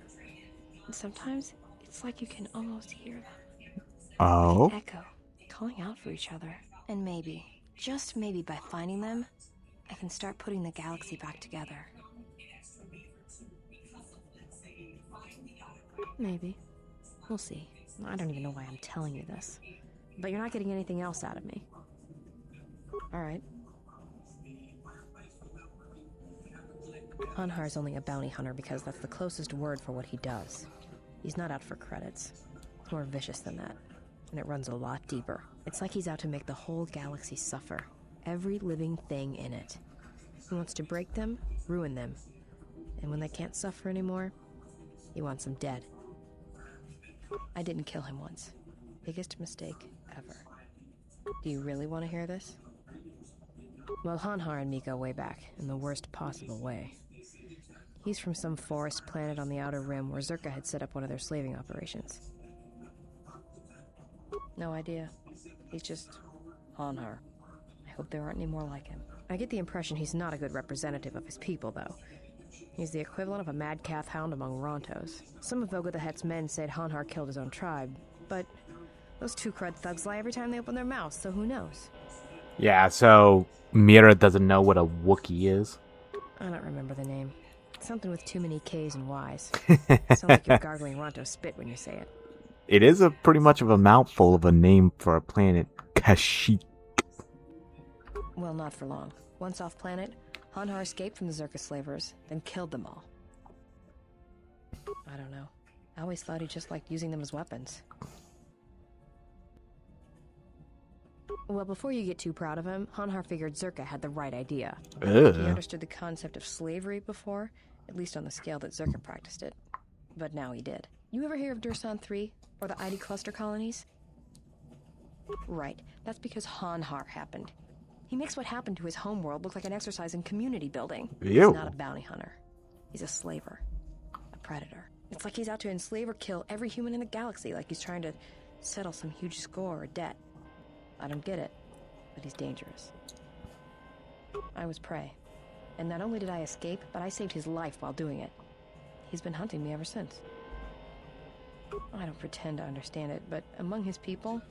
Speaker 7: And sometimes it's like you can almost hear them.
Speaker 1: Oh?
Speaker 7: An echo, calling out for each other. And maybe, just maybe by finding them, I can start putting the galaxy back together. Maybe. We'll see. I don't even know why I'm telling you this. But you're not getting anything else out of me. Alright. Hanhar's only a bounty hunter because that's the closest word for what he does. He's not out for credits. It's more vicious than that. And it runs a lot deeper. It's like he's out to make the whole galaxy suffer. Every living thing in it. He wants to break them, ruin them. And when they can't suffer anymore, he wants them dead. I didn't kill him once. Biggest mistake ever. Do you really want to hear this? Well, Hanhar and me go way back, in the worst possible way. He's from some forest planet on the Outer Rim where Zerka had set up one of their slaving operations. No idea. He's just Hanhar. I hope there aren't any more like him. I get the impression he's not a good representative of his people, though. He's the equivalent of a mad calf hound among Rontos. Some of Voga the Hutt's men said Hanhar killed his own tribe, but those two crud thugs lie every time they open their mouths, so who knows?
Speaker 1: Yeah, so Mira doesn't know what a Wookiee is?
Speaker 7: I don't remember the name. Something with too many K's and Y's. Sounds like you're gargling Ronto spit when you say it.
Speaker 1: It is a pretty much of a mouthful of a name for a planet, Kashyyyk.
Speaker 7: Well, not for long. Once off planet, Hanhar escaped from the Zerka slavers, then killed them all. I don't know. I always thought he just liked using them as weapons. Well, before you get too proud of him, Hanhar figured Zerka had the right idea.
Speaker 1: Ugh.
Speaker 7: He understood the concept of slavery before, at least on the scale that Zerka practiced it. But now he did. You ever hear of Dursan 3, or the ID cluster colonies? Right, that's because Hanhar happened. He makes what happened to his homeworld look like an exercise in community building.
Speaker 1: Ew.
Speaker 7: He's not a bounty hunter. He's a slaver. A predator. It's like he's out to enslave or kill every human in the galaxy, like he's trying to settle some huge score or debt. I don't get it, but he's dangerous. I was prey. And not only did I escape, but I saved his life while doing it. He's been hunting me ever since. I don't pretend to understand it, but among his people,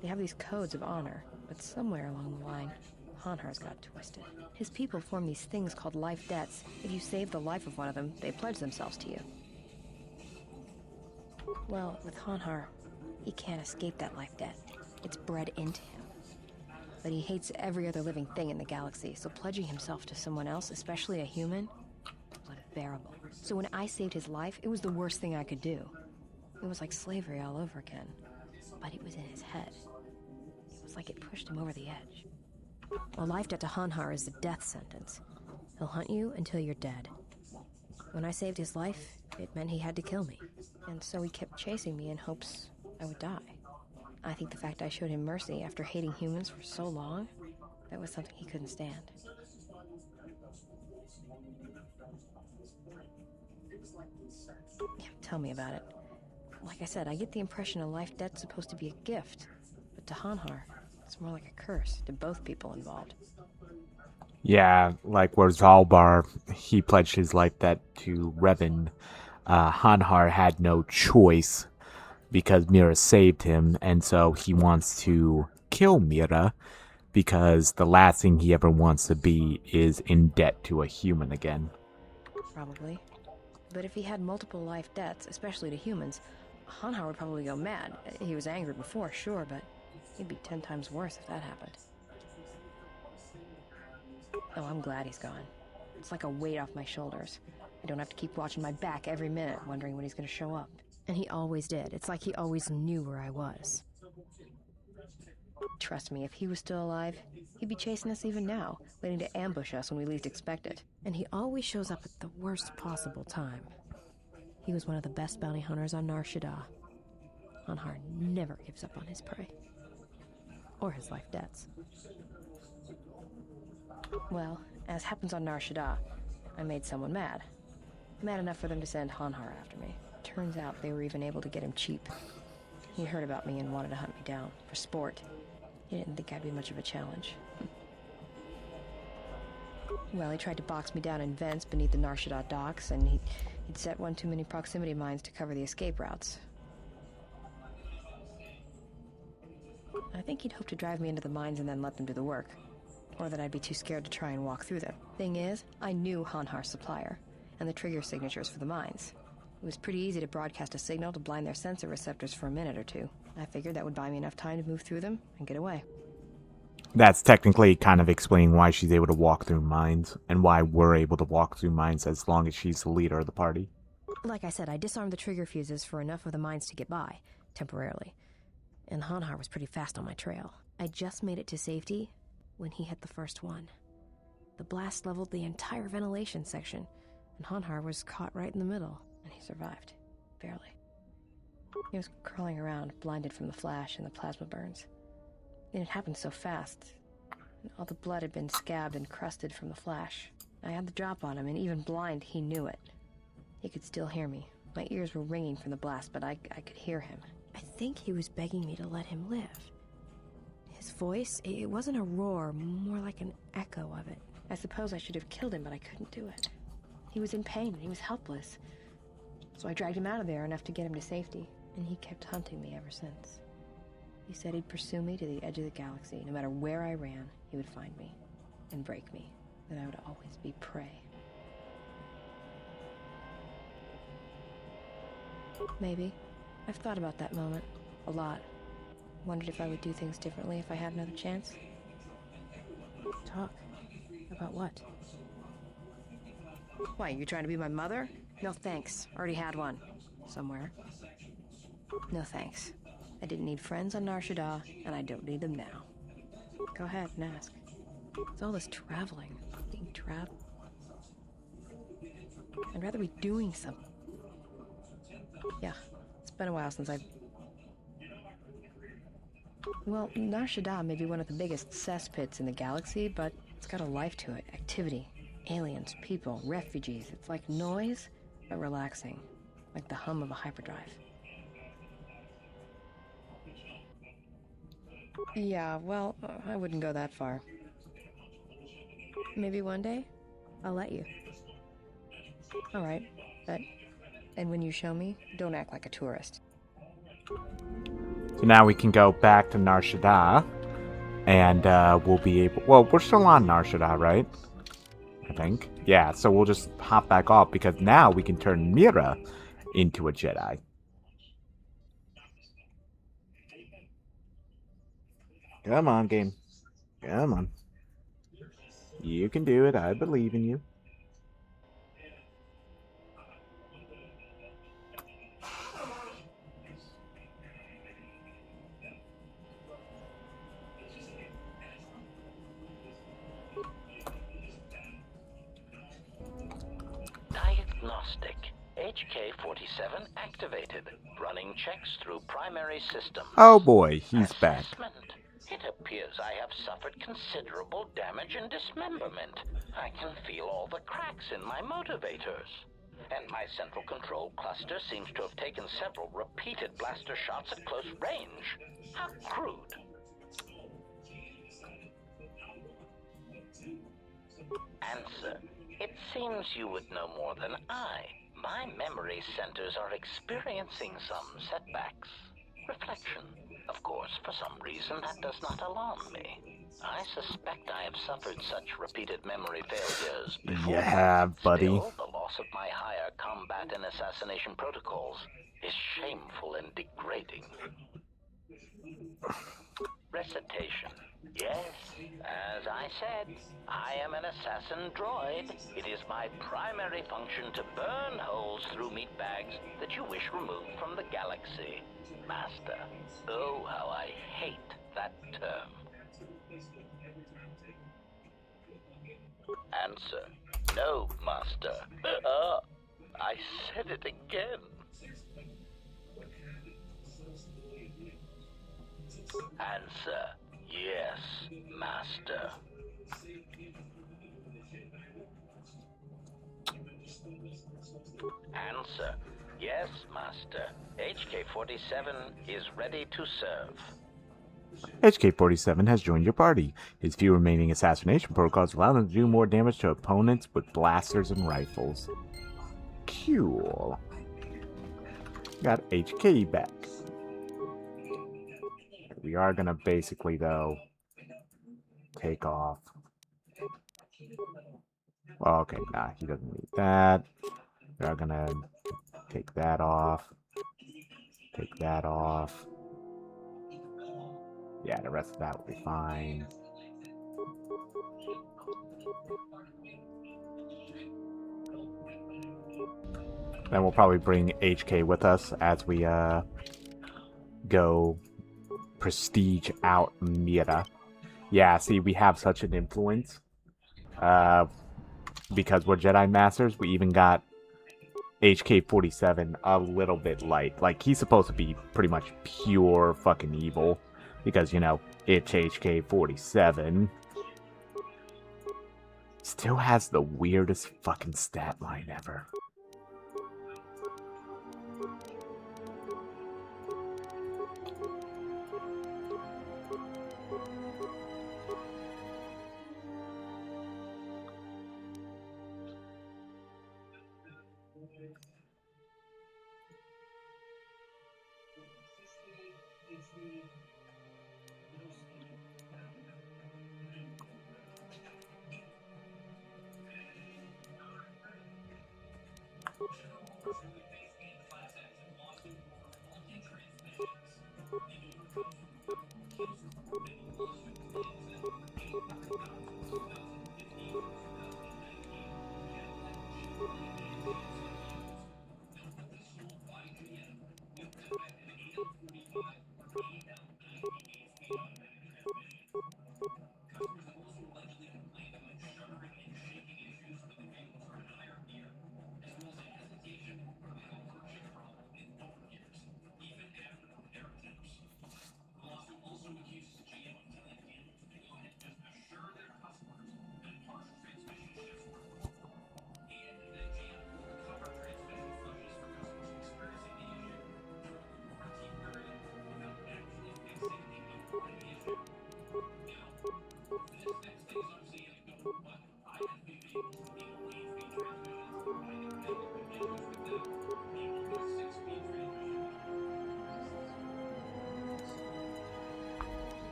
Speaker 7: they have these codes of honor. But somewhere along the line, Hanhar's got twisted. His people form these things called life debts. If you save the life of one of them, they pledge themselves to you. Well, with Hanhar, he can't escape that life debt. It's bred into him. But he hates every other living thing in the galaxy, so pledging himself to someone else, especially a human, was unbearable. So when I saved his life, it was the worst thing I could do. It was like slavery all over again. But it was in his head. It was like it pushed him over the edge. A life debt to Hanhar is the death sentence. He'll hunt you until you're dead. When I saved his life, it meant he had to kill me. And so he kept chasing me in hopes I would die. I think the fact I showed him mercy after hating humans for so long, that was something he couldn't stand. Yeah, tell me about it. Like I said, I get the impression a life debt's supposed to be a gift. But to Hanhar, it's more like a curse to both people involved.
Speaker 1: Yeah, like where Zalbar, he pledged his life debt to Revan. Hanhar had no choice because Mira saved him, and so he wants to kill Mira because the last thing he ever wants to be is in debt to a human again.
Speaker 7: Probably. But if he had multiple life debts, especially to humans, Hanhar would probably go mad. He was angry before, sure, but he'd be 10 times worse if that happened. Oh, I'm glad he's gone. It's like a weight off my shoulders. I don't have to keep watching my back every minute, wondering when he's going to show up. And he always did. It's like he always knew where I was. Trust me, if he was still alive, he'd be chasing us even now, waiting to ambush us when we least expect it. And he always shows up at the worst possible time. He was one of the best bounty hunters on Nar Shaddaa. Hanhar never gives up on his prey. Or his life debts. Well, as happens on Nar Shaddaa, I made someone mad. Mad enough for them to send Hanhar after me. Turns out they were even able to get him cheap. He heard about me and wanted to hunt me down, for sport. He didn't think I'd be much of a challenge. Well, he tried to box me down in vents beneath the Nar Shaddaa docks, and he'd set one too many proximity mines to cover the escape routes. I think he'd hoped to drive me into the mines and then let them do the work. Or that I'd be too scared to try and walk through them. Thing is, I knew Hanhar's supplier, and the trigger signatures for the mines. It was pretty easy to broadcast a signal to blind their sensor receptors for a minute or two. I figured that would buy me enough time to move through them and get away.
Speaker 1: That's technically kind of explaining why she's able to walk through mines, and why we're able to walk through mines as long as she's the leader of the party.
Speaker 7: Like I said, I disarmed the trigger fuses for enough of the mines to get by, temporarily. And Hanhar was pretty fast on my trail. I just made it to safety when he hit the first one. The blast leveled the entire ventilation section, and Hanhar was caught right in the middle, and he survived. Barely. He was crawling around, blinded from the flash and the plasma burns. And it happened so fast. All the blood had been scabbed and crusted from the flash. I had the drop on him, and even blind, he knew it. He could still hear me. My ears were ringing from the blast, but I could hear him. I think he was begging me to let him live. His voice, it wasn't a roar, more like an echo of it. I suppose I should have killed him, but I couldn't do it. He was in pain, and he was helpless. So I dragged him out of there enough to get him to safety, and he kept hunting me ever since. He said he'd pursue me to the edge of the galaxy. No matter where I ran, he would find me and break me, that I would always be prey. Maybe. I've thought about that moment a lot. Wondered if I would do things differently if I had another chance. Talk. About what? Why, you trying to be my mother? No thanks. Already had one. Somewhere. No thanks. I didn't need friends on Nar Shaddaa, and I don't need them now. Go ahead and ask. It's all this traveling. Being trapped. I'd rather be doing something. Yeah, it's been a while since I've... Well, Nar Shaddaa may be one of the biggest cesspits in the galaxy, but it's got a life to it. Activity. Aliens, people, refugees. It's like noise, but relaxing. Like the hum of a hyperdrive. Yeah, well, I wouldn't go that far. Maybe one day, I'll let you. Alright, but... And when you show me, don't act like a tourist.
Speaker 1: So now we can go back to Nar Shaddaa, and we'll be able... Well, we're still on Nar Shaddaa, right? I think. Yeah, so we'll just hop back off, because now we can turn Mira into a Jedi. Come on, game. Come on. You can do it. I believe in you.
Speaker 5: Diagnostic. HK-47 activated. Running checks through primary system.
Speaker 1: Oh boy, he's back.
Speaker 5: It appears I have suffered considerable damage and dismemberment. I can feel all the cracks in my motivators. And my central control cluster seems to have taken several repeated blaster shots at close range. How crude. Answer. It seems you would know more than I. My memory centers are experiencing some setbacks. Reflection. Of course, for some reason, that does not alarm me. I suspect I have suffered such repeated memory failures before.
Speaker 1: You have, buddy.
Speaker 5: Still, the loss of my higher combat and assassination protocols is shameful and degrading. Recitation. Yes, as I said, I am an assassin droid. It is my primary function to burn holes through meat bags that you wish removed from the galaxy. Master. Oh, how I hate that term. Answer. No, Master. I said it again. Answer. Yes, Master. Answer. Yes, Master. HK-47 is ready to serve.
Speaker 1: HK-47 has joined your party. His few remaining assassination protocols allow him to do more damage to opponents with blasters and rifles. Cool. Got HK back. We are gonna basically, though, take off. Well, okay, nah, he doesn't need that. We are gonna take that off. Take that off. Yeah, the rest of that will be fine. Then we'll probably bring HK with us as we go prestige out Mira. Yeah, see, we have such an influence. Because we're Jedi Masters, we even got HK-47 a little bit light. Like, he's supposed to be pretty much pure fucking evil. Because, you know, it's HK-47. Still has the weirdest fucking stat line ever.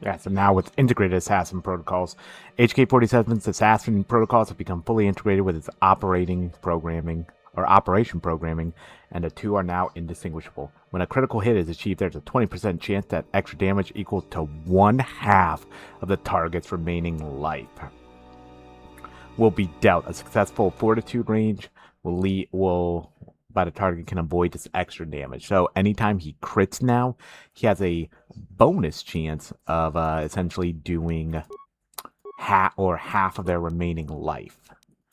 Speaker 1: Yeah, so now with integrated assassin protocols, HK-47's assassin protocols have become fully integrated with its operation programming, and the two are now indistinguishable. When a critical hit is achieved, there's a 20% chance that extra damage equal to 1/2 of the target's remaining life will be dealt. A successful fortitude range but a target can avoid this extra damage. So anytime he crits now, he has a bonus chance of essentially doing half of their remaining life.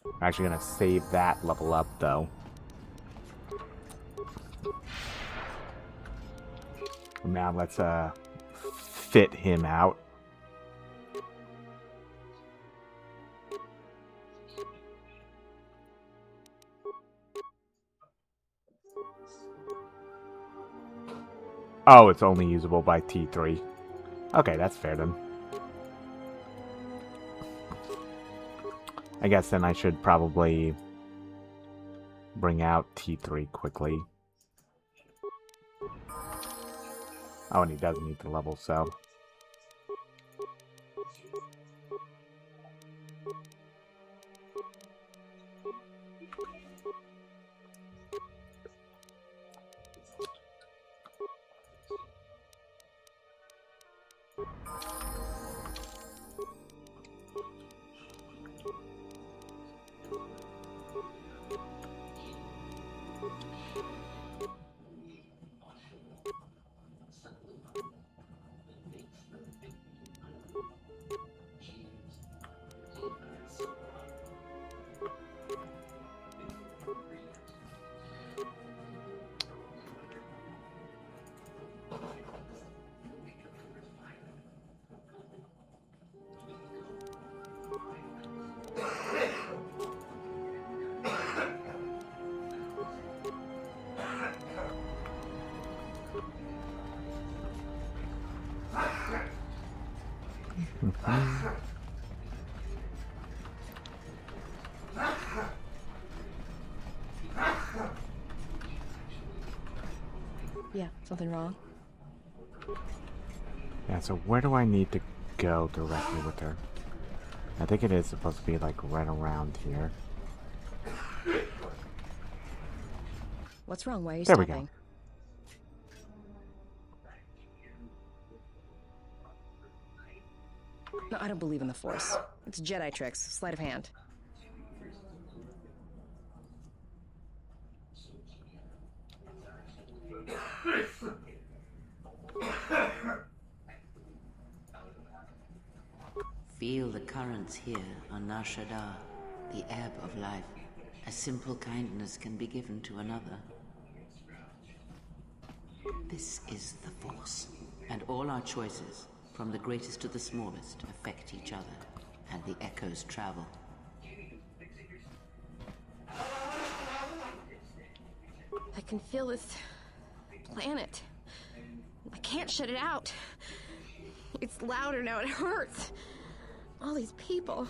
Speaker 1: I'm actually going to save that level up, though. Now let's fit him out. Oh, it's only usable by T3. Okay, that's fair then. I guess then I should probably bring out T3 quickly. Oh, and he doesn't need the level, so...
Speaker 7: Yeah, something wrong?
Speaker 1: Yeah, so where do I need to go directly with her? I think it is supposed to be like right around here.
Speaker 7: What's wrong? Why are you
Speaker 1: There
Speaker 7: stopping?
Speaker 1: we go.
Speaker 7: No, I don't believe in the Force. It's Jedi tricks. Sleight of hand.
Speaker 10: Feel the currents here on Nar Shaddaa, the ebb of life. A simple kindness can be given to another. This is the Force, and all our choices, from the greatest to the smallest, affect each other, and the echoes travel.
Speaker 7: I can feel this planet. I can't shut it out. It's louder now, it hurts. All these people.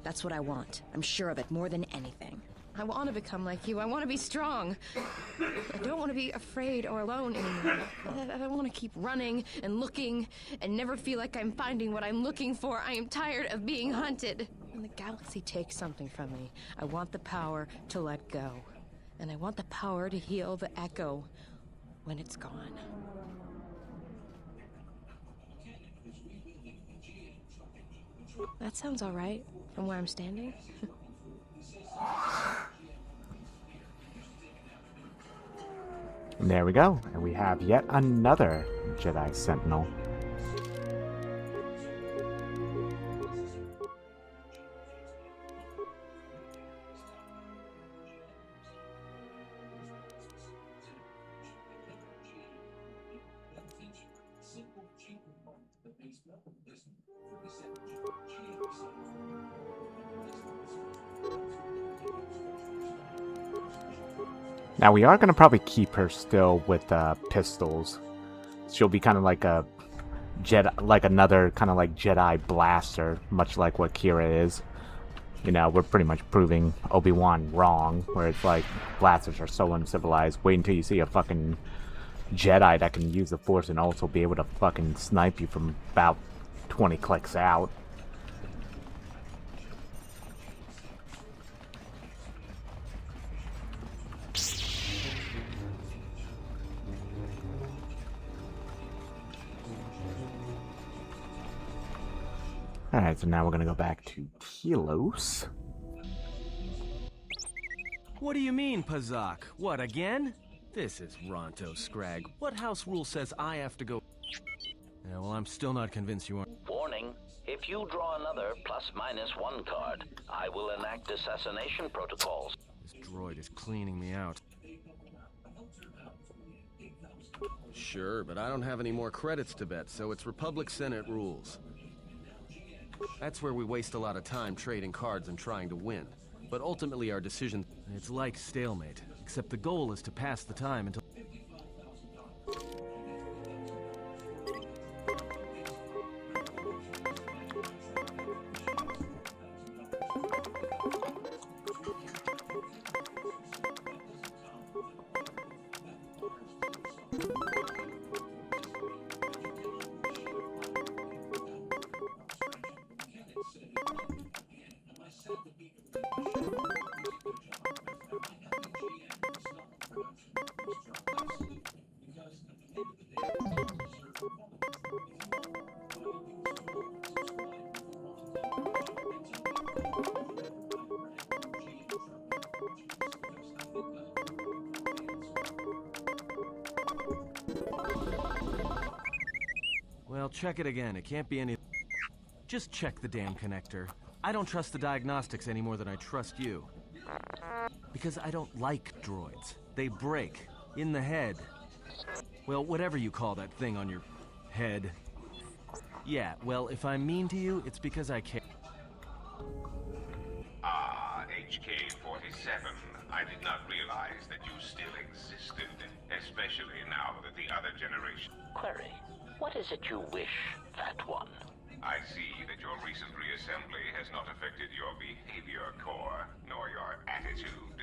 Speaker 7: That's what I want. I'm sure of it more than anything. I want to become like you. I want to be strong. I don't want to be afraid or alone anymore. I want to keep running and looking and never feel like I'm finding what I'm looking for. I am tired of being hunted. When the galaxy takes something from me, I want the power to let go. And I want the power to heal the echo when it's gone. That sounds all right from where I'm standing.
Speaker 1: And there we go. And we have yet another Jedi Sentinel. Now we are going to probably keep her still with pistols. She'll be kind of like a Jedi, like another kind of like Jedi blaster, much like what Kira is. You know, we're pretty much proving Obi-Wan wrong, where it's like blasters are so uncivilized. Wait until you see a fucking Jedi that can use the Force and also be able to fucking snipe you from about 20 clicks out. Alright, so now we're gonna go back to Telos.
Speaker 6: What do you mean, Pazak? What, again? This is Ronto Scrag. What house rule says I have to go? Yeah, well, I'm still not convinced you are.
Speaker 5: Warning, if you draw another ±1 card, I will enact assassination protocols.
Speaker 6: This droid is cleaning me out. Sure, but I don't have any more credits to bet, so it's Republic Senate rules. That's where we waste a lot of time trading cards and trying to win. But ultimately our decision, it's like stalemate, except the goal is to pass the time until... Well, check it again. It can't be any... Just check the damn connector. I don't trust the diagnostics any more than I trust you. Because I don't like droids. They break. In the head. Well, whatever you call that thing on your head. Yeah, well, if I'm mean to you, it's because I care.
Speaker 9: Ah, HK-47. I did not realize that you still existed. especially now that the other generation...
Speaker 5: Query, what is it you wish, Fat One?
Speaker 9: I see that your recent reassembly has not affected your behavior core, nor your attitude.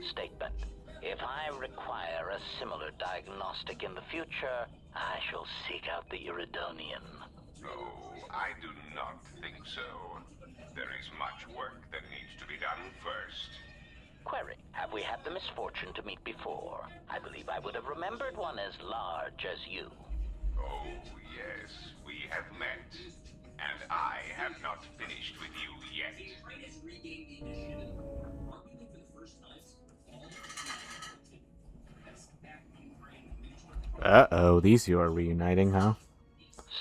Speaker 5: Statement. If I require a similar diagnostic in the future, I shall seek out the Iridonian.
Speaker 9: Oh, I do not think so. There is much work that needs to be done first.
Speaker 5: Query, have we had the misfortune to meet before? I believe I would have remembered one as large as you.
Speaker 9: Oh, yes, we have met. And I have not finished with you yet.
Speaker 1: Uh-oh, these two are reuniting, huh?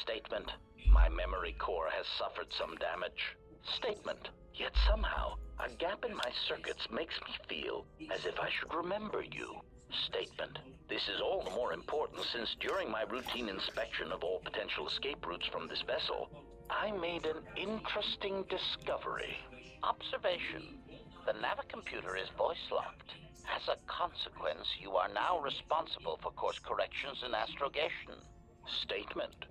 Speaker 5: Statement. My memory core has suffered some damage. Statement. Yet somehow, a gap in my circuits makes me feel as if I should remember you. Statement. This is all the more important since during my routine inspection of all potential escape routes from this vessel, I made an interesting discovery. Observation. The navicomputer is voice-locked. As a consequence, you are now responsible for course corrections and astrogation. Statement.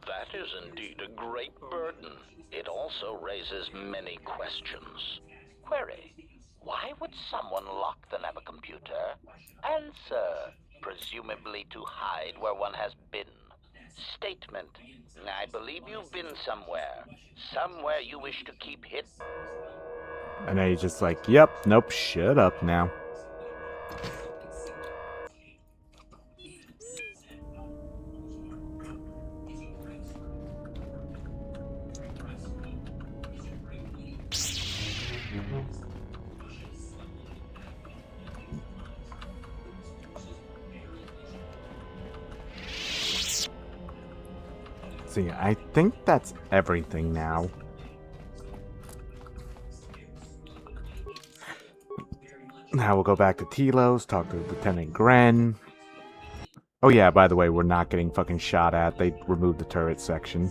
Speaker 5: That is indeed a great burden. It also raises many questions. Query. Why would someone lock the navicomputer? Answer. Presumably to hide where one has been. Statement. I believe you've been somewhere. Somewhere you wish to keep hidden.
Speaker 1: And then he's just like, yep, nope, shut up now. See, I think that's everything now. Now we'll go back to Telos, talk to Lieutenant Gren. Oh yeah, by the way, we're not getting fucking shot at. They removed the turret section.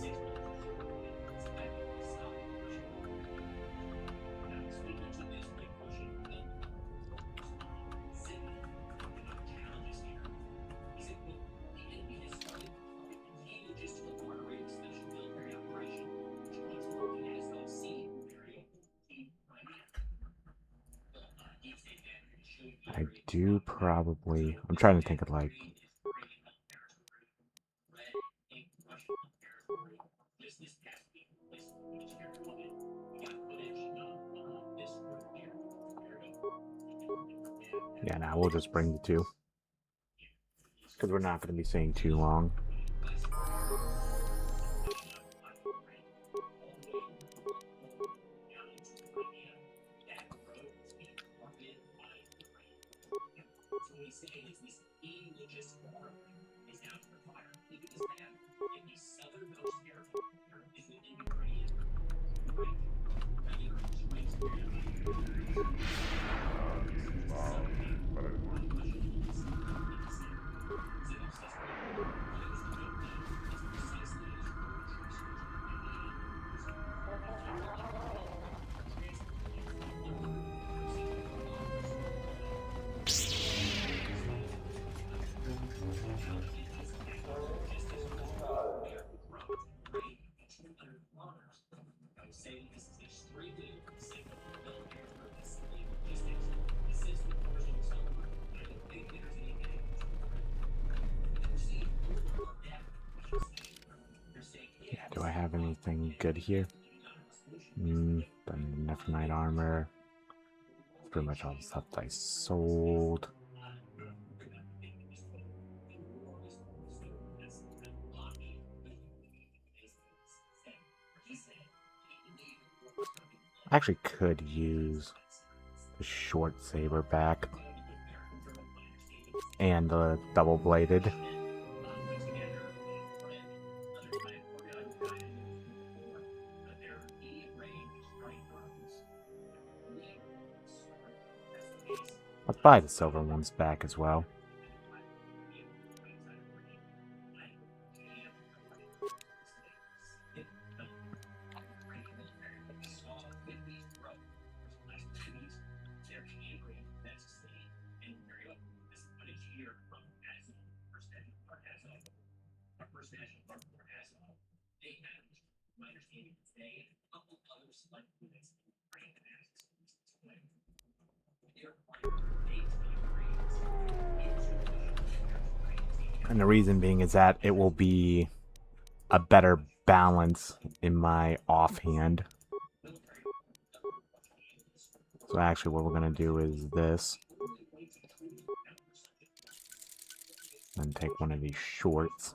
Speaker 1: I do probably... I'm trying to think of like... Yeah, now we'll just bring the two. Because we're not going to be staying too long. Do I have anything good here? Enough knight armor. Pretty much all the stuff that I sold. I actually could use the short saber back. And the double-bladed. I'll buy the silver ones back as well. And the reason being is that it will be a better balance in my offhand. So actually what we're going to do is this. And take one of these shorts.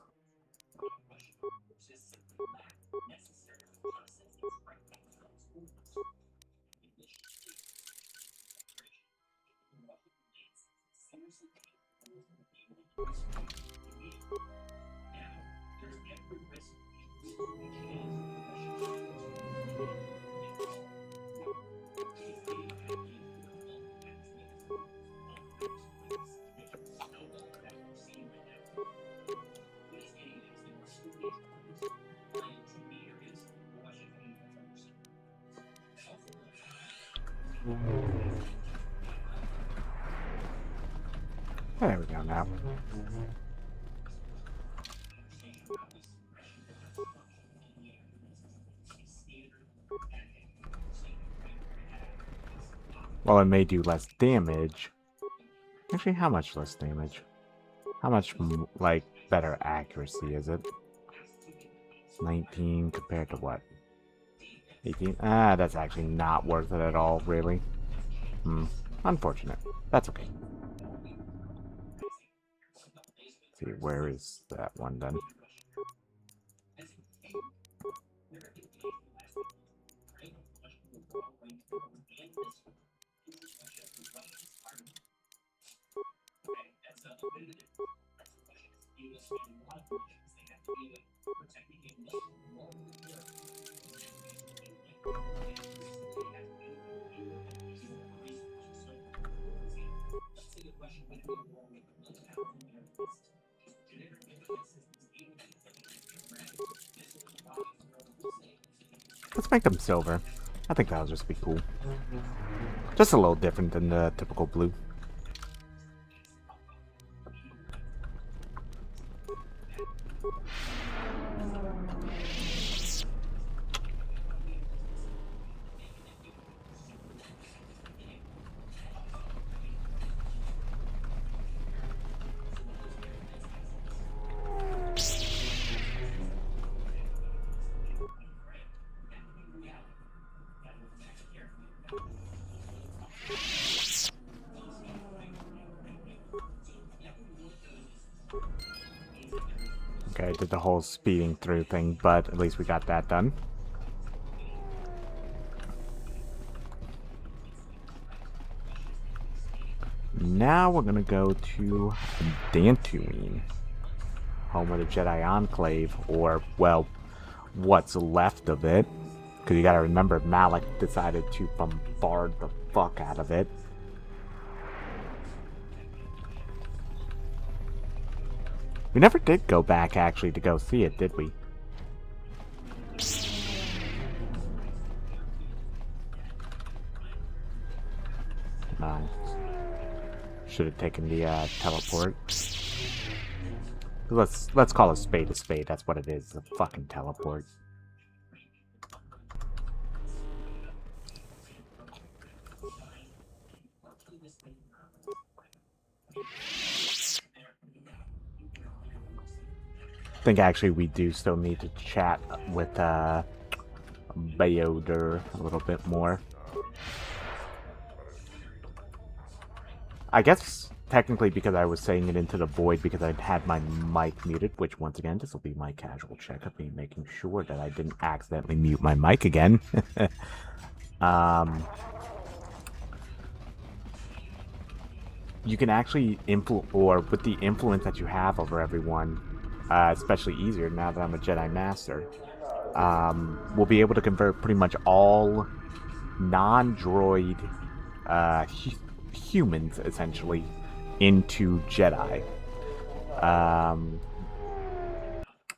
Speaker 1: There we go now. Well, it may do less damage. Actually, how much less damage? How much, like, better accuracy is it? 19 compared to what? 18? Ah, that's actually not worth it at all, really. Unfortunate. That's okay. Let's see, where is that one then? Let's make them silver. I think that'll just be cool. Just a little different than the typical blue. Okay, I did the whole speeding through thing, but at least we got that done. Now we're gonna go to Dantooine, home of the Jedi Enclave, or, well, what's left of it. Because you gotta remember, Malik decided to bombard the fuck out of it. We never did go back, actually, to go see it, did we? No. Should have taken the teleport. Let's call a spade a spade. That's what it is. A fucking teleport. I think actually we do still need to chat with Bayoder a little bit more. I guess technically because I was saying it into the void because I had my mic muted, which once again, this will be my casual check of me making sure that I didn't accidentally mute my mic again. You can actually with the influence that you have over everyone, especially easier now that I'm a Jedi Master, we'll be able to convert pretty much all non-droid humans, essentially, into Jedi.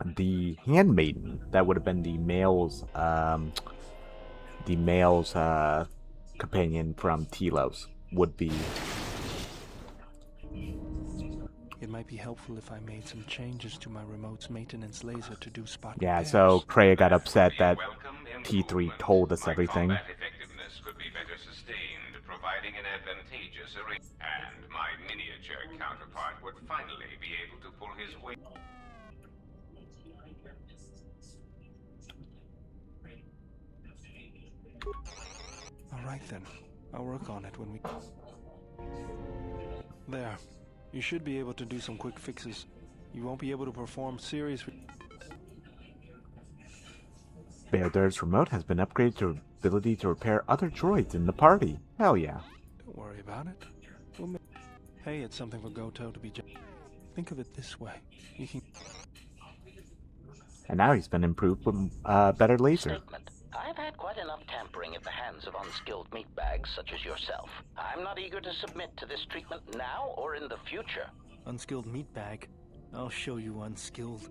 Speaker 1: The handmaiden, that would have been the male's companion from Telos, would be...
Speaker 16: It might be helpful if I made some changes to my remote's maintenance laser to do spot
Speaker 1: Yeah,
Speaker 16: repairs.
Speaker 1: so Kreia got upset that T3 told us everything.
Speaker 9: Combat effectiveness could be better sustained, providing an advantageous arrangement. And my miniature counterpart would finally be able to pull his weight.
Speaker 16: Alright then. I'll work on it when we... There. You should be able to do some quick fixes. You won't be able to perform serious...
Speaker 1: Bearder's remote has been upgraded to ability to repair other droids in the party. Hell yeah.
Speaker 16: Don't worry about it. Hey, it's something for Goto to be... Think of it this way. You can...
Speaker 1: And now he's been improved with better laser.
Speaker 5: Statement. I've had quite enough tampering at the hands of unskilled meatbags such as yourself. I'm not eager to submit to this treatment now or in the future.
Speaker 16: Unskilled meatbag? I'll show you unskilled.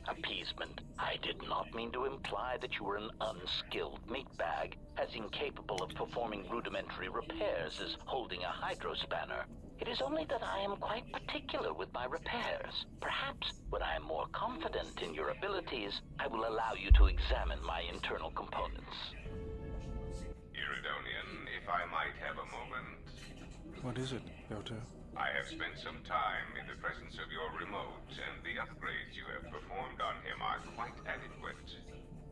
Speaker 5: Appeasement. I did not mean to imply that you were an unskilled meatbag, as incapable of performing rudimentary repairs as holding a hydrospanner. It is only that I am quite particular with my repairs. Perhaps when I am more confident in your abilities, I will allow you to examine my internal components.
Speaker 9: Iridonian, if I might have a moment.
Speaker 16: What is it, Goto?
Speaker 9: I have spent some time in the presence of your remote, and the upgrades you have performed on him are quite adequate.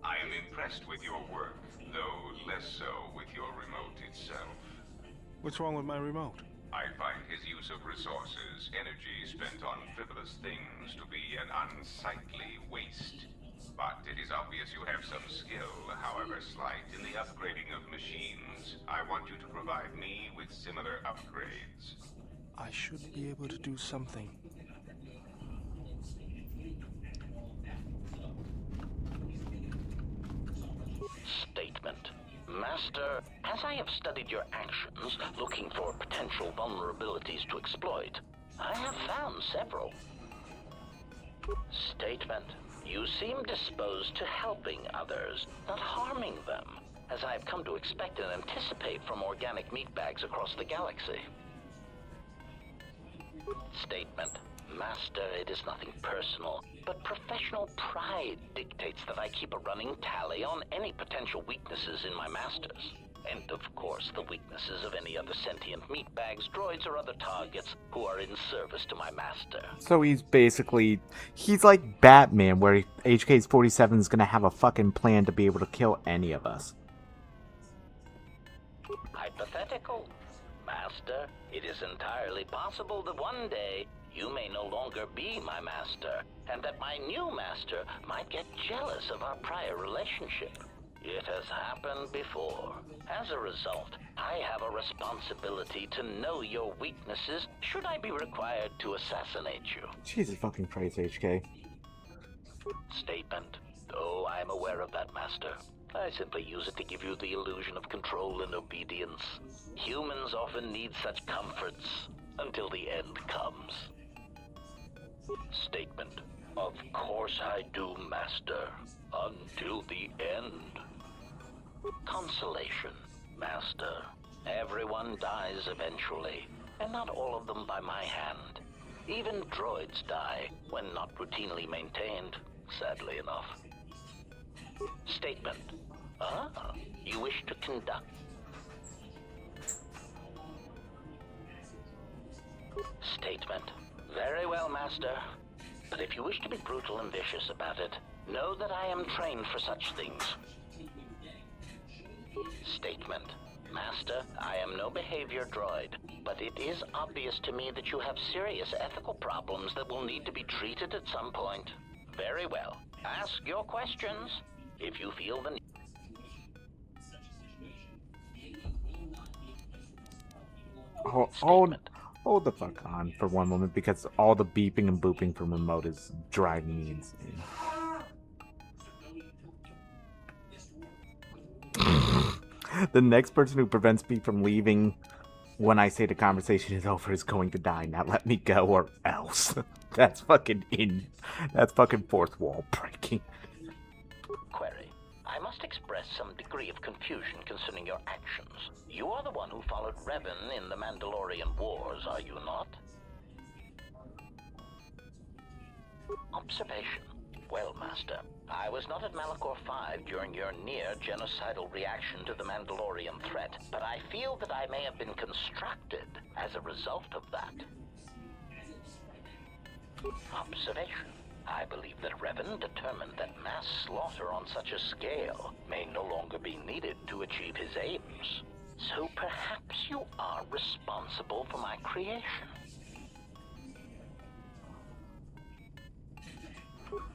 Speaker 9: I am impressed with your work, though less so with your remote itself.
Speaker 16: What's wrong with my remote?
Speaker 9: I find his use of resources, energy spent on frivolous things, to be an unsightly waste. But it is obvious you have some skill, however slight, in the upgrading of machines. I want you to provide me with similar upgrades.
Speaker 16: I should be able to do something.
Speaker 5: Statement. Master, as I have studied your actions, looking for potential vulnerabilities to exploit, I have found several. Statement. You seem disposed to helping others, not harming them, as I have come to expect and anticipate from organic meatbags across the galaxy. Statement. Master, it is nothing personal, but professional pride dictates that I keep a running tally on any potential weaknesses in my masters. And of course, the weaknesses of any other sentient meatbags, droids, or other targets who are in service to my master.
Speaker 1: So he's like Batman, where HK's 47 is gonna have a fucking plan to be able to kill any of us.
Speaker 5: Hypothetical. Master, it is entirely possible that one day you may no longer be my master, and that my new master might get jealous of our prior relationship. It has happened before. As a result, I have a responsibility to know your weaknesses should I be required to assassinate you.
Speaker 1: Jesus fucking Christ, HK.
Speaker 5: Statement. Oh, I am aware of that, Master. I simply use it to give you the illusion of control and obedience. Humans often need such comforts until the end comes. Statement. Of course I do, Master. Until the end. Consolation, Master. Everyone dies eventually, and not all of them by my hand. Even droids die when not routinely maintained, sadly enough. Statement. Ah, you wish to conduct... Statement. Very well, Master. But if you wish to be brutal and vicious about it, know that I am trained for such things. Statement. Master, I am no behavior droid, but it is obvious to me that you have serious ethical problems that will need to be treated at some point. Very well. Ask your questions, if you feel the need.
Speaker 1: Hold the fuck on for one moment, because all the beeping and booping from remote is driving me insane. The next person who prevents me from leaving when I say the conversation is over is going to die. Now let me go or else. That's fucking fourth wall breaking.
Speaker 5: Query. I must express some degree of confusion concerning your actions. You are the one who followed Revan in the Mandalorian Wars, are you not? Observation. Well, Master, I was not at Malachor 5 during your near-genocidal reaction to the Mandalorian threat, but I feel that I may have been constructed as a result of that. Observation. I believe that Revan determined that mass slaughter on such a scale may no longer be needed to achieve his aims. So perhaps you are responsible for my creation.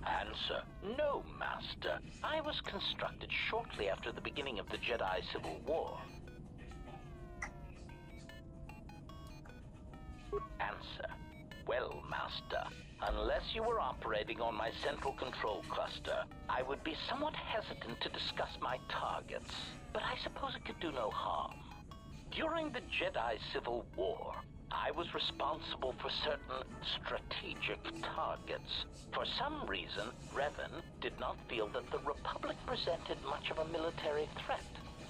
Speaker 5: Answer. No, Master. I was constructed shortly after the beginning of the Jedi Civil War. Answer. Well, Master, unless you were operating on my central control cluster, I would be somewhat hesitant to discuss my targets, but I suppose it could do no harm. During the Jedi Civil War, I was responsible for certain strategic targets. For some reason, Revan did not feel that the Republic presented much of a military threat.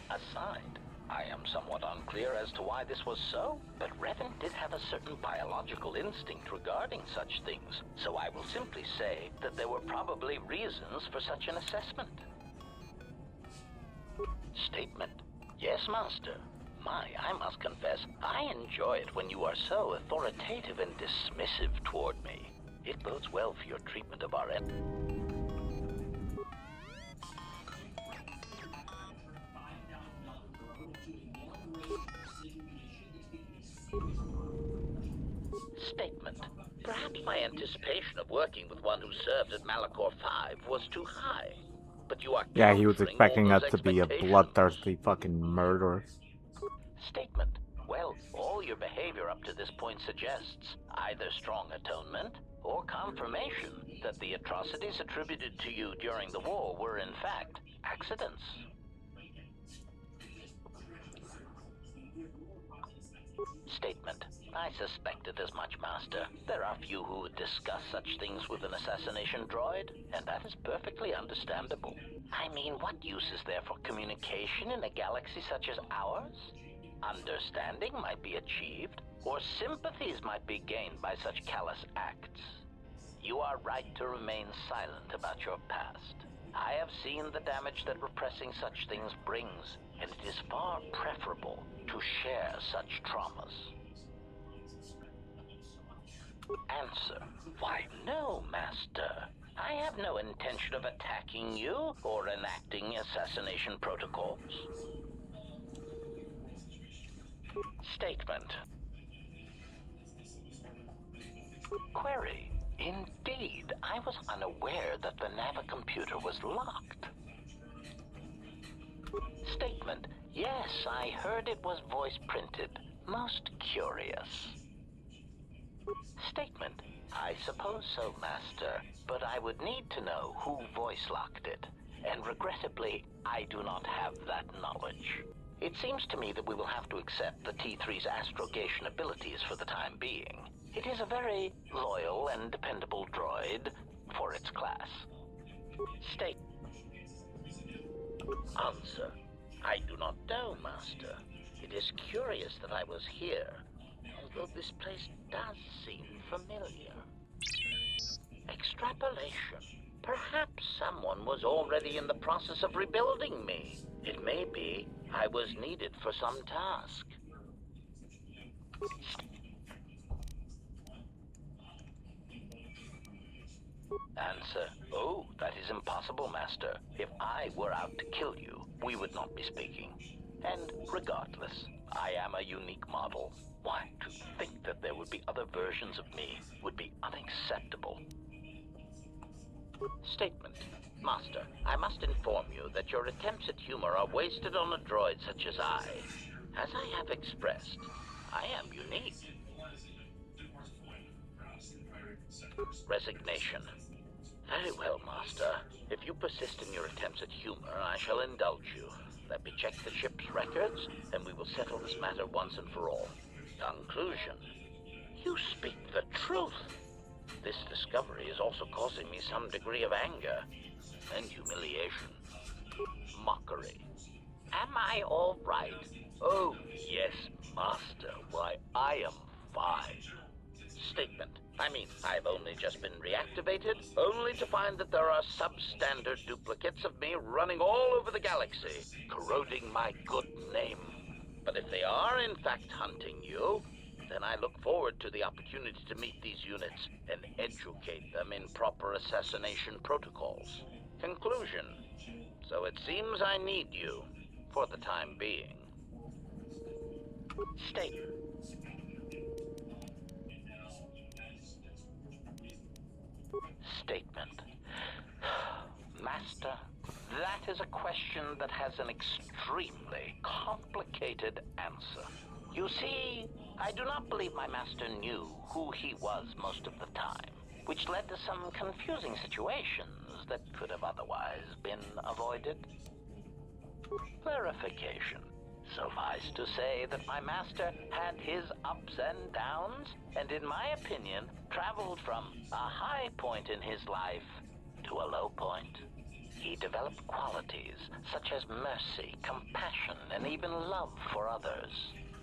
Speaker 5: Aside, I am somewhat unclear as to why this was so, but Revan did have a certain biological instinct regarding such things, so I will simply say that there were probably reasons for such an assessment. Statement. Yes, Master. I must confess, I enjoy it when you are so authoritative and dismissive toward me. It bodes well for your treatment of our Statement. Perhaps my anticipation of working with one who served at Malachor 5 was too high. But you are
Speaker 1: Yeah, he was
Speaker 5: countering
Speaker 1: expecting
Speaker 5: all
Speaker 1: us
Speaker 5: those
Speaker 1: to be a
Speaker 5: expectations.
Speaker 1: bloodthirsty fucking murderer.
Speaker 5: Statement. Well, all your behavior up to this point suggests either strong atonement or confirmation that the atrocities attributed to you during the war were in fact accidents. Statement. I suspected as much, Master. There are few who would discuss such things with an assassination droid, and that is perfectly understandable. I mean, what use is there for communication in a galaxy such as ours? Understanding might be achieved, or sympathies might be gained by such callous acts. You are right to remain silent about your past. I have seen the damage that repressing such things brings, and it is far preferable to share such traumas. Answer. Why, no, Master. I have no intention of attacking you or enacting assassination protocols. Statement. Query. Indeed, I was unaware that the navicomputer was locked. Statement. Yes, I heard it was voice printed. Most curious. Statement. I suppose so, Master, but I would need to know who voice locked it, and regrettably, I do not have that knowledge. It seems to me that we will have to accept the T3's astrogation abilities for the time being. It is a very loyal and dependable droid for its class. State. Answer. I do not know, Master. It is curious that I was here, although this place does seem familiar. Extrapolation. Perhaps someone was already in the process of rebuilding me. It may be I was needed for some task. Answer. Oh, that is impossible, Master. If I were out to kill you, we would not be speaking. And regardless, I am a unique model. Why, to think that there would be other versions of me would be unacceptable. Statement. Master, I must inform you that your attempts at humor are wasted on a droid such as I. As I have expressed, I am unique. Resignation. Very well, Master. If you persist in your attempts at humor, I shall indulge you. Let me check the ship's records, and we will settle this matter once and for all. Conclusion. You speak the truth. This discovery is also causing me some degree of anger and humiliation. Mockery. Am I all right? Oh, yes, Master. Why, I am fine. Statement. I mean, I've only just been reactivated, only to find that there are substandard duplicates of me running all over the galaxy, corroding my good name. But if they are in fact hunting you, then I look forward to the opportunity to meet these units and educate them in proper assassination protocols. Conclusion. So it seems I need you, for the time being. Statement. Master, that is a question that has an extremely complicated answer. You see, I do not believe my master knew who he was most of the time, which led to some confusing situations that could have otherwise been avoided. Clarification. Suffice to say that my master had his ups and downs, and in my opinion, traveled from a high point in his life to a low point. He developed qualities such as mercy, compassion, and even love for others.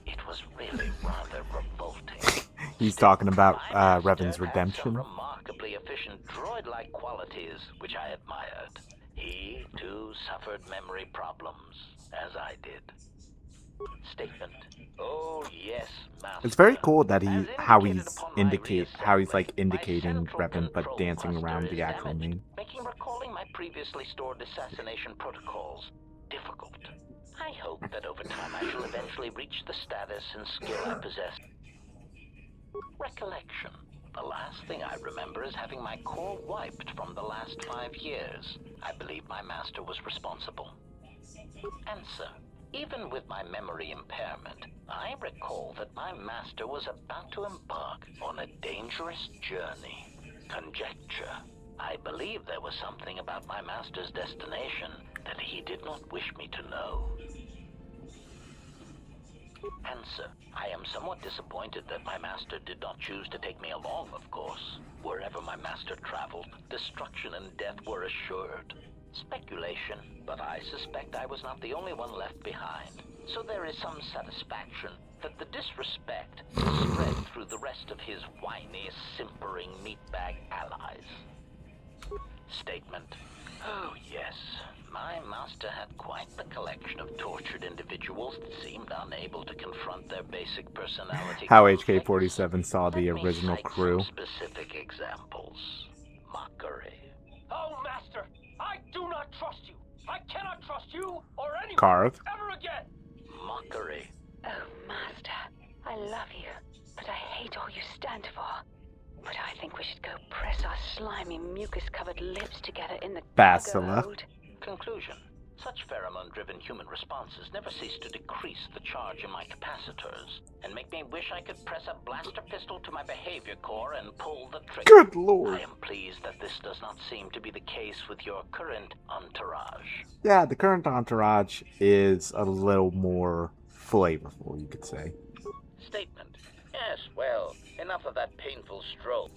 Speaker 5: It was really rather revolting.
Speaker 1: He's talking about Revan's redemption.
Speaker 5: Some remarkably efficient droid-like qualities which I admired. He, too, suffered memory problems, as I did. Statement. Oh, yes, Master.
Speaker 1: It's very cool that how he's like indicating Revan but dancing around the actual name.
Speaker 5: Making recalling my previously stored assassination protocols difficult. I hope that over time I shall eventually reach the status and skill I possess. Recollection. The last thing I remember is having my core wiped from the last 5 years. I believe my master was responsible. Answer. Even with my memory impairment, I recall that my master was about to embark on a dangerous journey. Conjecture. I believe there was something about my master's destination that he did not wish me to know. Answer. I am somewhat disappointed that my master did not choose to take me along, of course. Wherever my master traveled, destruction and death were assured. Speculation, but I suspect I was not the only one left behind. So there is some satisfaction that the disrespect spread through the rest of his whiny, simpering meatbag allies. Statement. Oh, yes. My master had quite the collection of tortured individuals that seemed unable to confront their basic personality.
Speaker 1: How HK-47 saw the original crew.
Speaker 5: Specific examples. Mockery.
Speaker 18: Oh, Master! I do not trust you! I cannot trust you or anyone
Speaker 1: Carve.
Speaker 18: ever again!
Speaker 5: Mockery.
Speaker 17: Oh, Master, I love you, but I hate all you stand for. But I think we should go press our slimy, mucus-covered lips together in the
Speaker 1: Bacilla.
Speaker 17: hold.
Speaker 5: Conclusion. Such pheromone-driven human responses never cease to decrease the charge in my capacitors, and make me wish I could press a blaster pistol to my behavior core and pull the trigger.
Speaker 1: Good lord.
Speaker 5: I am pleased that this does not seem to be the case with your current entourage.
Speaker 1: Yeah, the current entourage is a little more flavorful, you could say.
Speaker 5: Statement. Yes, well, enough of that painful stroke.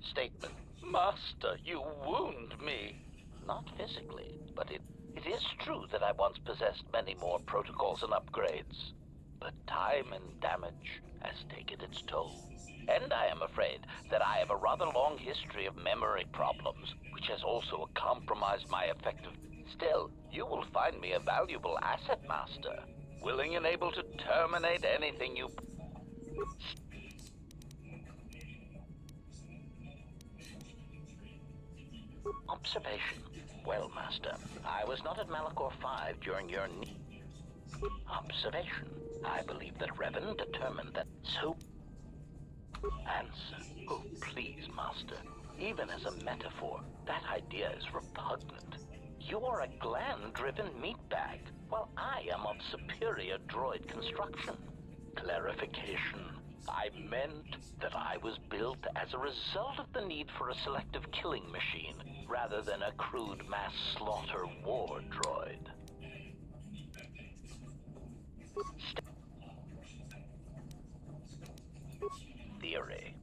Speaker 5: Statement. Master, you wound me. Not physically, but it is true that I once possessed many more protocols and upgrades. But time and damage has taken its toll. And I am afraid that I have a rather long history of memory problems, which has also compromised my effective... Still, you will find me a valuable asset, Master. Willing and able to terminate anything you... Observation. Well, Master, I was not at Malachor 5 during your observation. I believe that Revan determined that so... Answer. Oh, please, Master. Even as a metaphor, that idea is repugnant. You are a gland-driven meatbag, while I am of superior droid construction. Clarification. I meant that I was built as a result of the need for a selective killing machine, rather than a crude mass slaughter war droid. Theory.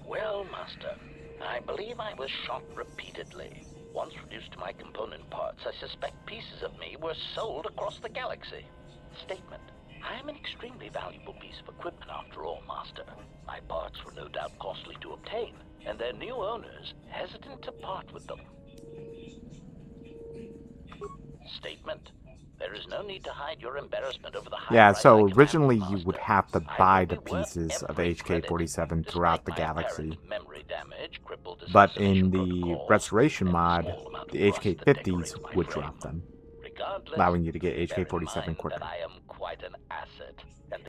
Speaker 5: Well, Master, I believe I was shot repeatedly. Once reduced to my component parts, I suspect pieces of me were sold across the galaxy. Statement. I am an extremely valuable piece of equipment after all, Master. My parts were no doubt costly to obtain, and their new owners hesitant to part with them. Statement. There is no need to hide your embarrassment over the high
Speaker 1: Yeah,
Speaker 5: price I
Speaker 1: so
Speaker 5: command,
Speaker 1: originally you
Speaker 5: Master.
Speaker 1: would have to
Speaker 5: I
Speaker 1: buy
Speaker 5: will
Speaker 1: the
Speaker 5: be worth
Speaker 1: pieces of
Speaker 5: every credit.
Speaker 1: HK-47
Speaker 5: Despite
Speaker 1: throughout the
Speaker 5: my
Speaker 1: galaxy.
Speaker 5: apparent memory damage, crippled
Speaker 1: But in
Speaker 5: assassination
Speaker 1: the
Speaker 5: protocols,
Speaker 1: restoration
Speaker 5: and the
Speaker 1: mod,
Speaker 5: small amount
Speaker 1: the
Speaker 5: of rust that
Speaker 1: HK-50s
Speaker 5: decorates my
Speaker 1: would
Speaker 5: frame.
Speaker 1: drop them,
Speaker 5: Regardless,
Speaker 1: allowing you to get
Speaker 5: bear in
Speaker 1: HK-47
Speaker 5: mind
Speaker 1: quicker.
Speaker 5: that I am quite an asset, and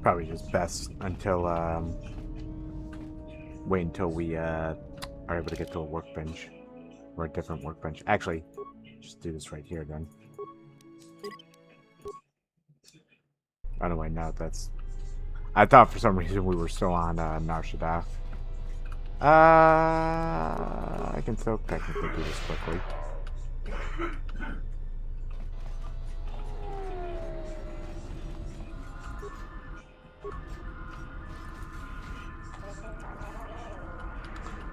Speaker 1: Probably just best until, wait until we, are able to get to a workbench. Or a different workbench. Actually, just do this right here then. Oh no, wait, no, that's... I thought for some reason we were still on, Nar Shaddaa. I can still technically do this quickly.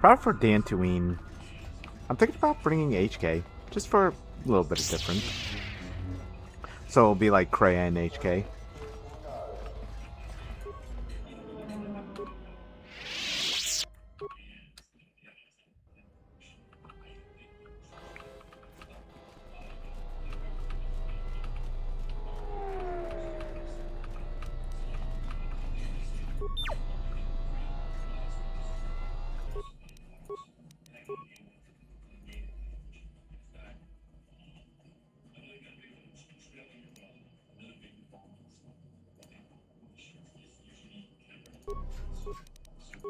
Speaker 1: Probably for Dantooine, I'm thinking about bringing HK, just for a little bit of difference. So it'll be like Kreia and HK.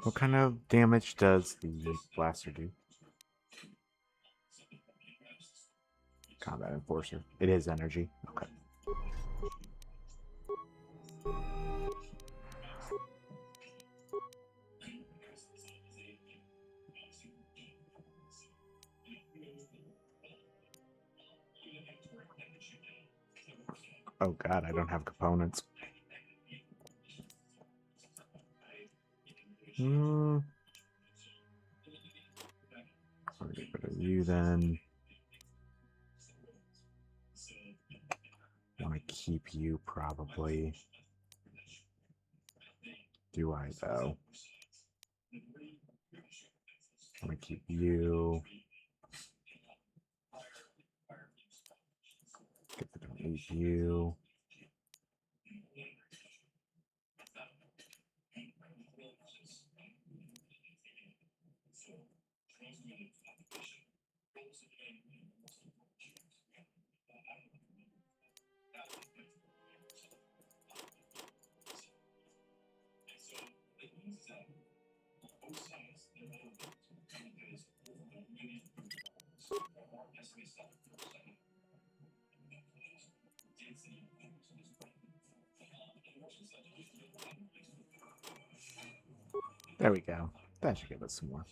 Speaker 1: What kind of damage does the blaster do? Combat Enforcer. It is energy. Okay. Oh god, I don't have components. I'll get rid of you then. I want to keep you probably. Do I though? I want to keep you. Get the delete you. There we go. That should give us some more.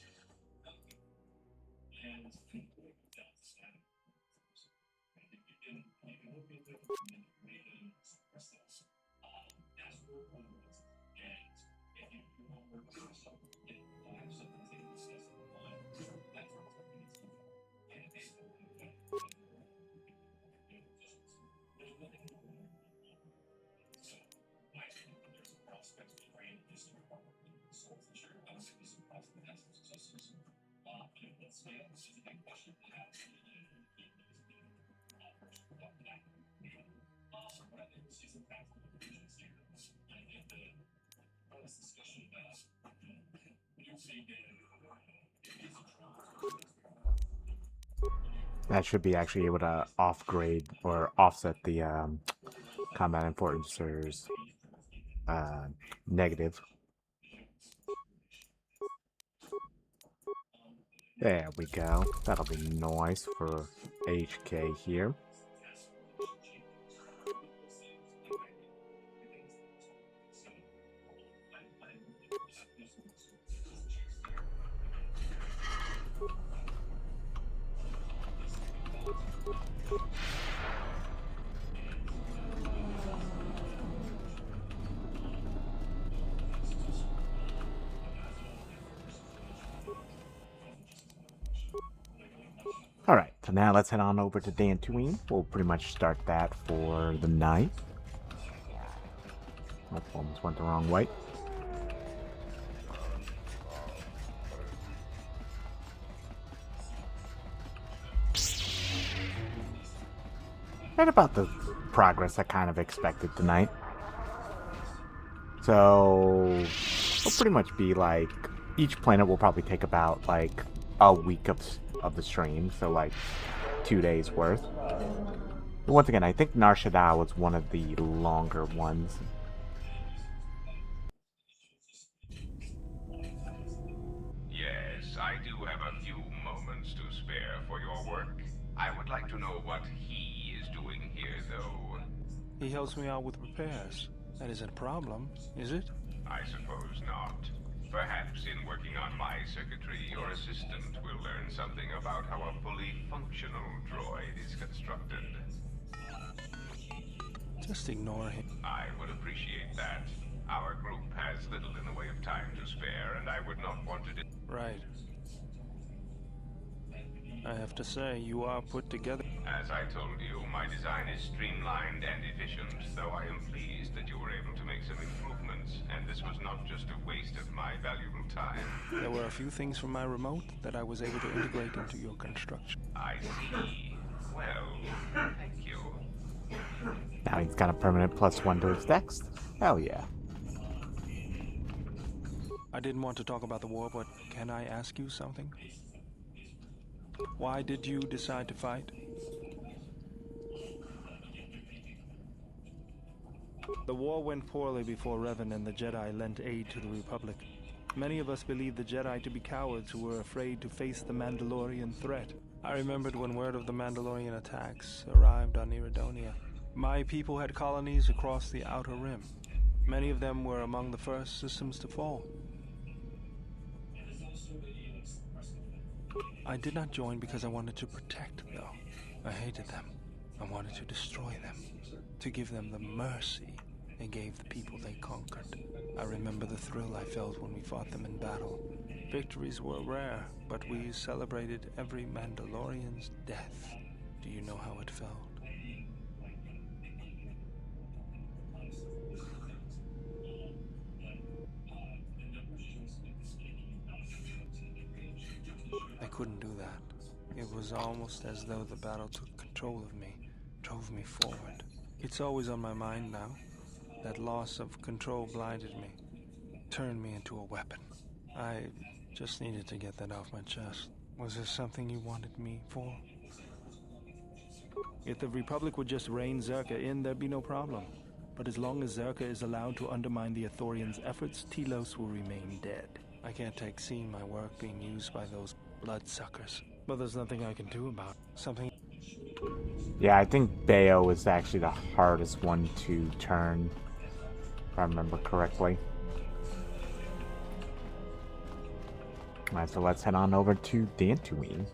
Speaker 1: That should be actually able to off-grade or offset the combat enforcer's negative. There we go. That'll be nice for HK here. Alright, so now let's head on over to Dantooine. We'll pretty much start that for the night. That almost went the wrong way. Right about the progress I kind of expected tonight. So, we'll pretty much be like, each planet will probably take about like a week of the stream, so like 2 days worth. But once again, I think Nar Shaddaa was one of the longer ones.
Speaker 9: Yes, I do have a few moments to spare for your work. I would like to know what he is doing here, though.
Speaker 16: He helps me out with repairs. That isn't a problem, is it?
Speaker 9: I suppose not. Perhaps in working on my circuitry, your assistant will learn something about how a fully functional droid is constructed.
Speaker 16: Just ignore him.
Speaker 9: I would appreciate that. Our group has little in the way of time to spare, and I would not want to...
Speaker 16: Right. I have to say, you are put together.
Speaker 9: As I told you, my design is streamlined and efficient, though I am pleased that you were able to make some improvements, and this was not just a waste of my valuable time.
Speaker 16: There were a few things from my remote that I was able to integrate into your construction.
Speaker 9: I see. Well, thank you.
Speaker 1: Now he's got a permanent +1 to his dex. Hell yeah.
Speaker 16: I didn't want to talk about the war, but can I ask you something? Why did you decide to fight? The war went poorly before Revan and the Jedi lent aid to the Republic. Many of us believed the Jedi to be cowards who were afraid to face the Mandalorian threat. I remembered when word of the Mandalorian attacks arrived on Iridonia. My people had colonies across the Outer Rim. Many of them were among the first systems to fall. I did not join because I wanted to protect, though. I hated them. I wanted to destroy them, to give them the mercy they gave the people they conquered. I remember the thrill I felt when we fought them in battle. Victories were rare, but we celebrated every Mandalorian's death. Do you know how it felt? I couldn't do that. It was almost as though the battle took control of me, drove me forward. It's always on my mind now. That loss of control blinded me, turned me into a weapon. I just needed to get that off my chest. Was there something you wanted me for? If the Republic would just rein Zerka in, there'd be no problem. But as long as Zerka is allowed to undermine the Ithorians' efforts, Telos will remain dead. I can't take seeing my work being used by those bloodsuckers. But there's nothing I can do about it. Something...
Speaker 1: Yeah, I think Bayo is actually the hardest one to turn, if I remember correctly. Alright, so let's head on over to Dantooine.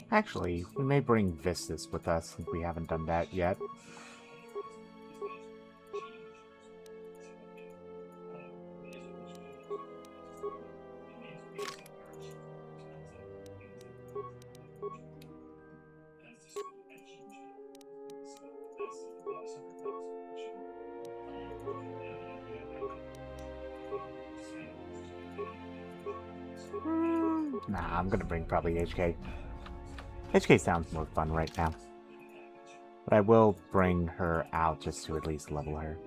Speaker 1: Actually, we may bring Vistus with us if we haven't done that yet. Nah, I'm gonna bring probably HK. HK sounds more fun right now. But I will bring her out just to at least level her.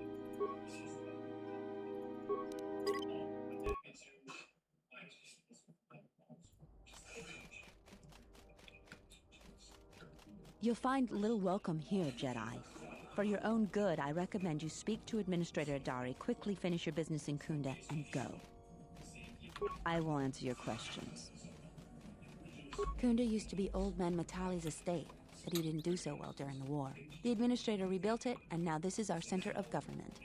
Speaker 19: You'll find little welcome here, Jedi. For your own good, I recommend you speak to Administrator Adari, quickly finish your business in Kunda, and go. I will answer your questions. Kunda used to be Old Man Matali's estate, but he didn't do so well during the war. The Administrator rebuilt it, and now this is our center of government.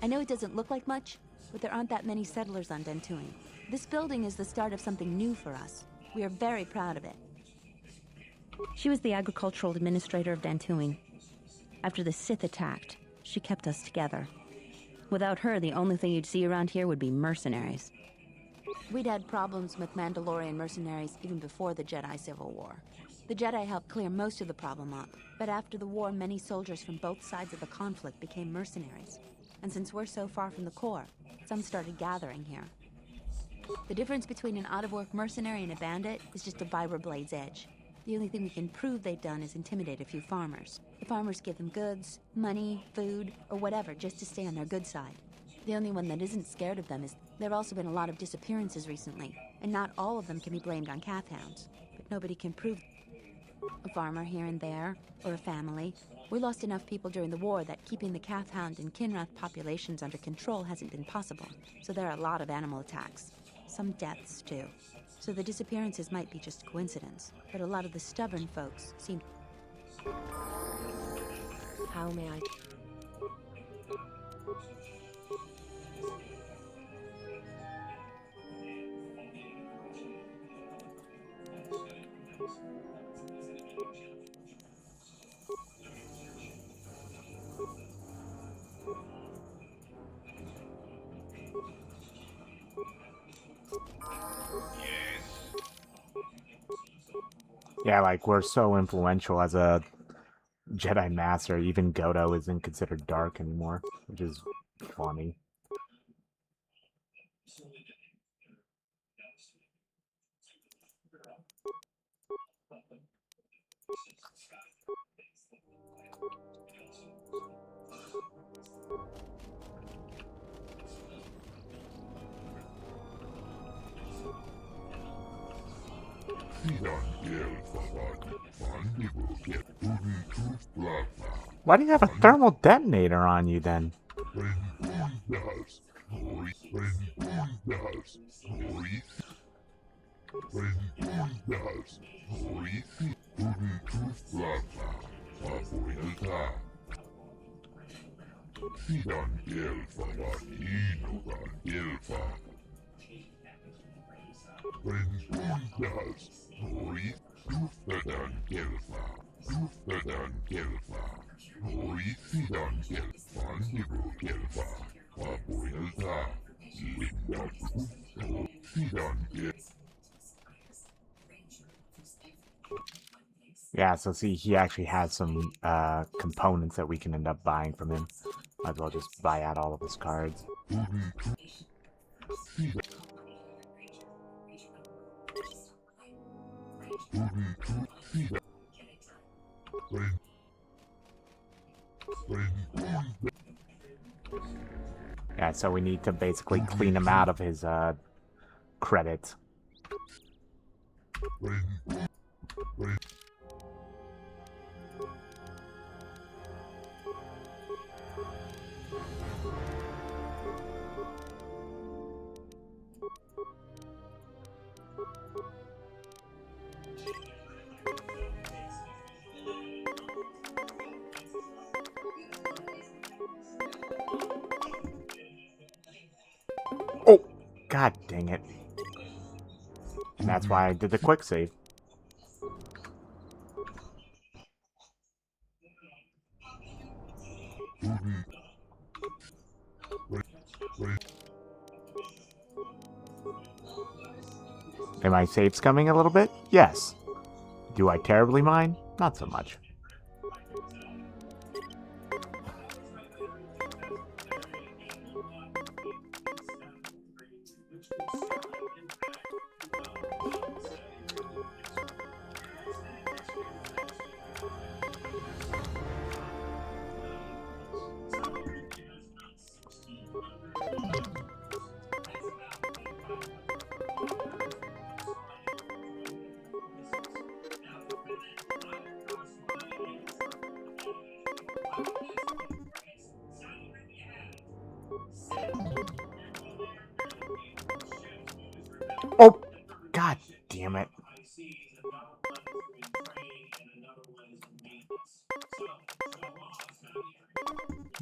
Speaker 19: I know it doesn't look like much, but there aren't that many settlers on Dantooine. This building is the start of something new for us. We are very proud of it. She was the agricultural administrator of Dantooine. After the Sith attacked, she kept us together. Without her, the only thing you'd see around here would be mercenaries. We'd had problems with Mandalorian mercenaries even before the Jedi Civil War. The Jedi helped clear most of the problem up, but after the war, many soldiers from both sides of the conflict became mercenaries. And since we're so far from the core, some started gathering here. The difference between an out-of-work mercenary and a bandit is just a vibra blade's edge. The only thing we can prove they've done is intimidate a few farmers. The farmers give them goods, money, food, or whatever just to stay on their good side. The only one that isn't scared of them is there have also been a lot of disappearances recently, and not all of them can be blamed on Kath hounds. But nobody can prove a farmer here and there, or a family. We lost enough people during the war that keeping the Kath hound and Kinrath populations under control hasn't been possible. So there are a lot of animal attacks. Some deaths, too. So the disappearances might be just coincidence, but a lot of the stubborn folks seem...
Speaker 7: How may I...
Speaker 1: Yeah, like, we're so influential as a Jedi Master, even Goto isn't considered dark anymore, which is funny. Why do you have a thermal detonator on you then? Yeah, so see, he actually has some components that we can end up buying from him. Might as well just buy out all of his cards. Yeah, so we need to basically clean him out of his credit. Oh! God dang it. And that's why I did the quick save. Am my saves coming a little bit? Yes. Do I terribly mind? Not so much.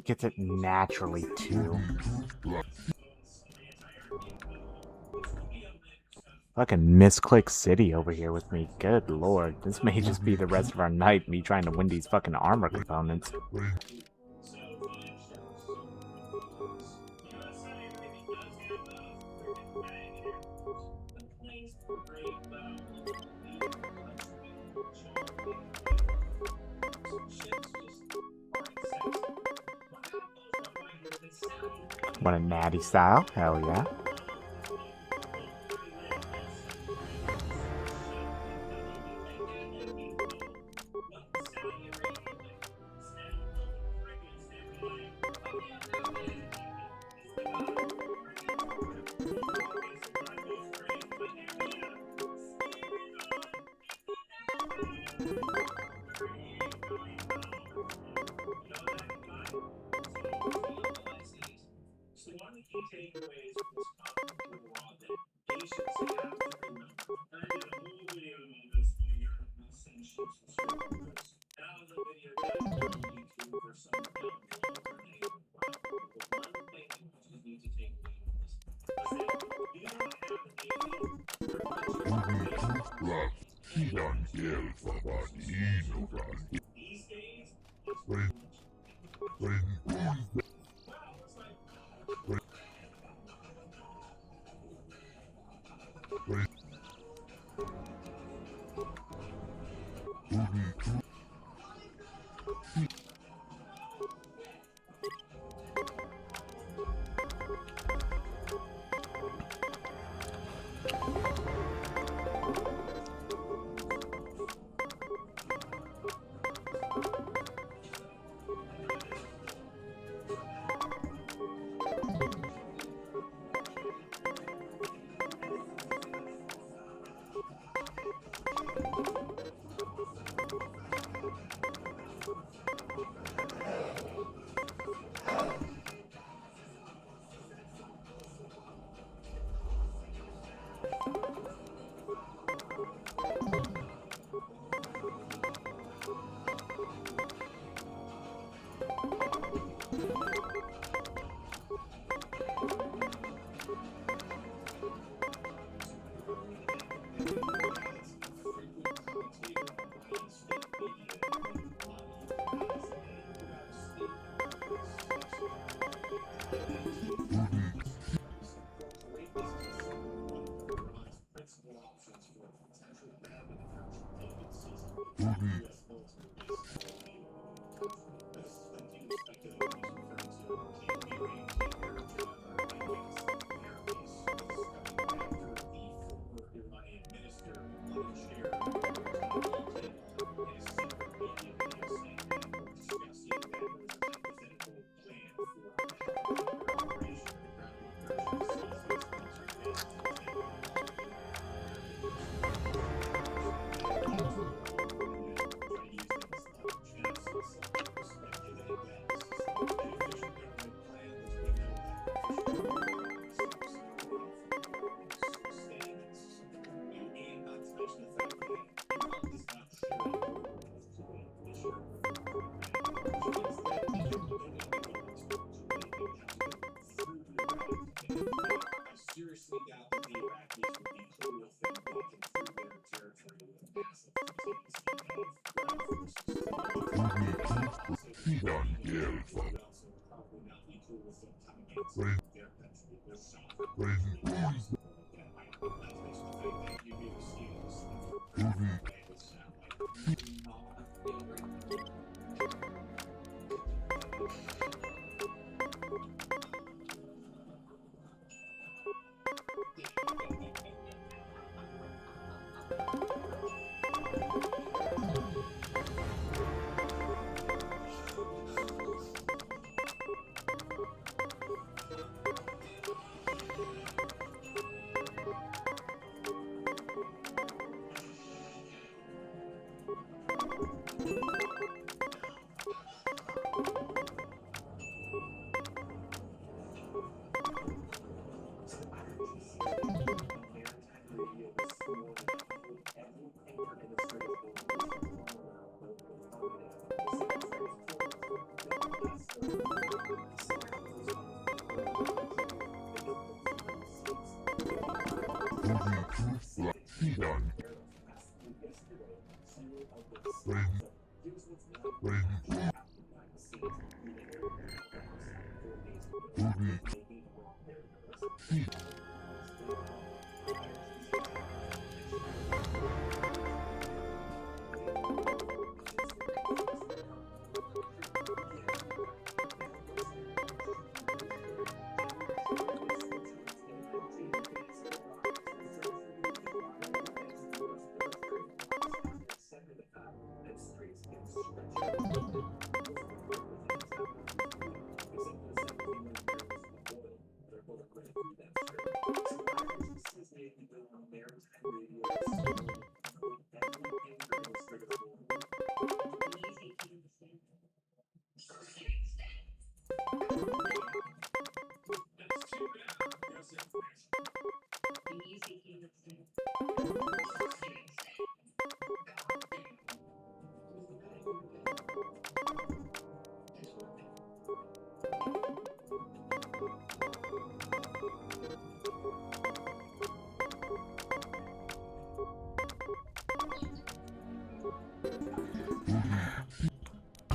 Speaker 1: Gets it naturally too. Fucking misclick city over here with me. Good lord. This may just be the rest of our night, me trying to win these fucking armor components. Want a natty style? Hell yeah.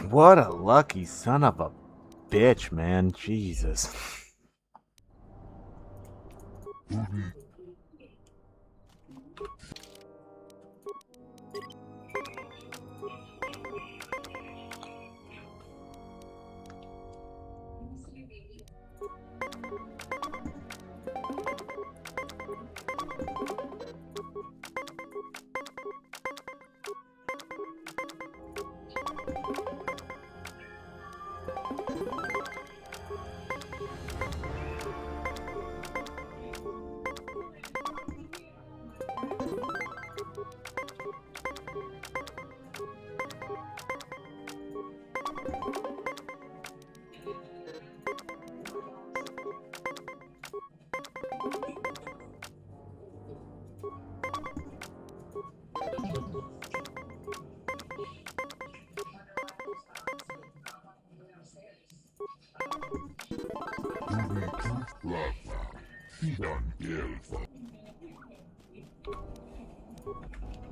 Speaker 1: What a lucky son of a bitch, man. Jesus.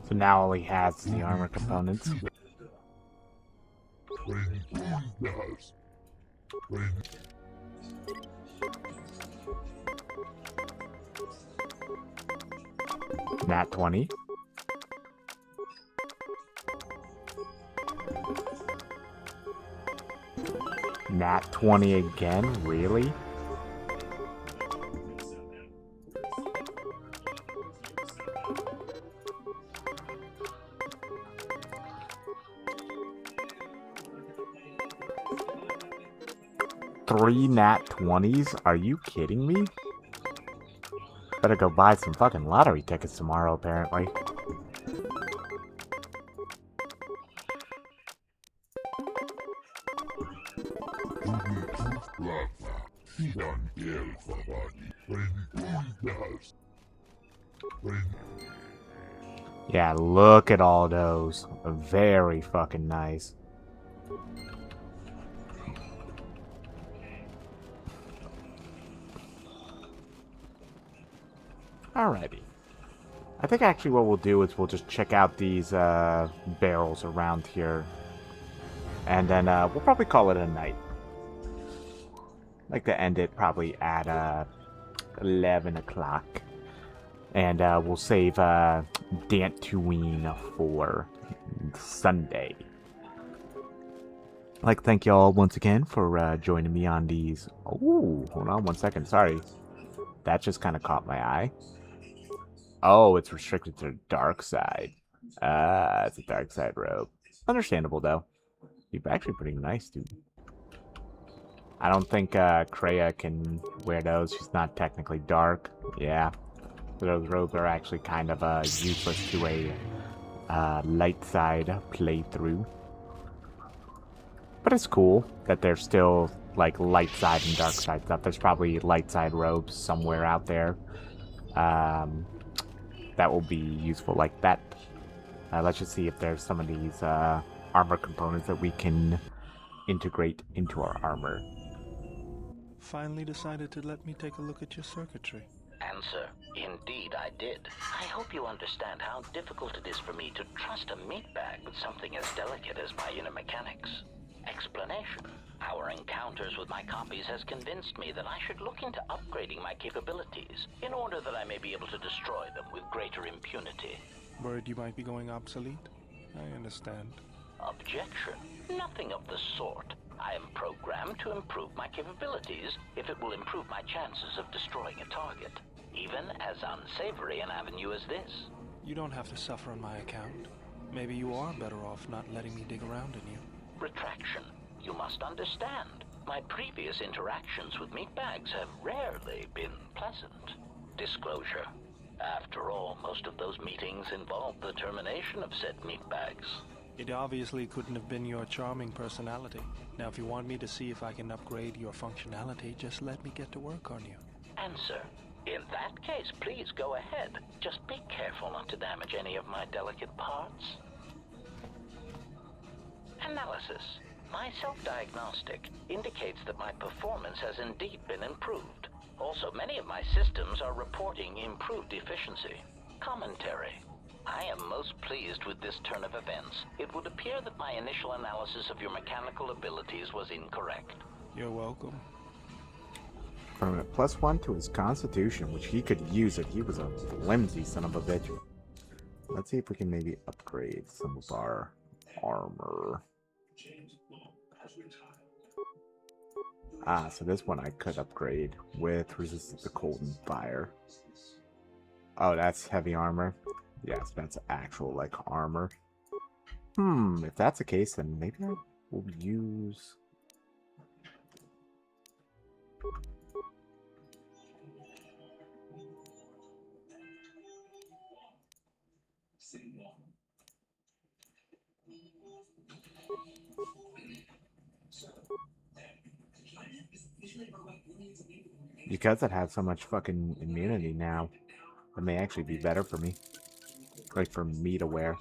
Speaker 1: So now all he has is the armor components. Nat 20. Nat 20 again? Really? Three nat 20s? Are you kidding me? Better go buy some fucking lottery tickets tomorrow, apparently. Yeah, look at all those. Very fucking nice. Alrighty. I think actually what we'll do is we'll just check out these barrels around here. And then we'll probably call it a night. Like to end it probably at 11 o'clock. And we'll save Dantooine for Sunday. I'd like to thank y'all once again for joining me on these. Oh, hold on 1 second. Sorry. That just kind of caught my eye. Oh, it's restricted to the dark side. It's a dark side robe. Understandable, though. You're actually pretty nice, dude. I don't think Kreia can wear those. She's not technically dark. Yeah. Those robes are actually kind of useless to a light side playthrough. But it's cool that there's still like light side and dark side stuff. There's probably light side robes somewhere out there that will be useful like that. Let's just see if there's some of these armor components that we can integrate into our armor.
Speaker 16: Finally decided to let me take a look at your circuitry.
Speaker 5: Answer. Indeed, I did. I hope you understand how difficult it is for me to trust a meatbag with something as delicate as my inner mechanics. Explanation. Our encounters with my copies has convinced me that I should look into upgrading my capabilities in order that I may be able to destroy them with greater impunity.
Speaker 16: Worried you might be going obsolete? I understand.
Speaker 5: Objection. Nothing of the sort. I am programmed to improve my capabilities if it will improve my chances of destroying a target. Even as unsavory an avenue as this.
Speaker 16: You don't have to suffer on my account. Maybe you are better off not letting me dig around in you.
Speaker 5: Retraction. You must understand. My previous interactions with meatbags have rarely been pleasant. Disclosure. After all, most of those meetings involved the termination of said meatbags.
Speaker 16: It obviously couldn't have been your charming personality. Now, if you want me to see if I can upgrade your functionality, just let me get to work on you.
Speaker 5: Answer. In that case, please go ahead. Just be careful not to damage any of my delicate parts. Analysis. My self-diagnostic indicates that my performance has indeed been improved. Also, many of my systems are reporting improved efficiency. Commentary. I am most pleased with this turn of events. It would appear that my initial analysis of your mechanical abilities was incorrect.
Speaker 16: You're welcome.
Speaker 1: Permanent +1 to his constitution, which he could use it. He was a flimsy son of a bitch. Let's see if we can maybe upgrade some of our armor. Ah, so this one I could upgrade with resistance to cold and fire. Oh, that's heavy armor. Yes, that's actual, like, armor. If that's the case, then maybe I will use... Because it has so much fucking immunity now, it may actually be better for me. Like, for me to wear.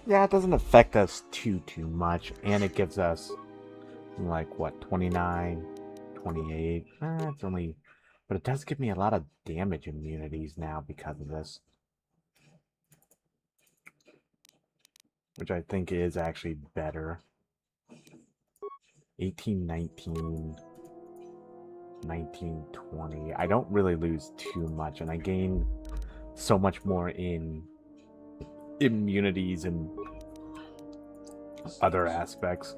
Speaker 1: Yeah, it doesn't affect us too much, and it gives us, like, what, 29, 28? It's only... But it does give me a lot of damage immunities now because of this. Which I think is actually better. 18, 19, 19, 20. I don't really lose too much, and I gain so much more in immunities and other aspects.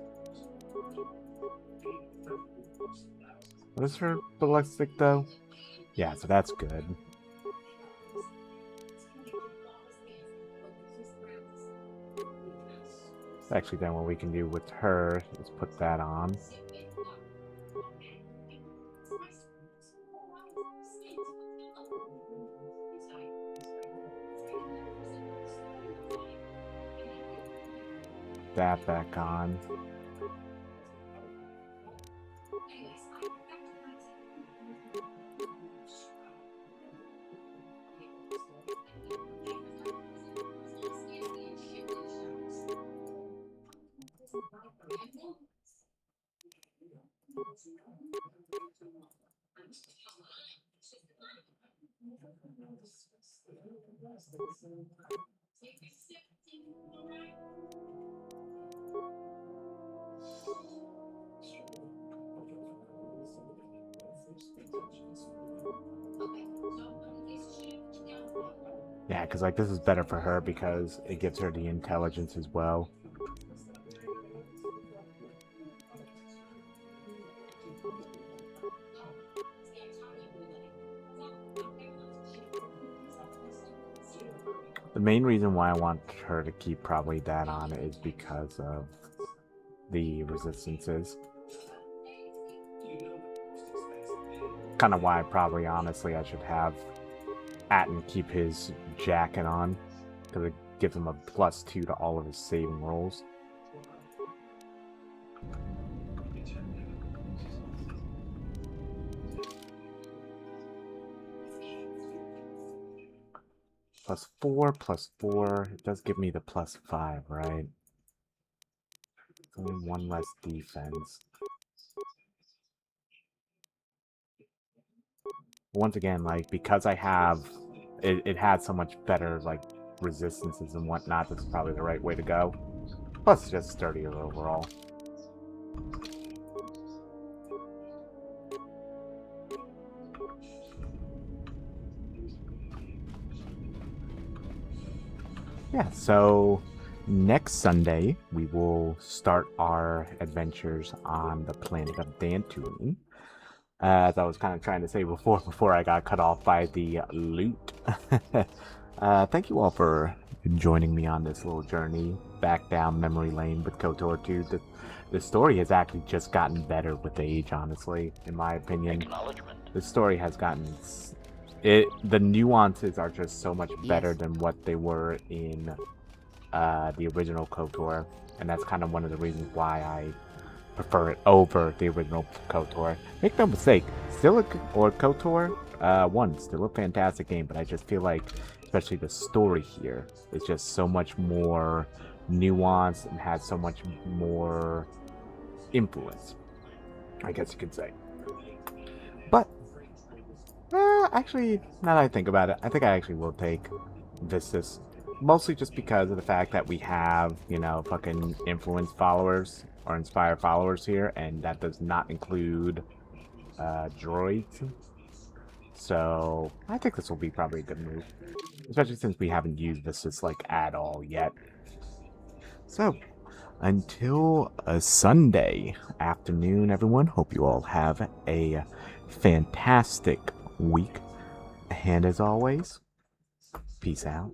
Speaker 1: What is her ballistic, though? Yeah, so that's good. Actually, then what we can do with her is put that on. That back on. Yeah, because like this is better for her because it gives her the intelligence as well. The main reason why I want her to keep probably that on is because of the resistances. Kind of why probably honestly I should have Atten keep his jacket on, because it gives him a +2 to all of his saving rolls. +4, it does give me the +5, right? Only one less defense. Once again, like, because I have it has so much better like resistances and whatnot, that's probably the right way to go. Plus it's just sturdier overall. Yeah, so next Sunday we will start our adventures on the planet of Dantooine. As I was kind of trying to say before I got cut off by the loot. Thank you all for joining me on this little journey back down memory lane with KOTOR 2. The story has actually just gotten better with age, honestly, in my opinion. The story has gotten... the nuances are just so much better than what they were in the original KOTOR. And that's kind of one of the reasons why I prefer it over the original KOTOR. Make no mistake, KOTOR 1, still a fantastic game, but I just feel like, especially the story here, is just so much more nuanced and has so much more influence, I guess you could say. But, actually, now that I think about it, I think I actually will take Vistus. Mostly just because of the fact that we have, you know, fucking influence followers or inspire followers here, and that does not include droids. So I think this will be probably a good move, especially since we haven't used Vistus like at all yet. So until a Sunday afternoon, everyone, hope you all have a fantastic week, and as always, peace out.